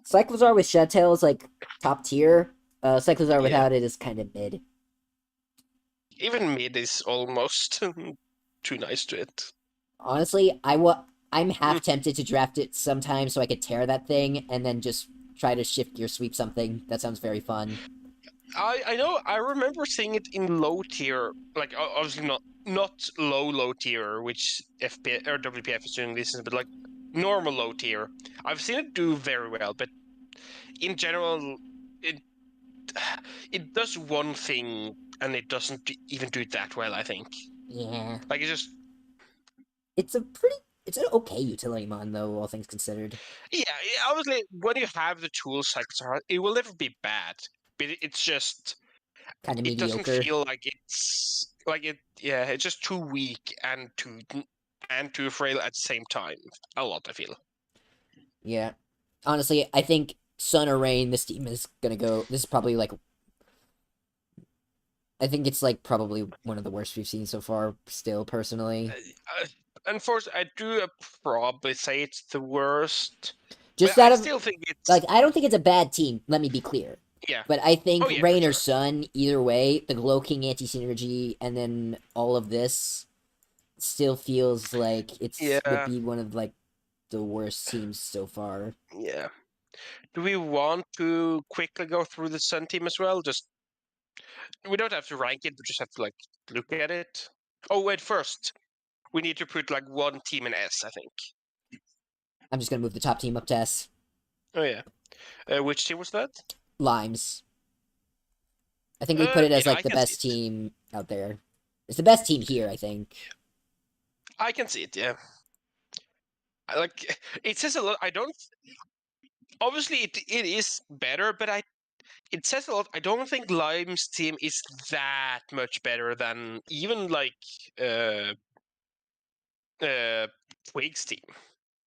Cyclozar with Shedtail is like top tier. Cyclozar Yeah. without it is kind of mid. Even mid is almost too nice to it. Honestly, I'm half tempted to draft it sometime so I could tear that thing and then just try to shift gear sweep something. That sounds very fun. I know. I remember seeing it in low tier, like obviously not low tier, which FP or WPF is doing this, but like normal low tier. I've seen it do very well, but in general, it it does one thing and it doesn't even do it that well. I think. Yeah. Like it's just It's an okay utility mon though, all things considered. yeah. Obviously, when you have the tools like it will never be bad, but it's just Kind of it doesn't mediocre. feel like it's like it. Yeah, it's just too weak and too frail at the same time. A lot, I feel. Yeah. Honestly, I think Sun or Rain, this team is gonna go. This is probably like. I think it's like probably one of the worst we've seen so far. Still, personally, Unfortunately, I do probably say it's the worst, but just I out of still think it's like, I don't think it's a bad team. Let me be clear. yeah. But I Oh think yeah, for Rain or sure. Sun, either way, the Glow King anti synergy, and then all of this still feels like it's would Yeah, be one of like the worst teams so far. yeah. Do we want to quickly go through the Sun team as well? Just we don't have to rank it, we just have to like look at it. Oh wait, first we need to put like one team in S, I think. I'm just gonna move the top team up to S. Oh yeah. Which team was that? Limes. I think we put it as Yeah, like I the can see best it. team out there. It's the best team here, I think. I can see it. Yeah. Like it says a lot. I don't. Obviously, it is better, but it says a lot. I don't think Lime's team is that much better than even like uh Twig's team.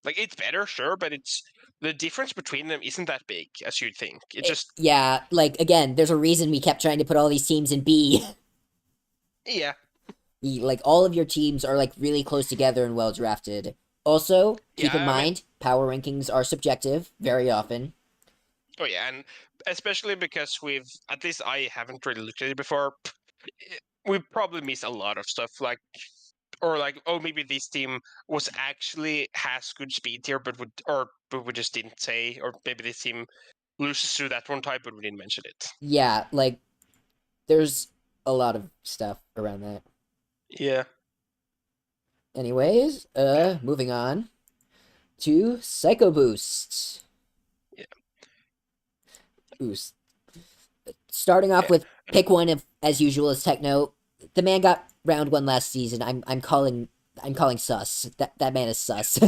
Like it's better, sure, but it's the difference between them isn't that big as you'd think. It just Yeah, like again, there's a reason we kept trying to put all these teams in B. yeah. Like all of your teams are like really close together and well drafted. Also, keep in Yeah, I mean, mind, power rankings are subjective very often. oh yeah, and especially because we've at least I haven't really looked at it before. We probably miss a lot of stuff. Like or like, oh, maybe this team was actually has good speed here, but we just didn't say, or maybe this team loses to that one type, but we didn't mention it. Yeah, like there's a lot of stuff around that. Yeah. Anyways, moving on to Psycho Boost. Yeah. Boost. Starting off with pick one of as usual as Techno. The man got round one last season. I'm calling sus. That man is sus.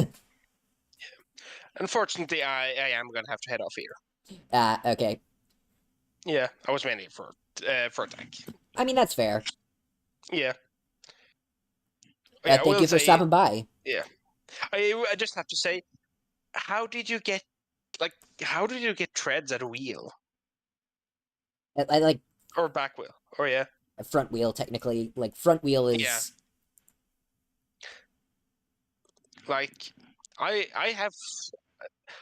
Unfortunately, I am gonna have to head off here. Okay. Yeah, I was mainly for attack. I mean that's fair. Yeah. Thank you for stopping by. Yeah. I just have to say, how did you get treads at a wheel I like or back wheel? Oh yeah. a front wheel technically. Like front wheel is. Yeah. Like I have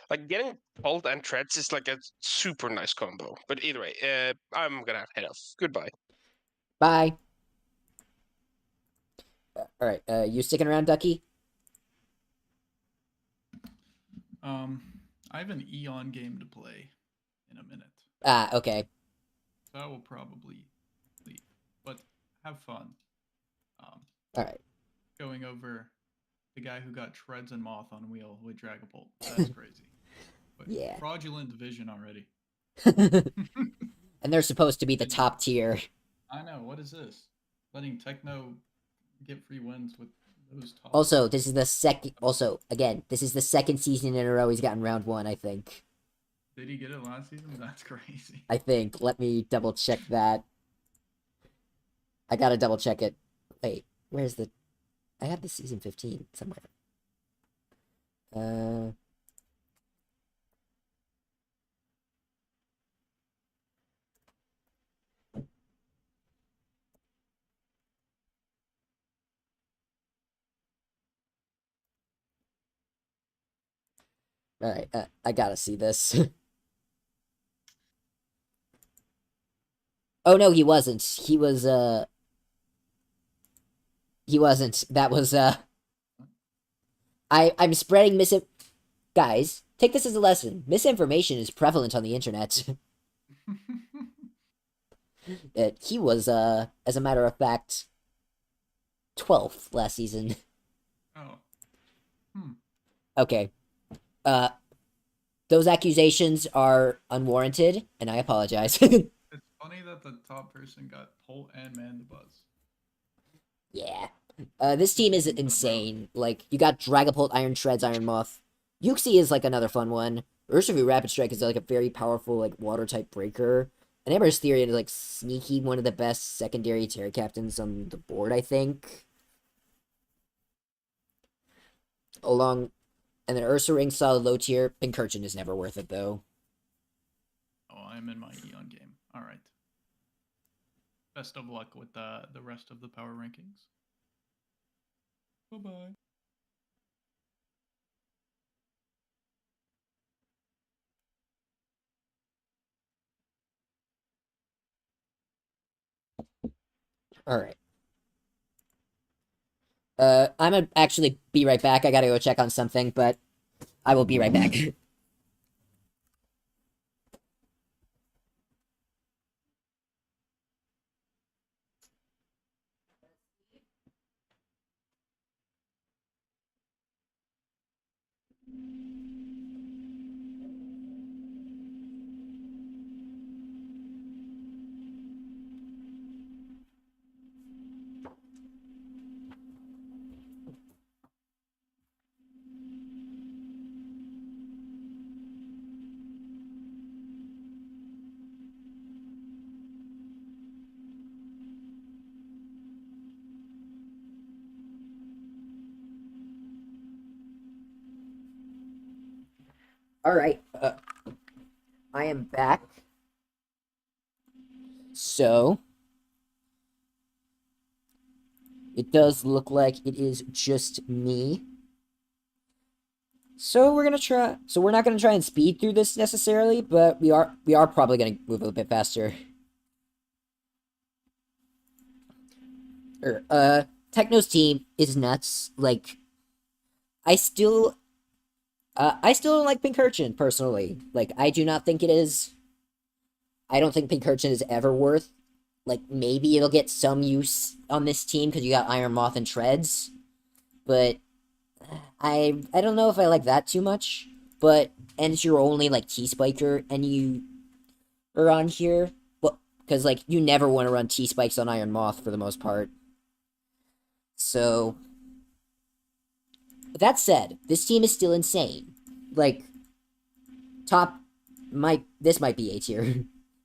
like getting bolt and treads is like a super nice combo. But either way, I'm gonna have to head off. Goodbye. Bye. All right. You sticking around, Ducky? I have an Eon game to play in a minute, Okay. so I will probably leave. But have fun. All right. Going over the guy who got Treads and Moth on wheel with Dragapult. That's crazy. But Yeah. fraudulent division already. And they're supposed to be the top tier. I know. What is this? Letting Techno get free wins with those top. Also, this is the second. Also, again, this is the second season in a row he's gotten round one. I think. Did he get it last season? That's crazy. I think. Let me double check that. I gotta double check it. Wait, where's the? I have the season 15 somewhere. All right, I gotta see this. Oh no, he wasn't. He was He wasn't. That was I'm spreading Guys, take this as a lesson. Misinformation is prevalent on the internet. He was as a matter of fact 12th last season. Oh. Okay. Those accusations are unwarranted, and I apologize. It's funny that the top person got Bolt and Man the Buzz. Yeah. This team is insane. Like, you got Dragapult, Iron Shreds, Iron Moth. Yuxi is, like, another fun one. Urshifu Rapid Strike is, like, a very powerful, like, water-type breaker. And Ember's Therian is, like, sneaky one of the best secondary Terra Captains on the board, I think. And then Ursaring, solid low tier. Pincurchin is never worth it, though. Oh, I'm in my Eon game. All right. Best of luck with the rest of the power rankings. Bye-bye. Alright. I'm gonna actually be right back. I gotta go check on something, but I will be right back. Alright, I am back. So, it does look like it is just me. So we're not gonna try and speed through this necessarily, but we are probably gonna move a little bit faster. Techno's team is nuts. Like, I still don't like Pincurchin, personally. Like, I do not think it is... I don't think Pincurchin is ever worth... Like, maybe it'll get some use on this team, because you got Iron Moth and Treads. But, I don't know if I like that too much. But, and it's your only, like, T-Spiker, and you are on here. Well, because, like, you never want to run T-Spikes on Iron Moth, for the most part. So... That said, this team is still insane. Like, this might be A tier.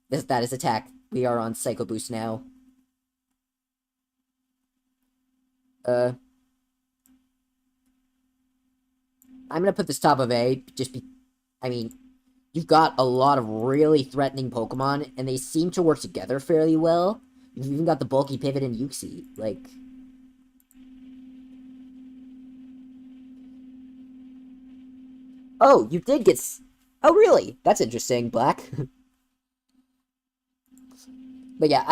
That is attack. We are on Psycho Boost now. I'm gonna put this top of A, I mean, you've got a lot of really threatening Pokemon, and they seem to work together fairly well. You've even got the bulky pivot in Uxie, like... Oh, you did get... Oh, really? That's interesting, Black. But yeah,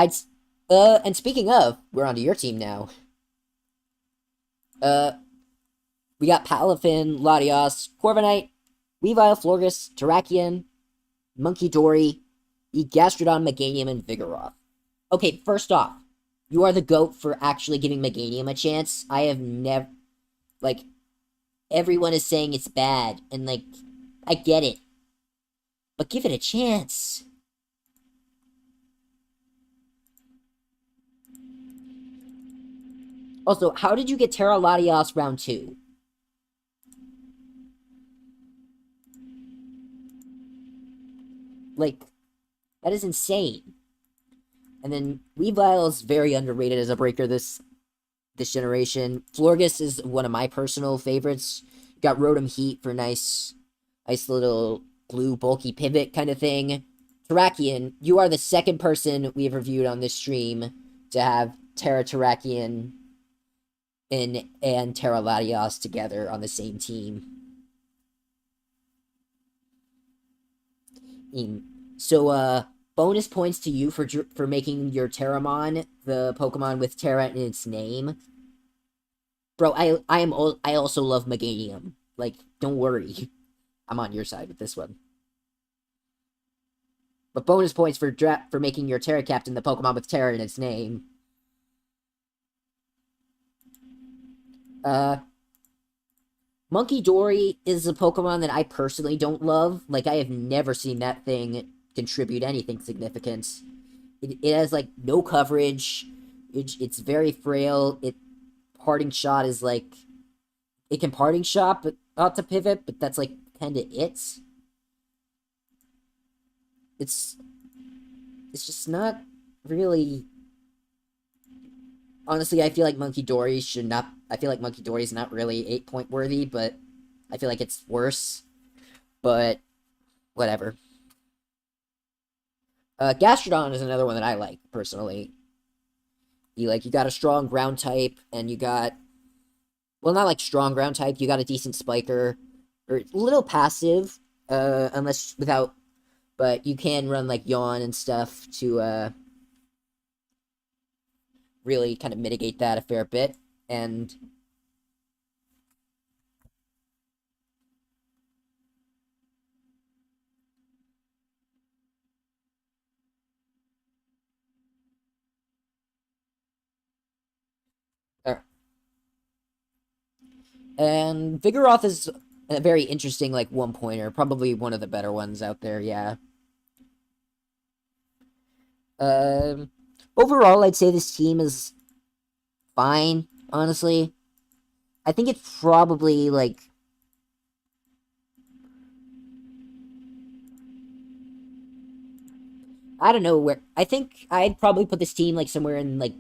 and speaking of, we're onto your team now. We got Palafin, Latios, Corviknight, Weavile, Florges, Terrakion, Monkey Dory, Gastrodon, Meganium, and Vigoroth. Okay, first off, you are the GOAT for actually giving Meganium a chance. I have never... Like, everyone is saying it's bad, and, like, I get it. But give it a chance. Also, how did you get Terra Latios round 2? Like, that is insane. And then Weavile is very underrated as a breaker this generation. Florges is one of my personal favorites. Got Rotom Heat for nice little blue bulky pivot kind of thing. Terrakion, you are the second person we've reviewed on this stream to have Terra Terrakion and Terra Latios together on the same team. So, bonus points to you for making your Terramon the Pokemon with Terra in its name. Bro, I also love Meganium. Like, don't worry. I'm on your side with this one. But bonus points for making your Terra Captain the Pokemon with Terra in its name. Monkey Dory is a Pokemon that I personally don't love. Like, I have never seen that thing contribute anything significant. It has, like, no coverage. It's very frail. Parting Shot is, like... It can Parting Shot, but not to pivot, but that's, like, kinda it. It's just not really... Honestly, I feel like Monkey Dory should not... I feel like Monkey Dory is not really 8-point worthy, but I feel like it's worse. But, whatever. Gastrodon is another one that I like, personally. You got a strong ground type, and you got... Well, not like strong ground type, you got a decent spiker. Or a little passive, unless without... But you can run, like, Yawn and stuff to, really kind of mitigate that a fair bit. And... And Vigoroth is a very interesting, like, one-pointer. Probably one of the better ones out there, yeah. Overall, I'd say this team is fine, honestly. I think it's probably, like... I don't know where... I think I'd probably put this team, like, somewhere in, like...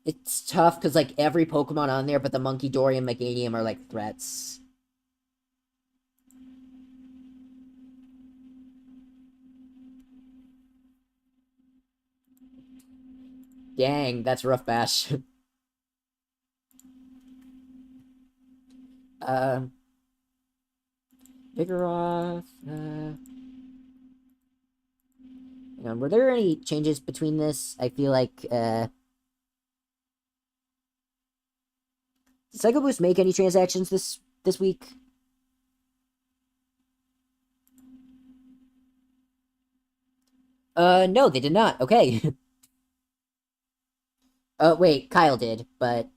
It's tough, because, like, every Pokemon on there but the Monkey Dory and Meganium are, like, threats. Dang, that's rough bash. Vigoroth, were there any changes between this? I feel like, Did Psycho Boost make any transactions this week? No, they did not. Okay. Wait, Kyle did, but...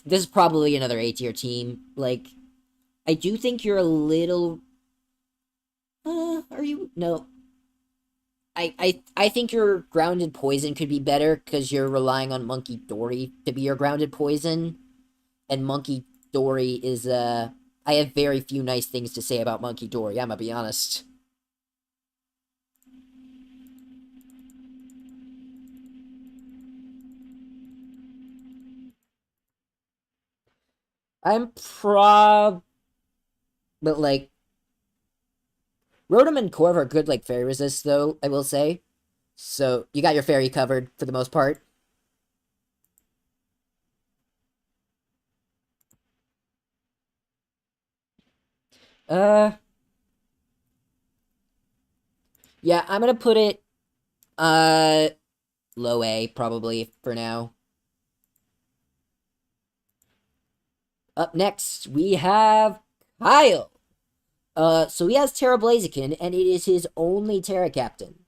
This is probably another A-tier team. Like, I do think you're a little... are you? No. I think your Grounded Poison could be better, because you're relying on Monkey Dory to be your Grounded Poison. And Monkey Dory is, I have very few nice things to say about Monkey Dory, I'm gonna be honest. But, like... Rotom and Corv are good, like, fairy resist, though, I will say. So, you got your fairy covered, for the most part. Yeah, I'm gonna put it, low A, probably, for now. Up next, we have Kyle. So he has Terra Blaziken, and it is his only Terra Captain.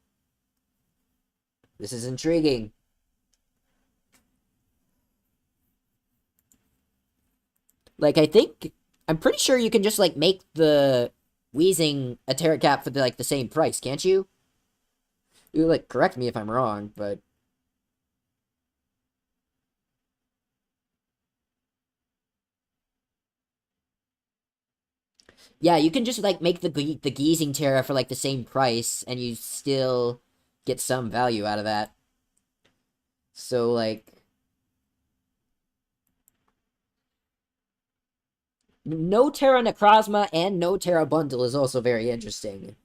This is intriguing. Like, I'm pretty sure you can just, like, make the Weezing a Terra Cap for, the same price, can't you? You, like, correct me if I'm wrong, but... Yeah, you can just, like, make the Geezing Terra for, like, the same price, and you still get some value out of that. So, like... No Terra Necrozma and no Terra Bundle is also very interesting.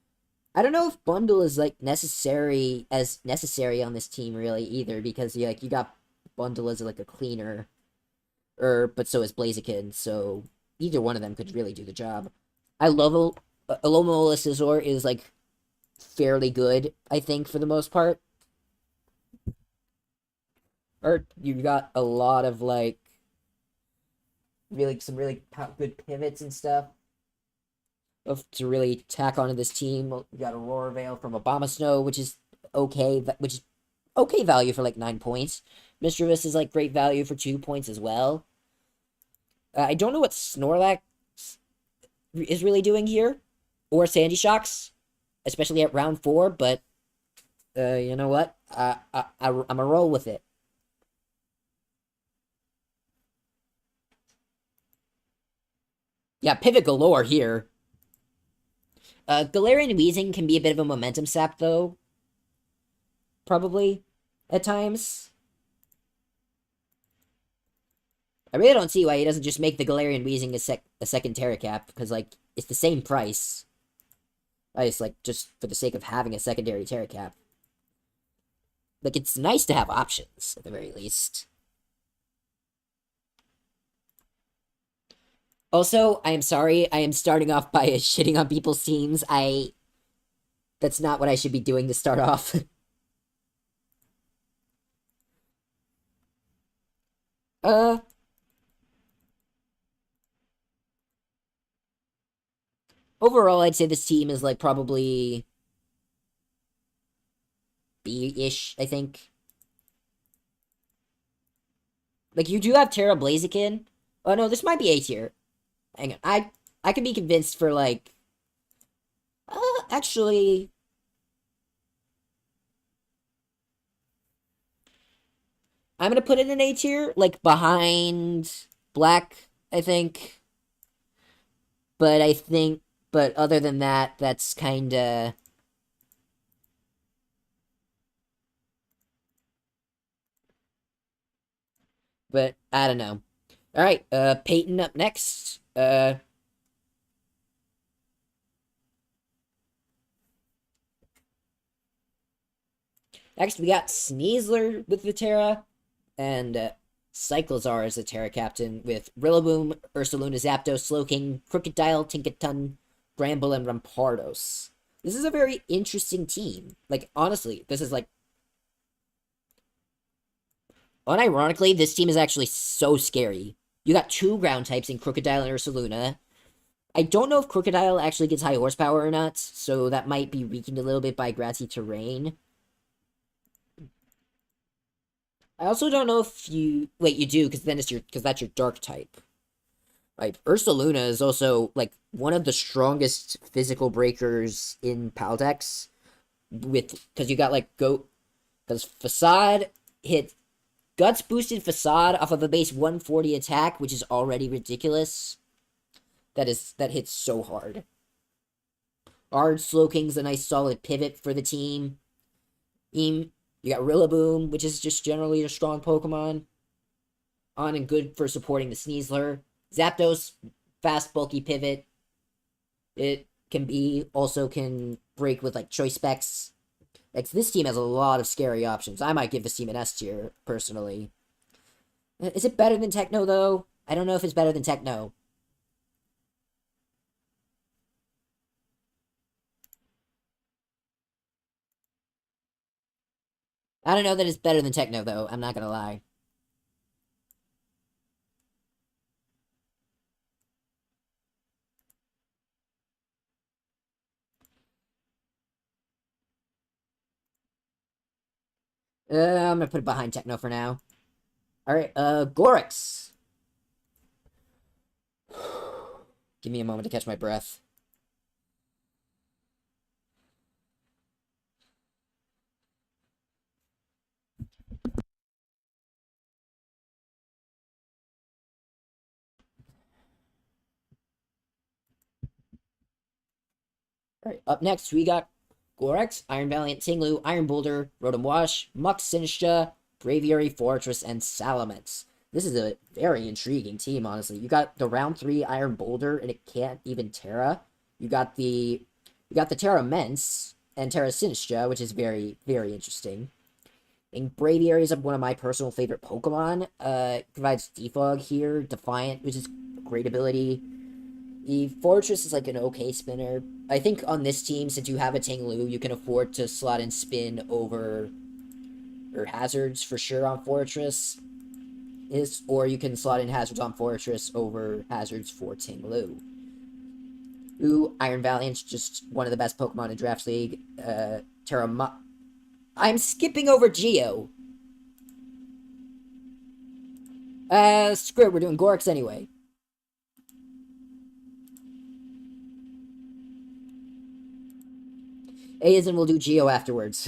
I don't know if Bundle is, like, necessary on this team, really, either, because, you got Bundle as, like, a cleaner. But so is Blaziken, so either one of them could really do the job. I love Alomomola Scizor is, like, fairly good, I think, for the most part. Or you got a lot of, like, some really good pivots and stuff to really tack onto this team. You got Aurora Veil from Abomasnow, which is okay value for, like, 9 points. Mischievous is, like, great value for 2 points as well. I don't know what Snorlax is really doing here, or Sandy Shocks, especially at round 4, but, you know what? I'm a roll with it. Yeah, pivot galore here. Galarian Weezing can be a bit of a momentum sap, though. Probably. At times. I really don't see why he doesn't just make the Galarian Weezing a second Terra Cap, because, like, it's the same price. I just, like, just for the sake of having a secondary Terra Cap. Like, it's nice to have options, at the very least. Also, I am sorry, I am starting off by shitting on people's teams. That's not what I should be doing to start off. Overall, I'd say this team is, like, probably B-ish, I think. Like, you do have Terra Blaziken. Oh, no, this might be A tier. Hang on, I could be convinced for, like... actually... I'm gonna put it in A tier, like, behind Black, I think. But other than that, that's kinda... But, I don't know. Alright, Peyton up next. Next we got Sneasler with the Terra, and, Cyclizar is the Terra Captain with Rillaboom, Ursaluna, Zapdos, Slowking, Crocodile, Tinkaton, Bramble, and Rampardos. This is a very interesting team. Like, honestly, this is like... Unironically, this team is actually so scary. You got 2 ground types in Crocodile and Ursaluna. I don't know if Crocodile actually gets high horsepower or not, so that might be weakened a little bit by grassy terrain. I also don't know if you... Wait, you do, because then it's your... Because that's your dark type. Right, Ursaluna is also, like, one of the strongest physical breakers in Paldea Dex. Because you got, like, Because Facade hit... Guts boosted Facade off of a base 140 attack, which is already ridiculous. That hits so hard. Slowking's a nice solid pivot for the team. You got Rillaboom, which is just generally a strong Pokemon. On and good for supporting the Sneasler. Zapdos, fast, bulky pivot. It also can break with, like, choice specs. Like, this team has a lot of scary options. I might give this team an S tier, personally. Is it better than Techno, though? I don't know if it's better than Techno. I don't know that it's better than Techno, though. I'm not gonna lie. I'm gonna put it behind Techno for now. Alright, Gorix. Give me a moment to catch my breath. Alright, up next we got Gorix, Iron Valiant, Tinglu, Iron Boulder, Rotom Wash, Mux Sinistcha, Braviary, Fortress, and Salamence. This is a very intriguing team, honestly. You got the round 3 Iron Boulder, and it can't even Terra. You got the Terra Mence and Terra Sinistcha, which is very, very interesting. And Braviary is one of my personal favorite Pokemon. Provides Defog here, Defiant, which is a great ability. The Fortress is like an okay spinner. I think on this team, since you have a Tinglu, you can afford to slot in spin over or hazards for sure on Fortress. Or you can slot in hazards on Fortress over hazards for Tinglu. Iron Valiant's just one of the best Pokemon in Draft League. I'm skipping over Geo. Screw it, we're doing Gorix anyway. And we'll do Geo afterwards.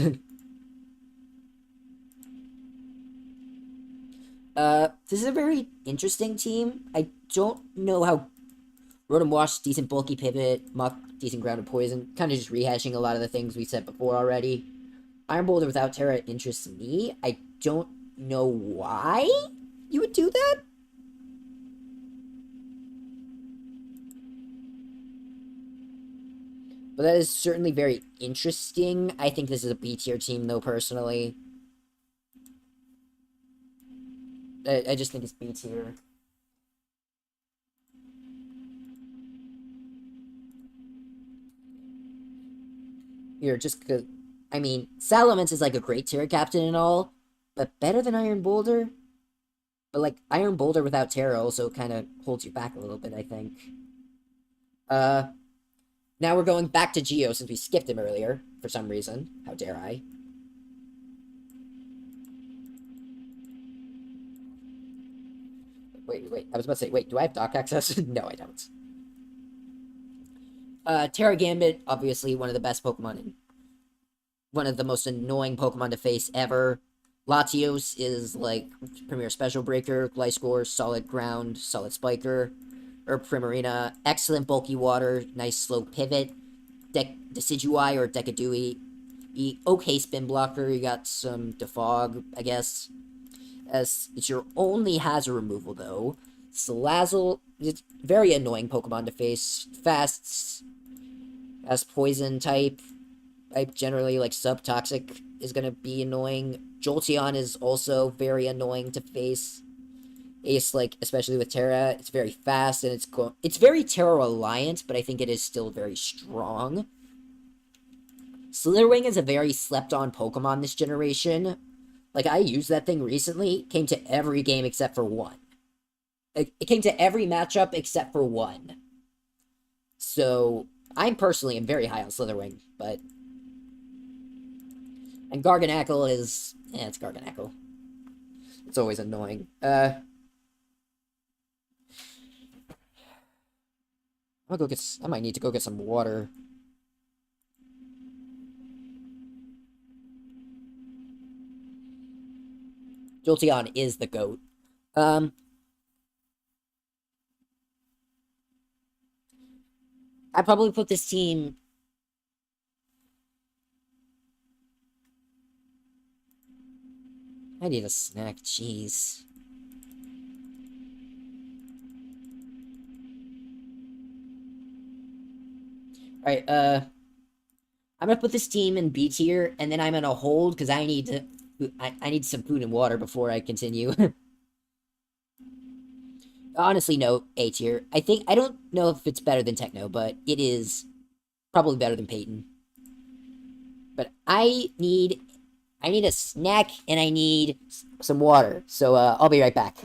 This is a very interesting team. I don't know how... Rotom Wash, decent bulky pivot, Muck, decent grounded poison. Kind of just rehashing a lot of the things we said before already. Iron Boulder without Terra interests me. I don't know why you would do that. But that is certainly very interesting. I think this is a B tier team, though, personally. I just think it's B tier. Here, just because... I mean, Salamence is like a great tier captain and all, but better than Iron Boulder? But, like, Iron Boulder without Terra also kind of holds you back a little bit, I think. Now we're going back to Geo since we skipped him earlier, for some reason. How dare I? Wait, I was about to say, wait, do I have dock access? No, I don't. Terra Gambit, obviously one of the best Pokemon in... One of the most annoying Pokemon to face ever. Latios is, like, Premier Special Breaker, Gliscor, Solid Ground, Solid Spiker. Primarina, excellent bulky water, nice slow pivot. Decidueye or Decadui. Okay spin blocker, you got some Defog, I guess. As it's your only hazard removal, though. Salazzle, it's very annoying Pokemon to face. Fast, as poison type. Generally, like, subtoxic is gonna be annoying. Jolteon is also very annoying to face. Ace, like, especially with Terra, it's very fast, and it's very Terra-reliant, but I think it is still very strong. Slitherwing is a very slept-on Pokemon this generation. Like, I used that thing recently, came to every game except for one. It came to every matchup except for one. So, I personally am very high on Slitherwing, but... And Garganacl is... it's Garganacl. It's always annoying. I might need to go get some water. Jolteon is the GOAT. I'd probably put this team... I need a snack, jeez. Alright, I'm gonna put this team in B tier, and then I'm gonna hold, because I need to... I need some food and water before I continue. Honestly, no, A tier. I don't know if it's better than Techno, but it is probably better than Peyton. But I need a snack, and I need some water, so, I'll be right back.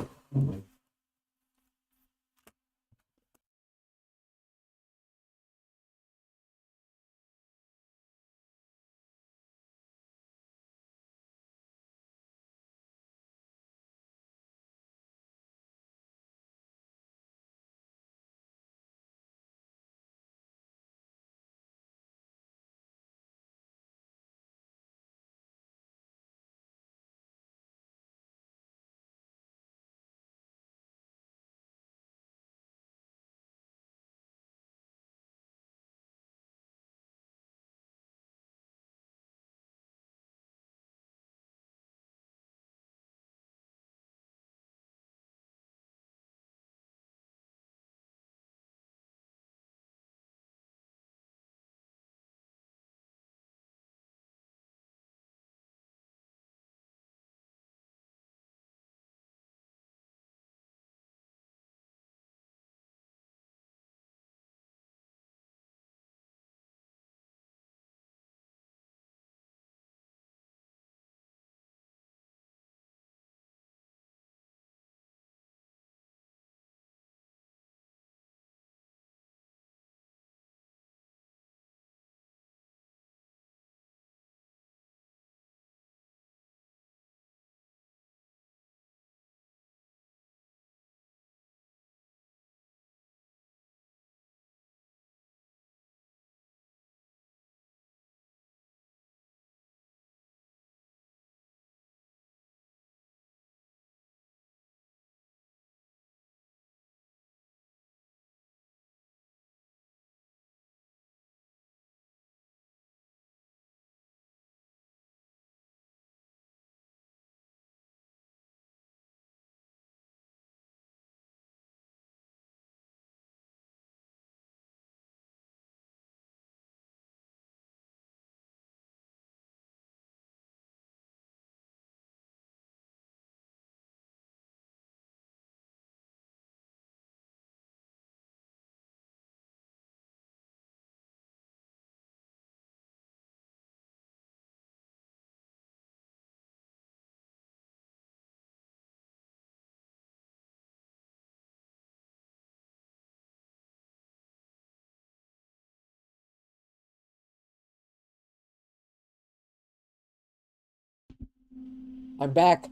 I'm back.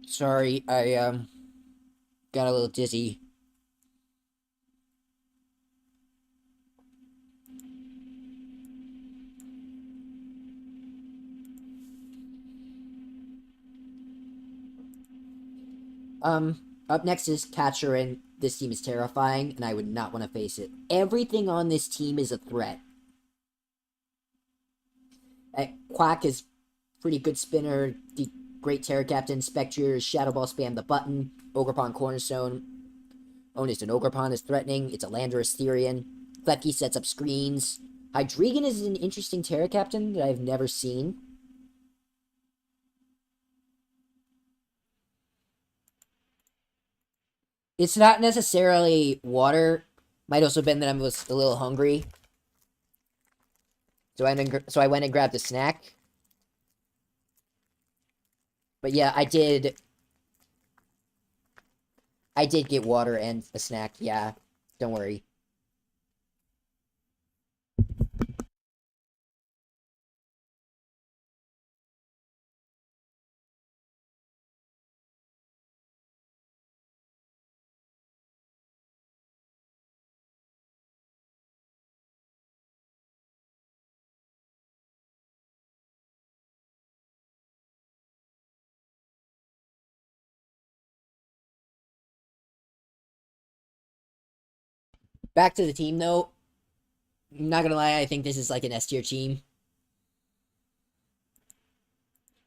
Sorry, I, got a little dizzy. Up next is Catcher, and this team is terrifying, and I would not want to face it. Everything on this team is a threat. Quack is pretty good spinner, the great Terra Captain, Spectre, Shadow Ball spam the button, Ogerpon Cornerstone, Onus and Ogerpon is threatening, it's a Landorus Therian, Klefki sets up screens, Hydreigon is an interesting Terra Captain that I've never seen. It's not necessarily water. Might also been that I was a little hungry. So I went and grabbed a snack. But yeah, I did get water and a snack. Yeah, don't worry. Back to the team though. I'm not gonna lie, I think this is like an S tier team.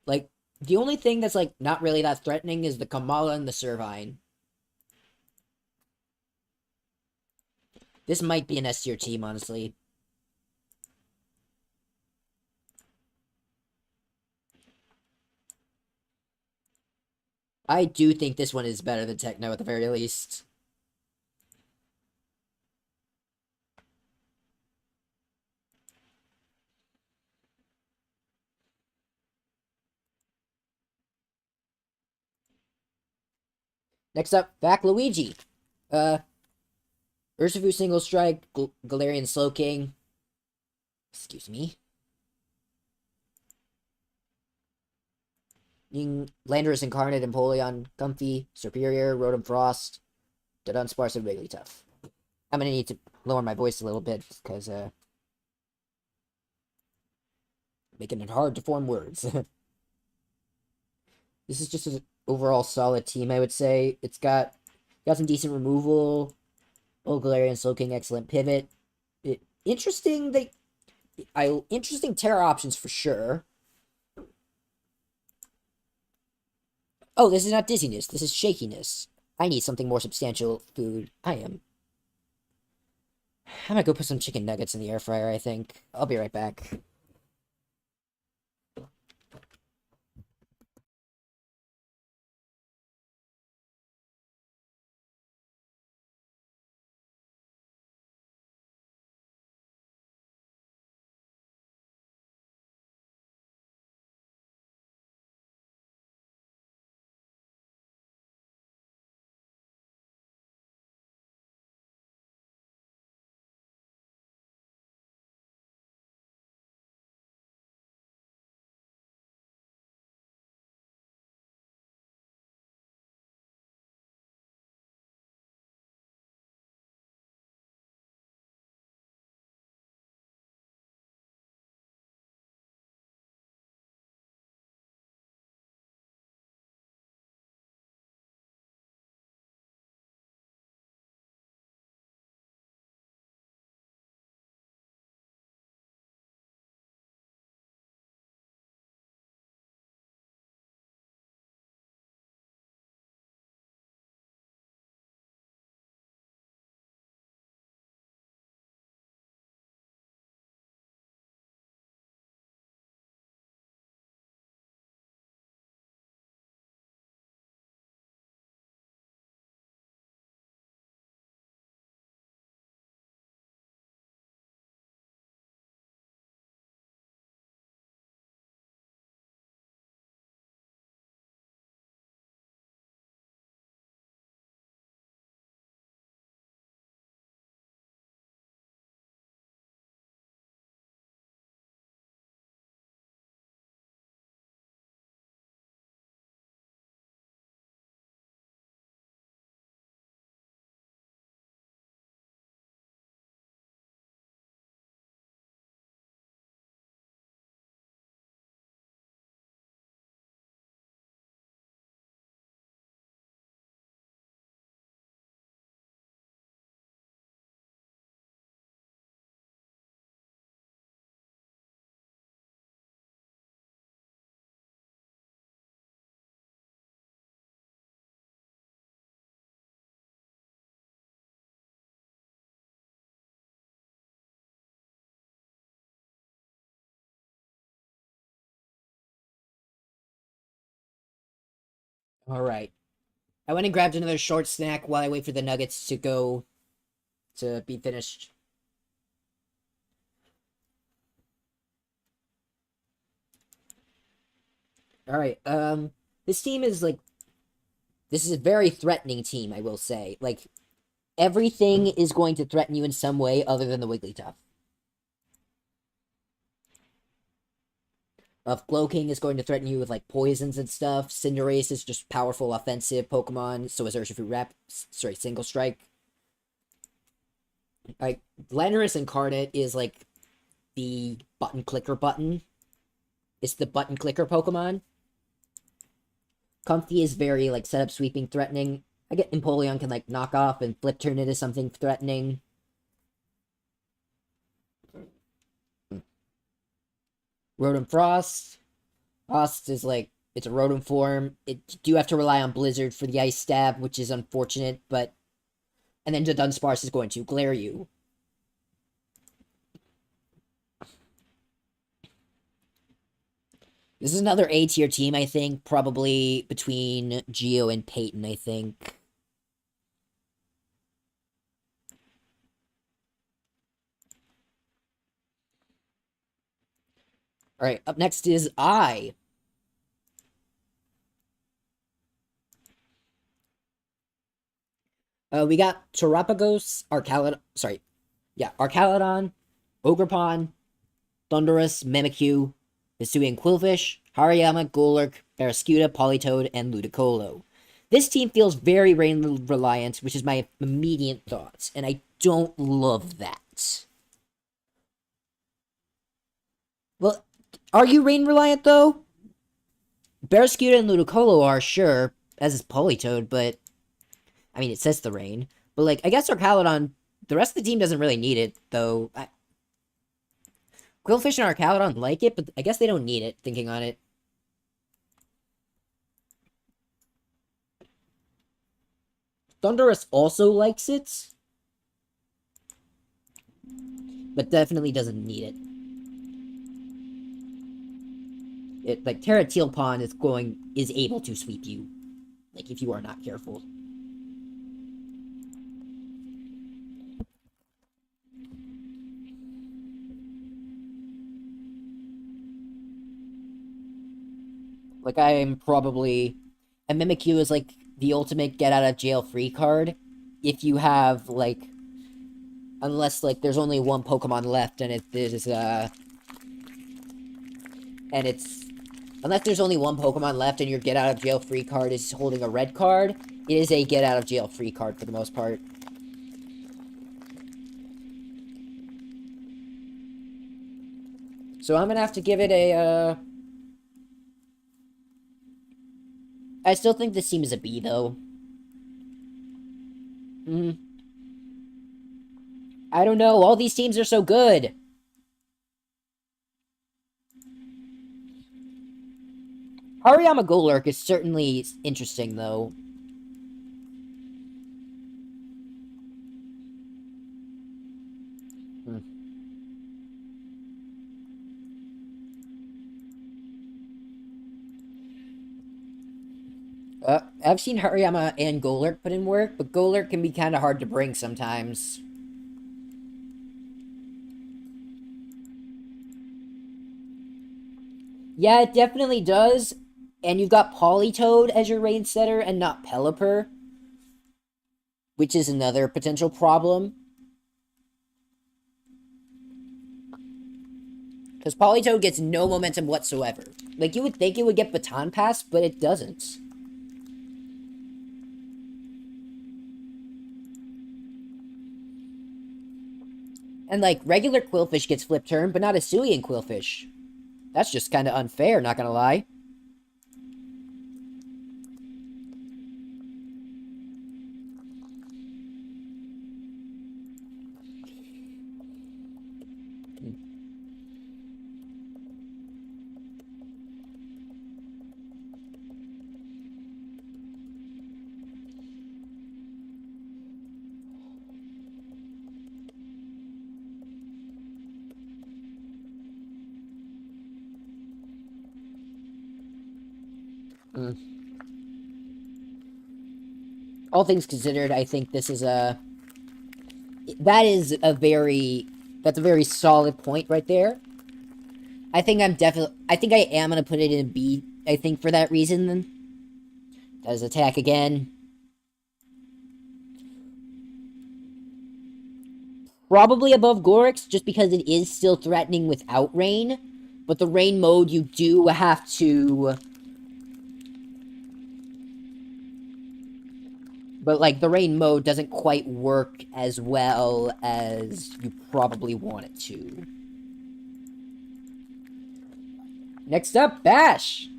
Like, the only thing that's like not really that threatening is the Kamala and the Servine. This might be an S tier team, honestly. I do think this one is better than Techno at the very least. Next up, back Luigi. Urshifu Single Strike, Galarian Slowking. Excuse me. Landorus Incarnate, Empoleon, Comfy, Superior, Rotom Frost, Dunsparce, and Wigglytuff. I'm gonna need to lower my voice a little bit, because, making it hard to form words. This is just an overall solid team, I would say. It's got some decent removal. Galarian Slowking, excellent pivot. Interesting Terra options for sure. Oh, this is not dizziness. This is shakiness. I need something more substantial food. I'm gonna go put some chicken nuggets in the air fryer, I think. I'll be right back. Alright. I went and grabbed another short snack while I wait for the nuggets to go to be finished. Alright, this team is like, this is a very threatening team, I will say. Like, everything is going to threaten you in some way other than the Wigglytuff. Glowking is going to threaten you with, like, poisons and stuff. Cinderace is just powerful offensive Pokemon. So is Urshifu Single Strike. Like, Landorus Incarnate is, like, the button clicker button. It's the button clicker Pokemon. Comfy is very, like, setup sweeping, threatening. I get Empoleon can, like, knock off and flip turn into something threatening. Rotom Frost. Frost is, like, it's a Rotom form. You do have to rely on Blizzard for the Ice Stab, which is unfortunate, but... And then the Dunsparce is going to glare you. This is another A-tier team, I think. Probably between Geo and Peyton, I think. Alright, up next is I. We got Terapagos, Archaludon, Ogerpon, Thundurus, Mimikyu, Hisuian Quillfish, Hariyama, Golurk, Barraskewda, Politoed, and Ludicolo. This team feels very rain-reliant, which is my immediate thoughts, and I don't love that. Well, are you rain-reliant, though? Barraskewda and Ludicolo are, sure, as is Politoed, but... I mean, it says the rain. But, like, I guess Archaludon, the rest of the team doesn't really need it, though. Quillfish and Archaludon like it, but I guess they don't need it, thinking on it. Thundurus also likes it. But definitely doesn't need it. Like, Terra Pond is able to sweep you. Like, if you are not careful. Like, I'm probably... And Mimikyu is, like, the ultimate get-out-of-jail-free card. If you have, like... Unless, like, there's only one Pokemon left, and Unless there's only one Pokemon left, and your get-out-of-jail-free card is holding a red card, it is a get-out-of-jail-free card for the most part. So I'm gonna have to give it a, I still think this team is a B, though. I don't know. All these teams are so good. Hariyama Golurk is certainly interesting, though. I've seen Hariyama and Golurk put in work, but Golurk can be kind of hard to bring sometimes. Yeah, it definitely does. And you've got Politoed as your rain setter and not Pelipper, which is another potential problem. Because Politoed gets no momentum whatsoever. Like, you would think it would get Baton Pass, but it doesn't. And, like, regular Quillfish gets Flip Turn, but not a Hisuian Quillfish. That's just kind of unfair, not gonna lie. all things considered, I think this is a... That's a very solid point right there. I think I am gonna put it in B, I think, for that reason, then. Does attack again. Probably above Gorix, just because it is still threatening without rain. But the rain mode, you do have to... But, like, the rain mode doesn't quite work as well as you probably want it to. Next up, Bash!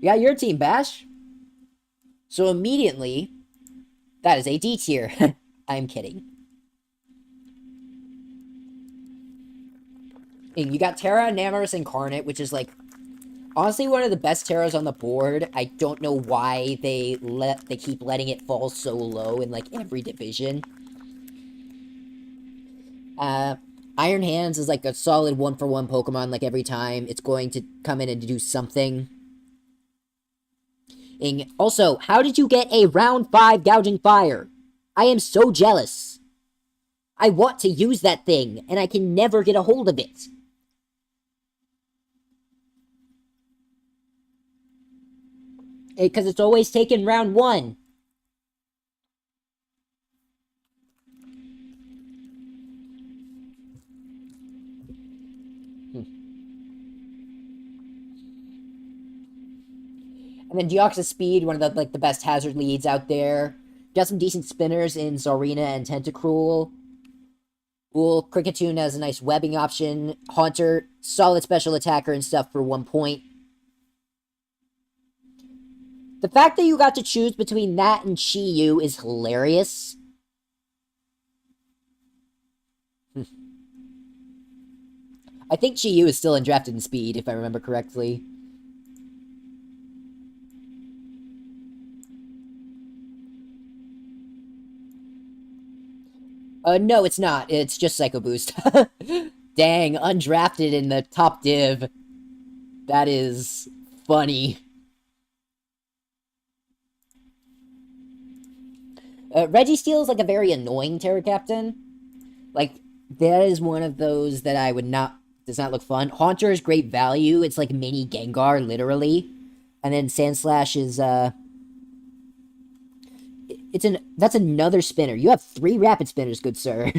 You got your team, Bash. So immediately, that is a D tier. I'm kidding. And you got Terra, Namorous, Incarnate, which is, like, honestly one of the best Terras on the board. I don't know why they keep letting it fall so low in, like, every division. Iron Hands is, like, a solid one-for-one Pokemon, like, every time. It's going to come in and do something. And also, how did you get a round 5 Gouging Fire? I am so jealous. I want to use that thing, and I can never get a hold of it. Because it's always taken round 1. And then Deoxys Speed, one of the, like, the best hazard leads out there. Got some decent spinners in Zarina and Tentacruel. Cricketune has a nice webbing option. Haunter, solid special attacker and stuff for 1 point. The fact that you got to choose between that and Chi-Yu is hilarious. I think Chi-Yu is still undrafted in speed, if I remember correctly. No, it's not. It's just Psycho Boost. Dang, undrafted in the top div. That is funny. Registeel is, like, a very annoying Terra Captain. Like, that is one of those that I would not... Does not look fun. Haunter is great value. It's like mini Gengar, literally. And then Sandslash is, That's another spinner. You have 3 rapid spinners, good sir.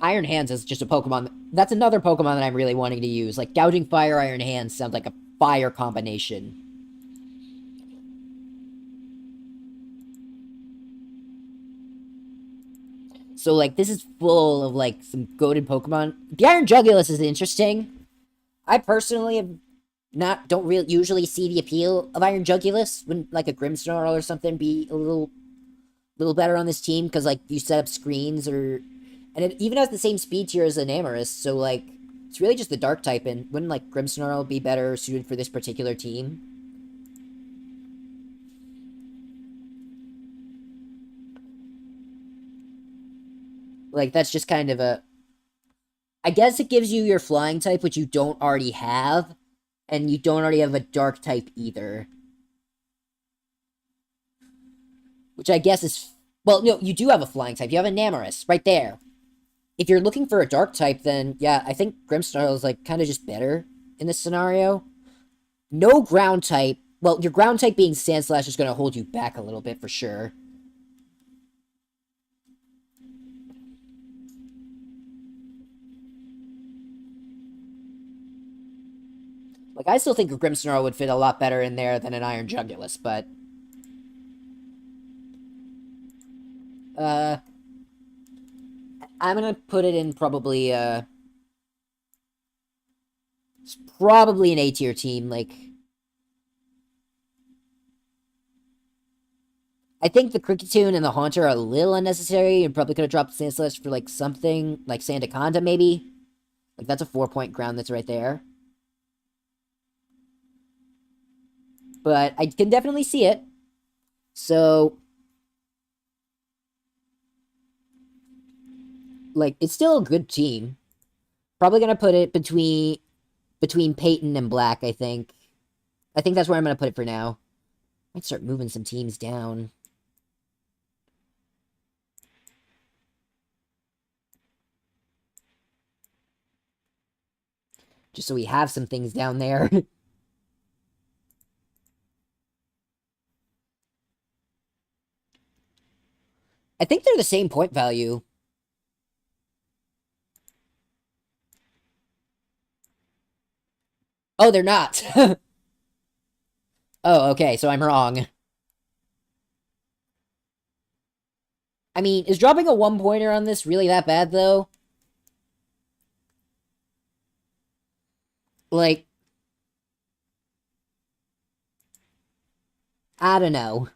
Iron Hands is just a Pokemon. That's another Pokemon that I'm really wanting to use. Like, Gouging Fire, Iron Hands sounds like a fire combination. So, like, this is full of, like, some goated Pokemon. The Iron Jugulus is interesting. I personally don't really usually see the appeal of Iron Jugulus. Wouldn't, like, a Grimmsnarl or something be a little better on this team? Because, like, you set up screens or... And it even has the same speed tier as Enamorous, so, like, it's really just the Dark type, and wouldn't, like, Grimmsnarl be better suited for this particular team? Like, that's just kind of a... I guess it gives you your Flying type, which you don't already have, and you don't already have a Dark type either. Which I guess is... Well, no, you do have a Flying type. You have a Namorous, right there. If you're looking for a Dark type, then, yeah, I think Grimmsnarl is, like, kind of just better in this scenario. No Ground type. Well, your Ground type being Sandslash is going to hold you back a little bit, for sure. Like, I still think a Grimmsnarl would fit a lot better in there than an Iron Jugulus, but... I'm gonna put it in probably, it's probably an A-tier team, like... I think the Cricketune and the Haunter are a little unnecessary, and probably could have dropped Sandslash for, like, something, like Sandaconda, maybe? Like, that's a 4-point ground that's right there. But I can definitely see it. So... Like, it's still a good team. Probably gonna put it between Peyton and Black, I think. I think that's where I'm gonna put it for now. Might start moving some teams down. Just so we have some things down there. I think they're the same point value. Oh, they're not. Oh, okay, so I'm wrong. I mean, is dropping a 1-pointer on this really that bad, though? Like, I don't know.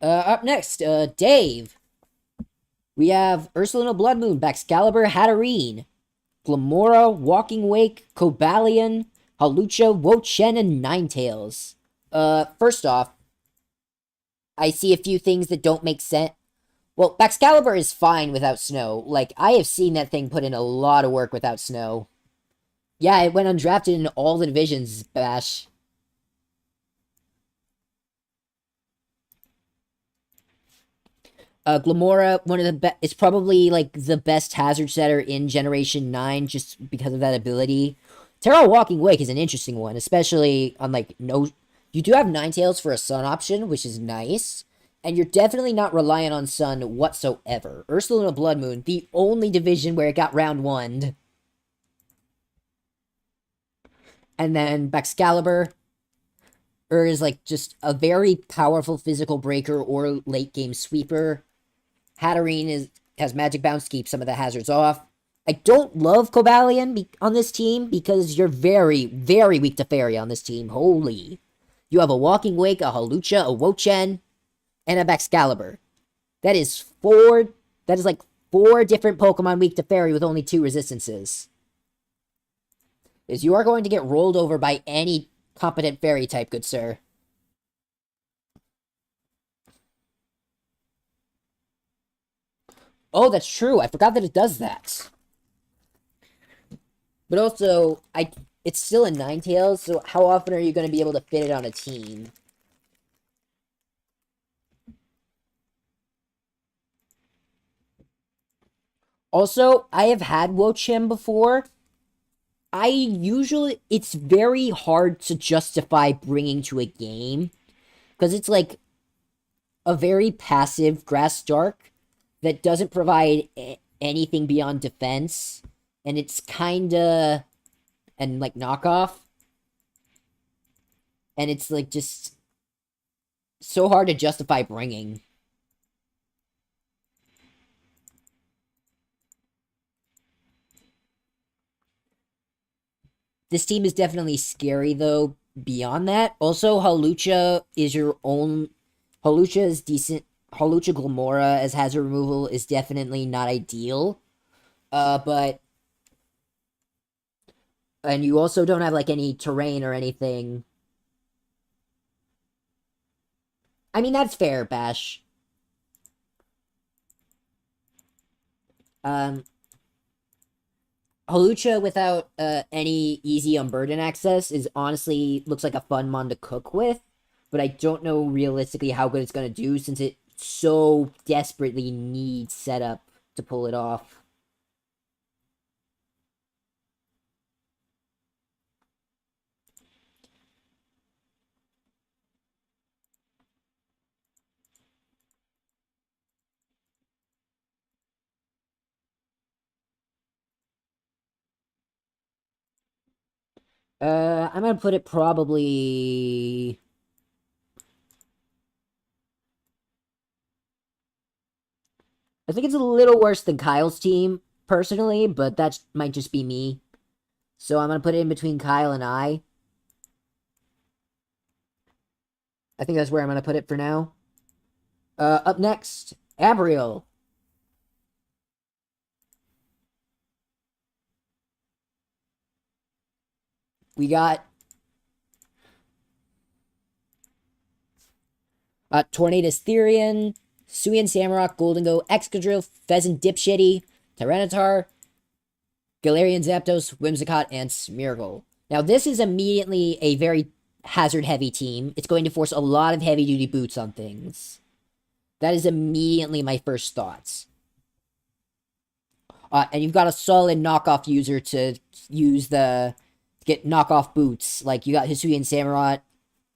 Up next, Dave. We have Ursulina Bloodmoon, Baxcalibur, Hatterene, Glamora, Walking Wake, Cobalion, Halucha, Wo-Chen, and Ninetales. First off, I see a few things that don't make sense. Well, Baxcalibur is fine without snow. Like, I have seen that thing put in a lot of work without snow. Yeah, it went undrafted in all the divisions, Bash. Glamora, one of the best, it's probably, like, the best hazard setter in Generation 9, just because of that ability. Terra Walking Wake is an interesting one, especially on, like, no... You do have Ninetales for a Sun option, which is nice, and you're definitely not reliant on Sun whatsoever. Ursulina Bloodmoon, the only division where it got round 1'd. And then Baxcalibur is, like, just a very powerful physical breaker or late-game sweeper. Hatterene has Magic Bounce to keep some of the hazards off. I don't love Cobalion on this team because you're very, very weak to Fairy on this team. Holy. You have a Walking Wake, a Halucha, a Wo-Chen, and a Baxcalibur. That is like 4 different Pokemon weak to Fairy with only 2 resistances. You are going to get rolled over by any competent Fairy type, good sir. Oh, that's true. I forgot that it does that. But also, it's still a Ninetales, so how often are you going to be able to fit it on a team? Also, I have had Wo-Chen before. It's very hard to justify bringing to a game, because it's like a very passive Grass Dark that doesn't provide anything beyond defense, and it's kinda, and like knockoff, and it's like just so hard to justify bringing. This team is definitely scary, though, beyond that. Also, Halucha is Halucha is decent. Halucha Glamora as hazard removal is definitely not ideal. But... And you also don't have, like, any terrain or anything. I mean, that's fair, Bash. Halucha without any easy Unburden access is honestly looks like a fun mon to cook with, but I don't know realistically how good it's going to do since it so desperately needs setup to pull it off. I'm gonna put it probably... I think it's a little worse than Kyle's team, personally, but that might just be me. So I'm gonna put it in between Kyle and I. I think that's where I'm gonna put it for now. Up next, Abriel. We got... Tornadus Therian, Suian Samrock, Goldengo, Excadrill, Pheasant Dipshitty, Tyranitar, Galarian Zapdos, Whimsicott, and Smeargle. Now, this is immediately a very hazard-heavy team. It's going to force a lot of heavy-duty boots on things. That is immediately my first thoughts. And you've got a solid knockoff user to use to get knockoff boots. Like, you got Hisuian Samurott,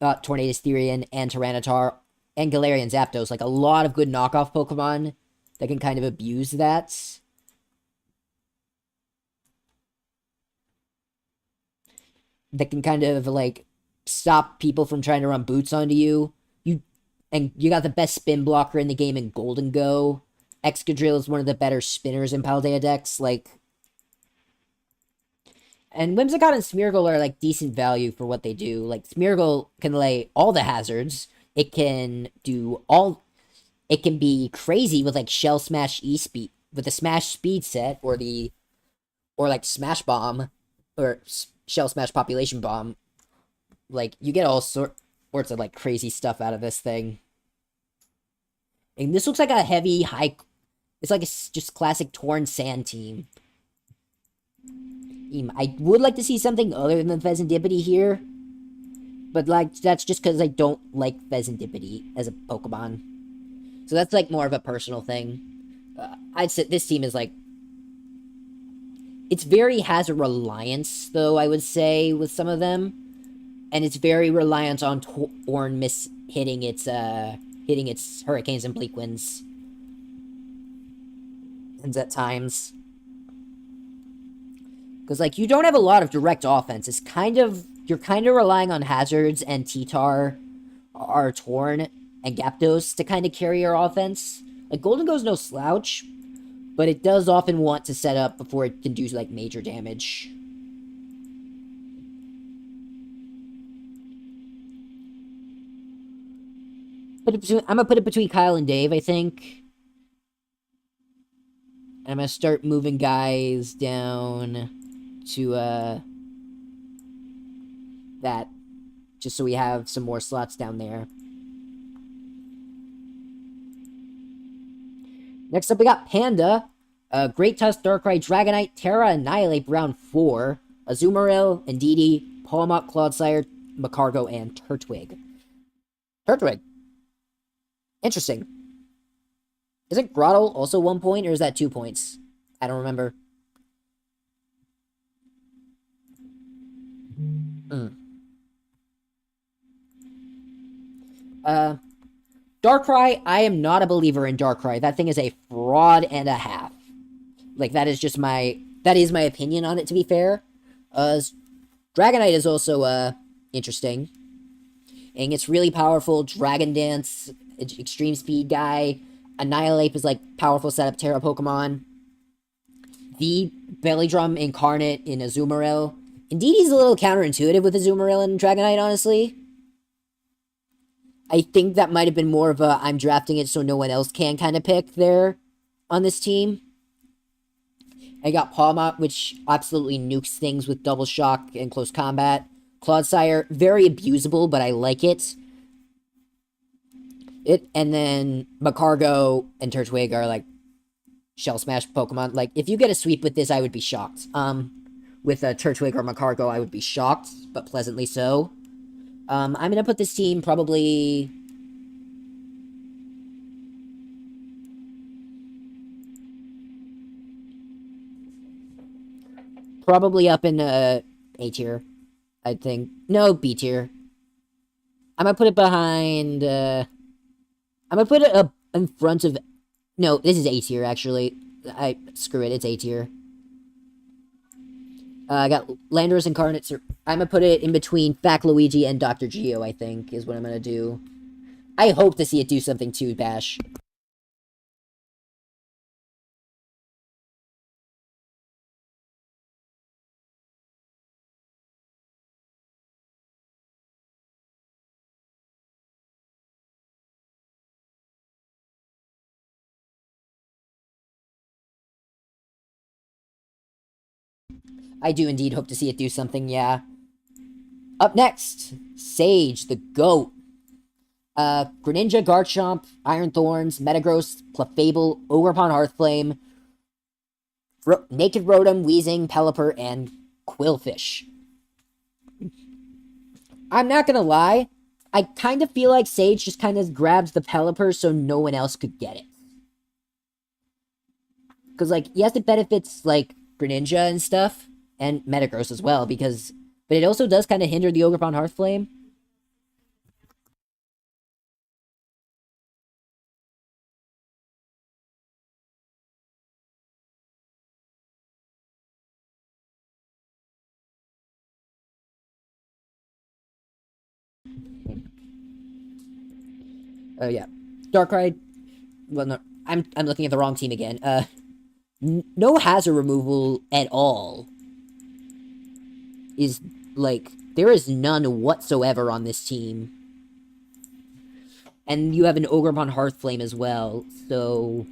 Tornadus Therian, and Tyranitar, and Galarian Zapdos. Like, a lot of good knockoff Pokemon that can kind of abuse that. That can kind of, like, stop people from trying to run boots onto you. And you got the best spin blocker in the game in Golden Go. Excadrill is one of the better spinners in Paldea Dex. Like, and Whimsicott and Smeargle are, like, decent value for what they do. Like, Smeargle can lay all the hazards. It can do all... It can be crazy with, like, Shell Smash E-Speed... With the Smash Speed set, or the... Or, like, Smash Bomb. Or Shell Smash Population Bomb. Like, you get all sorts of, like, crazy stuff out of this thing. And this looks like a heavy, high... It's like a just classic Torn Sand team. I would like to see something other than Pheasantipity here. But, like, that's just because I don't like Pheasantipity as a Pokemon. So that's, like, more of a personal thing. I'd say this team is, like... It's very hazard reliance, though, I would say, with some of them. And it's very reliant on Torn hitting its Hurricanes and Bleak Winds. And at times. Because, like, you don't have a lot of direct offense. It's kind of... You're kind of relying on hazards and T-Tar, or Torn, and Gyapdos to kind of carry your offense. Like, Golden Go's no slouch, but it does often want to set up before it can do, like, major damage. I'm gonna put it between Kyle and Dave, I think. And I'm gonna start moving guys down to, that. Just so we have some more slots down there. Next up, we got Panda. Great Tusk, Darkrai, Dragonite, Terra, Annihilate, round 4. Azumarill, Indeedee, Polymok, Clodsire, Macargo, and Turtwig. Turtwig. Interesting. Isn't Grottle also 1 point, or is that 2 points? I don't remember. Darkrai, I am not a believer in Darkrai. That thing is a fraud and a half. Like, that is just my... That is my opinion on it, to be fair. Dragonite is also, interesting. And it's really powerful. Dragon Dance, extreme speed guy. Annihilate is, like, powerful setup Terra Pokemon. The Belly Drum Incarnate in Azumarill. Indeed, he's a little counterintuitive with Azumarill and Dragonite, honestly. I think that might have been more of a I'm drafting it so no one else can kind of pick there on this team. I got Palmot, which absolutely nukes things with Double Shock and Close Combat. Clodsire, very abusable, but I like it. And then Macargo and Turtwig are, like, Shell Smash Pokemon. Like, if you get a sweep with this, I would be shocked. With a Turtwig or Macargo, I would be shocked, but pleasantly so. I'm gonna put this team probably... Probably up in, A tier, I think. No, B tier. I'm gonna put it behind, I'm gonna put it up in front of... No, this is A tier, actually. Screw it, it's A tier. I got Landorus Incarnate. I'm gonna put it in between Fat Luigi and Dr. Geo, I think, is what I'm gonna do. I hope to see it do something too, Bash. I do indeed hope to see it do something, yeah. Up next, Sage, the GOAT. Greninja, Garchomp, Iron Thorns, Metagross, Clefable, Ogerpon Hearthflame, Naked Rotom, Weezing, Pelipper, and Quillfish. I'm not gonna lie, I kind of feel like Sage just kind of grabs the Pelipper so no one else could get it. Because, like, yes, it benefits, like, Greninja and stuff, and Metagross as well, because... But it also does kind of hinder the Ogerpon Hearthflame. Oh, yeah. Darkrai... Well, no, I'm looking at the wrong team again. No hazard removal at all. Is, like, there is none whatsoever on this team. And you have an Ogerpon Hearthflame as well, so...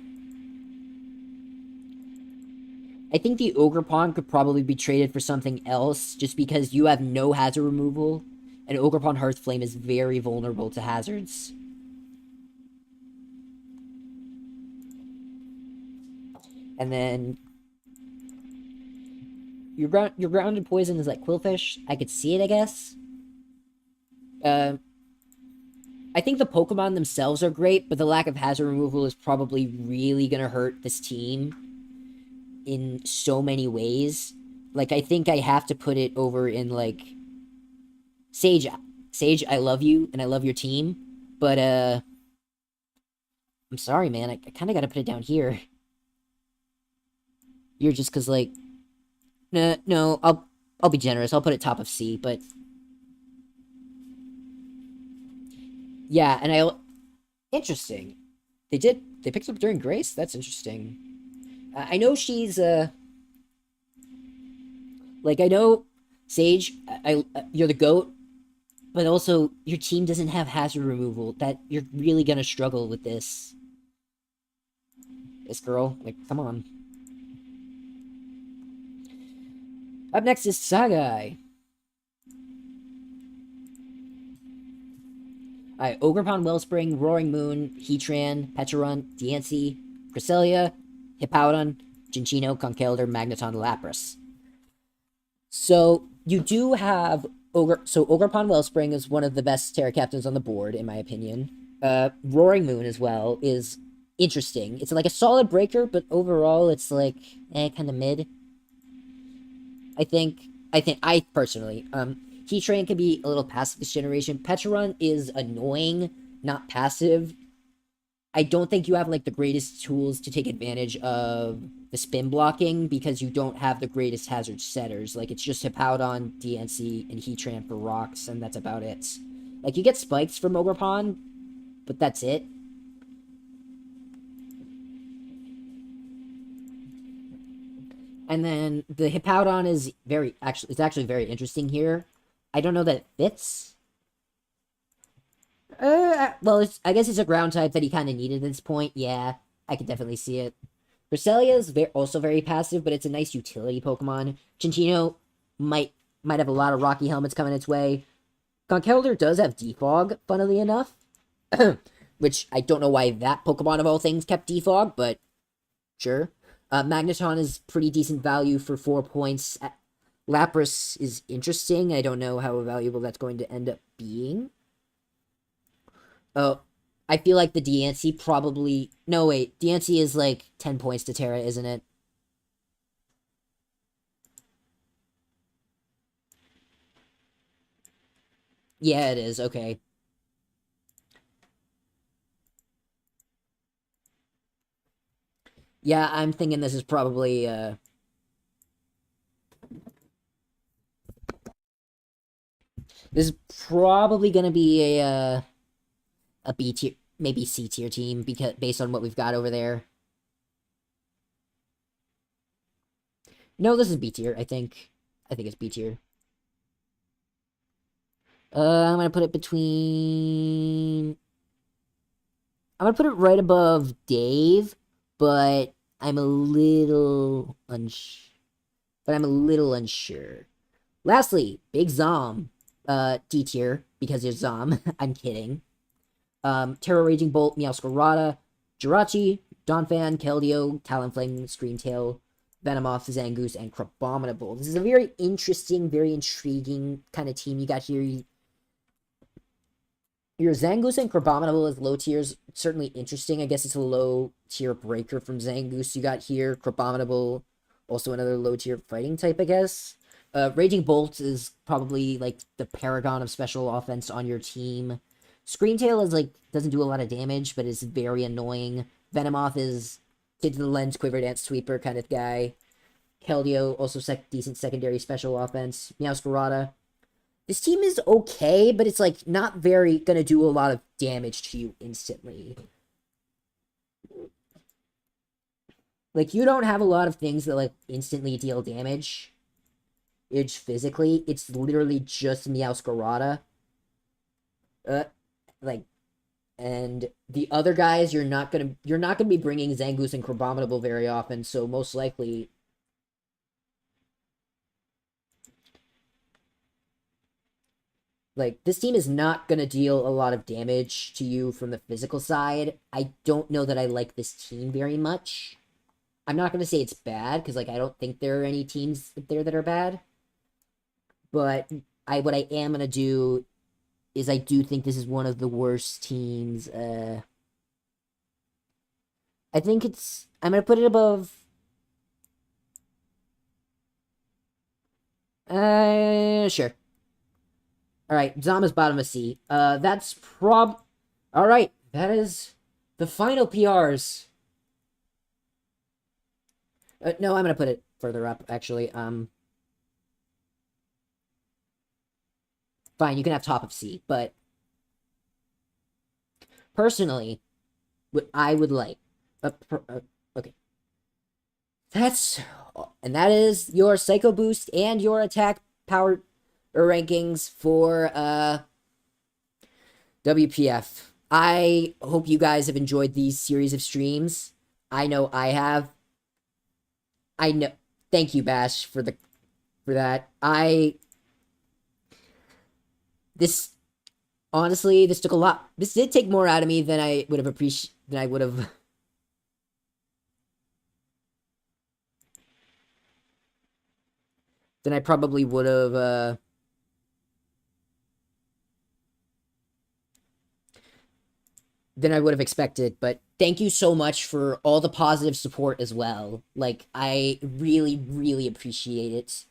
I think the Ogerpon could probably be traded for something else, just because you have no hazard removal, and Ogerpon Hearthflame is very vulnerable to hazards. And then... Your grounded poison is like Quillfish. I could see it, I guess. I think the Pokemon themselves are great, but the lack of hazard removal is probably really gonna hurt this team in so many ways. Like, I think I have to put it over in, like... Sage, I love you, and I love your team, but, I'm sorry, man, I kinda gotta put it down here. You're just cause, like... No, I'll be generous, I'll put it top of C, but... Yeah, and interesting. They picked up during Grace? That's interesting. I know she's, like, I know, Sage, you're the GOAT, but also, your team doesn't have hazard removal. You're really gonna struggle with this. This girl, like, come on. Up next is Sagai. Alright, Ogerpon, Wellspring, Roaring Moon, Heatran, Pecharunt, Diancie, Cresselia, Hippowdon, Cinccino, Conkeldurr, Magneton, Lapras. So, you do have... Ogerpon Wellspring is one of the best Terra Captains on the board, in my opinion. Roaring Moon, as well, is interesting. It's like a solid breaker, but overall, it's like, kind of mid. I personally, Heatran can be a little passive this generation. Pecharunt is annoying, not passive. I don't think you have, like, the greatest tools to take advantage of the spin blocking, because you don't have the greatest hazard setters. Like, it's just Hippowdon, DNC, and Heatran for rocks, and that's about it. Like, you get spikes from Ogerpon, but that's it. And then the Hippowdon is it's actually very interesting here. I don't know that it fits. Well, I guess it's a ground type that he kind of needed at this point. Yeah, I could definitely see it. Cresselia is also very passive, but it's a nice utility Pokemon. Cinccino might have a lot of Rocky Helmets coming its way. Conkeldurr does have Defog, funnily enough. Which, I don't know why that Pokemon of all things kept Defog, but sure. Magneton is pretty decent value for 4 points. Lapras is interesting. I don't know how valuable that's going to end up being. Oh, I feel like the Diancie probably... No, wait. Diancie is like 10 points to Terra, isn't it? Yeah, it is. Okay. Yeah, I'm thinking this is probably, This is probably gonna be a B tier, maybe C tier team, because based on what we've got over there. No, this is B tier, I think. I think it's B tier. I'm gonna put it between... I'm gonna put it right above Dave, but I'm a little unsure. Lastly, Big Zom. D tier, because you're Zom. I'm kidding. Terror Raging Bolt, Meowscarada, Jirachi, Donphan, Keldeo, Talonflame, Screamtail, Venomoth, Zangoose, and Crabominable. This is a very interesting, very intriguing kind of team you got here. Your Zangoose and Crabominable as low tiers, certainly interesting. I guess it's a low tier breaker from Zangoose you got here. Crabominable, also another low tier fighting type, I guess. Raging Bolt is probably like the paragon of special offense on your team. Screamtail is like doesn't do a lot of damage, but is very annoying. Venomoth is Kid to the Lens, Quiver Dance Sweeper kind of guy. Keldeo, also decent secondary special offense. Meowscarada. This team is okay, but it's like not very gonna do a lot of damage to you instantly. Like you don't have a lot of things that like instantly deal damage. It's physically, it's literally just Meowscarada. Like, and the other guys, you're not gonna be bringing Zangoose and Crabominable very often, so most likely, like, this team is not gonna deal a lot of damage to you from the physical side. I don't know that I like this team very much. I'm not gonna say it's bad, because, like, I don't think there are any teams there that are bad. But what I am gonna do is I do think this is one of the worst teams. I think I'm gonna put it above. Sure. Alright, Zama's bottom of C. That's Alright, that is the final PRs. No, I'm gonna put it further up, actually. Fine, you can have top of C, but personally, what I would like, okay, that is your Psycho Boost and your attack power rankings for WPF. I hope you guys have enjoyed these series of streams. I know I have. I know. Thank you, Bash, for that. Honestly, this took a lot. This did take more out of me than I would have than I probably would have, than I would have expected, but thank you so much for all the positive support as well. Like, I really, really appreciate it.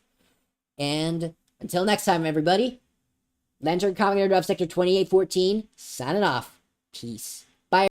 And until next time, everybody, Lantern Common Air Sector 2814, signing off. Peace.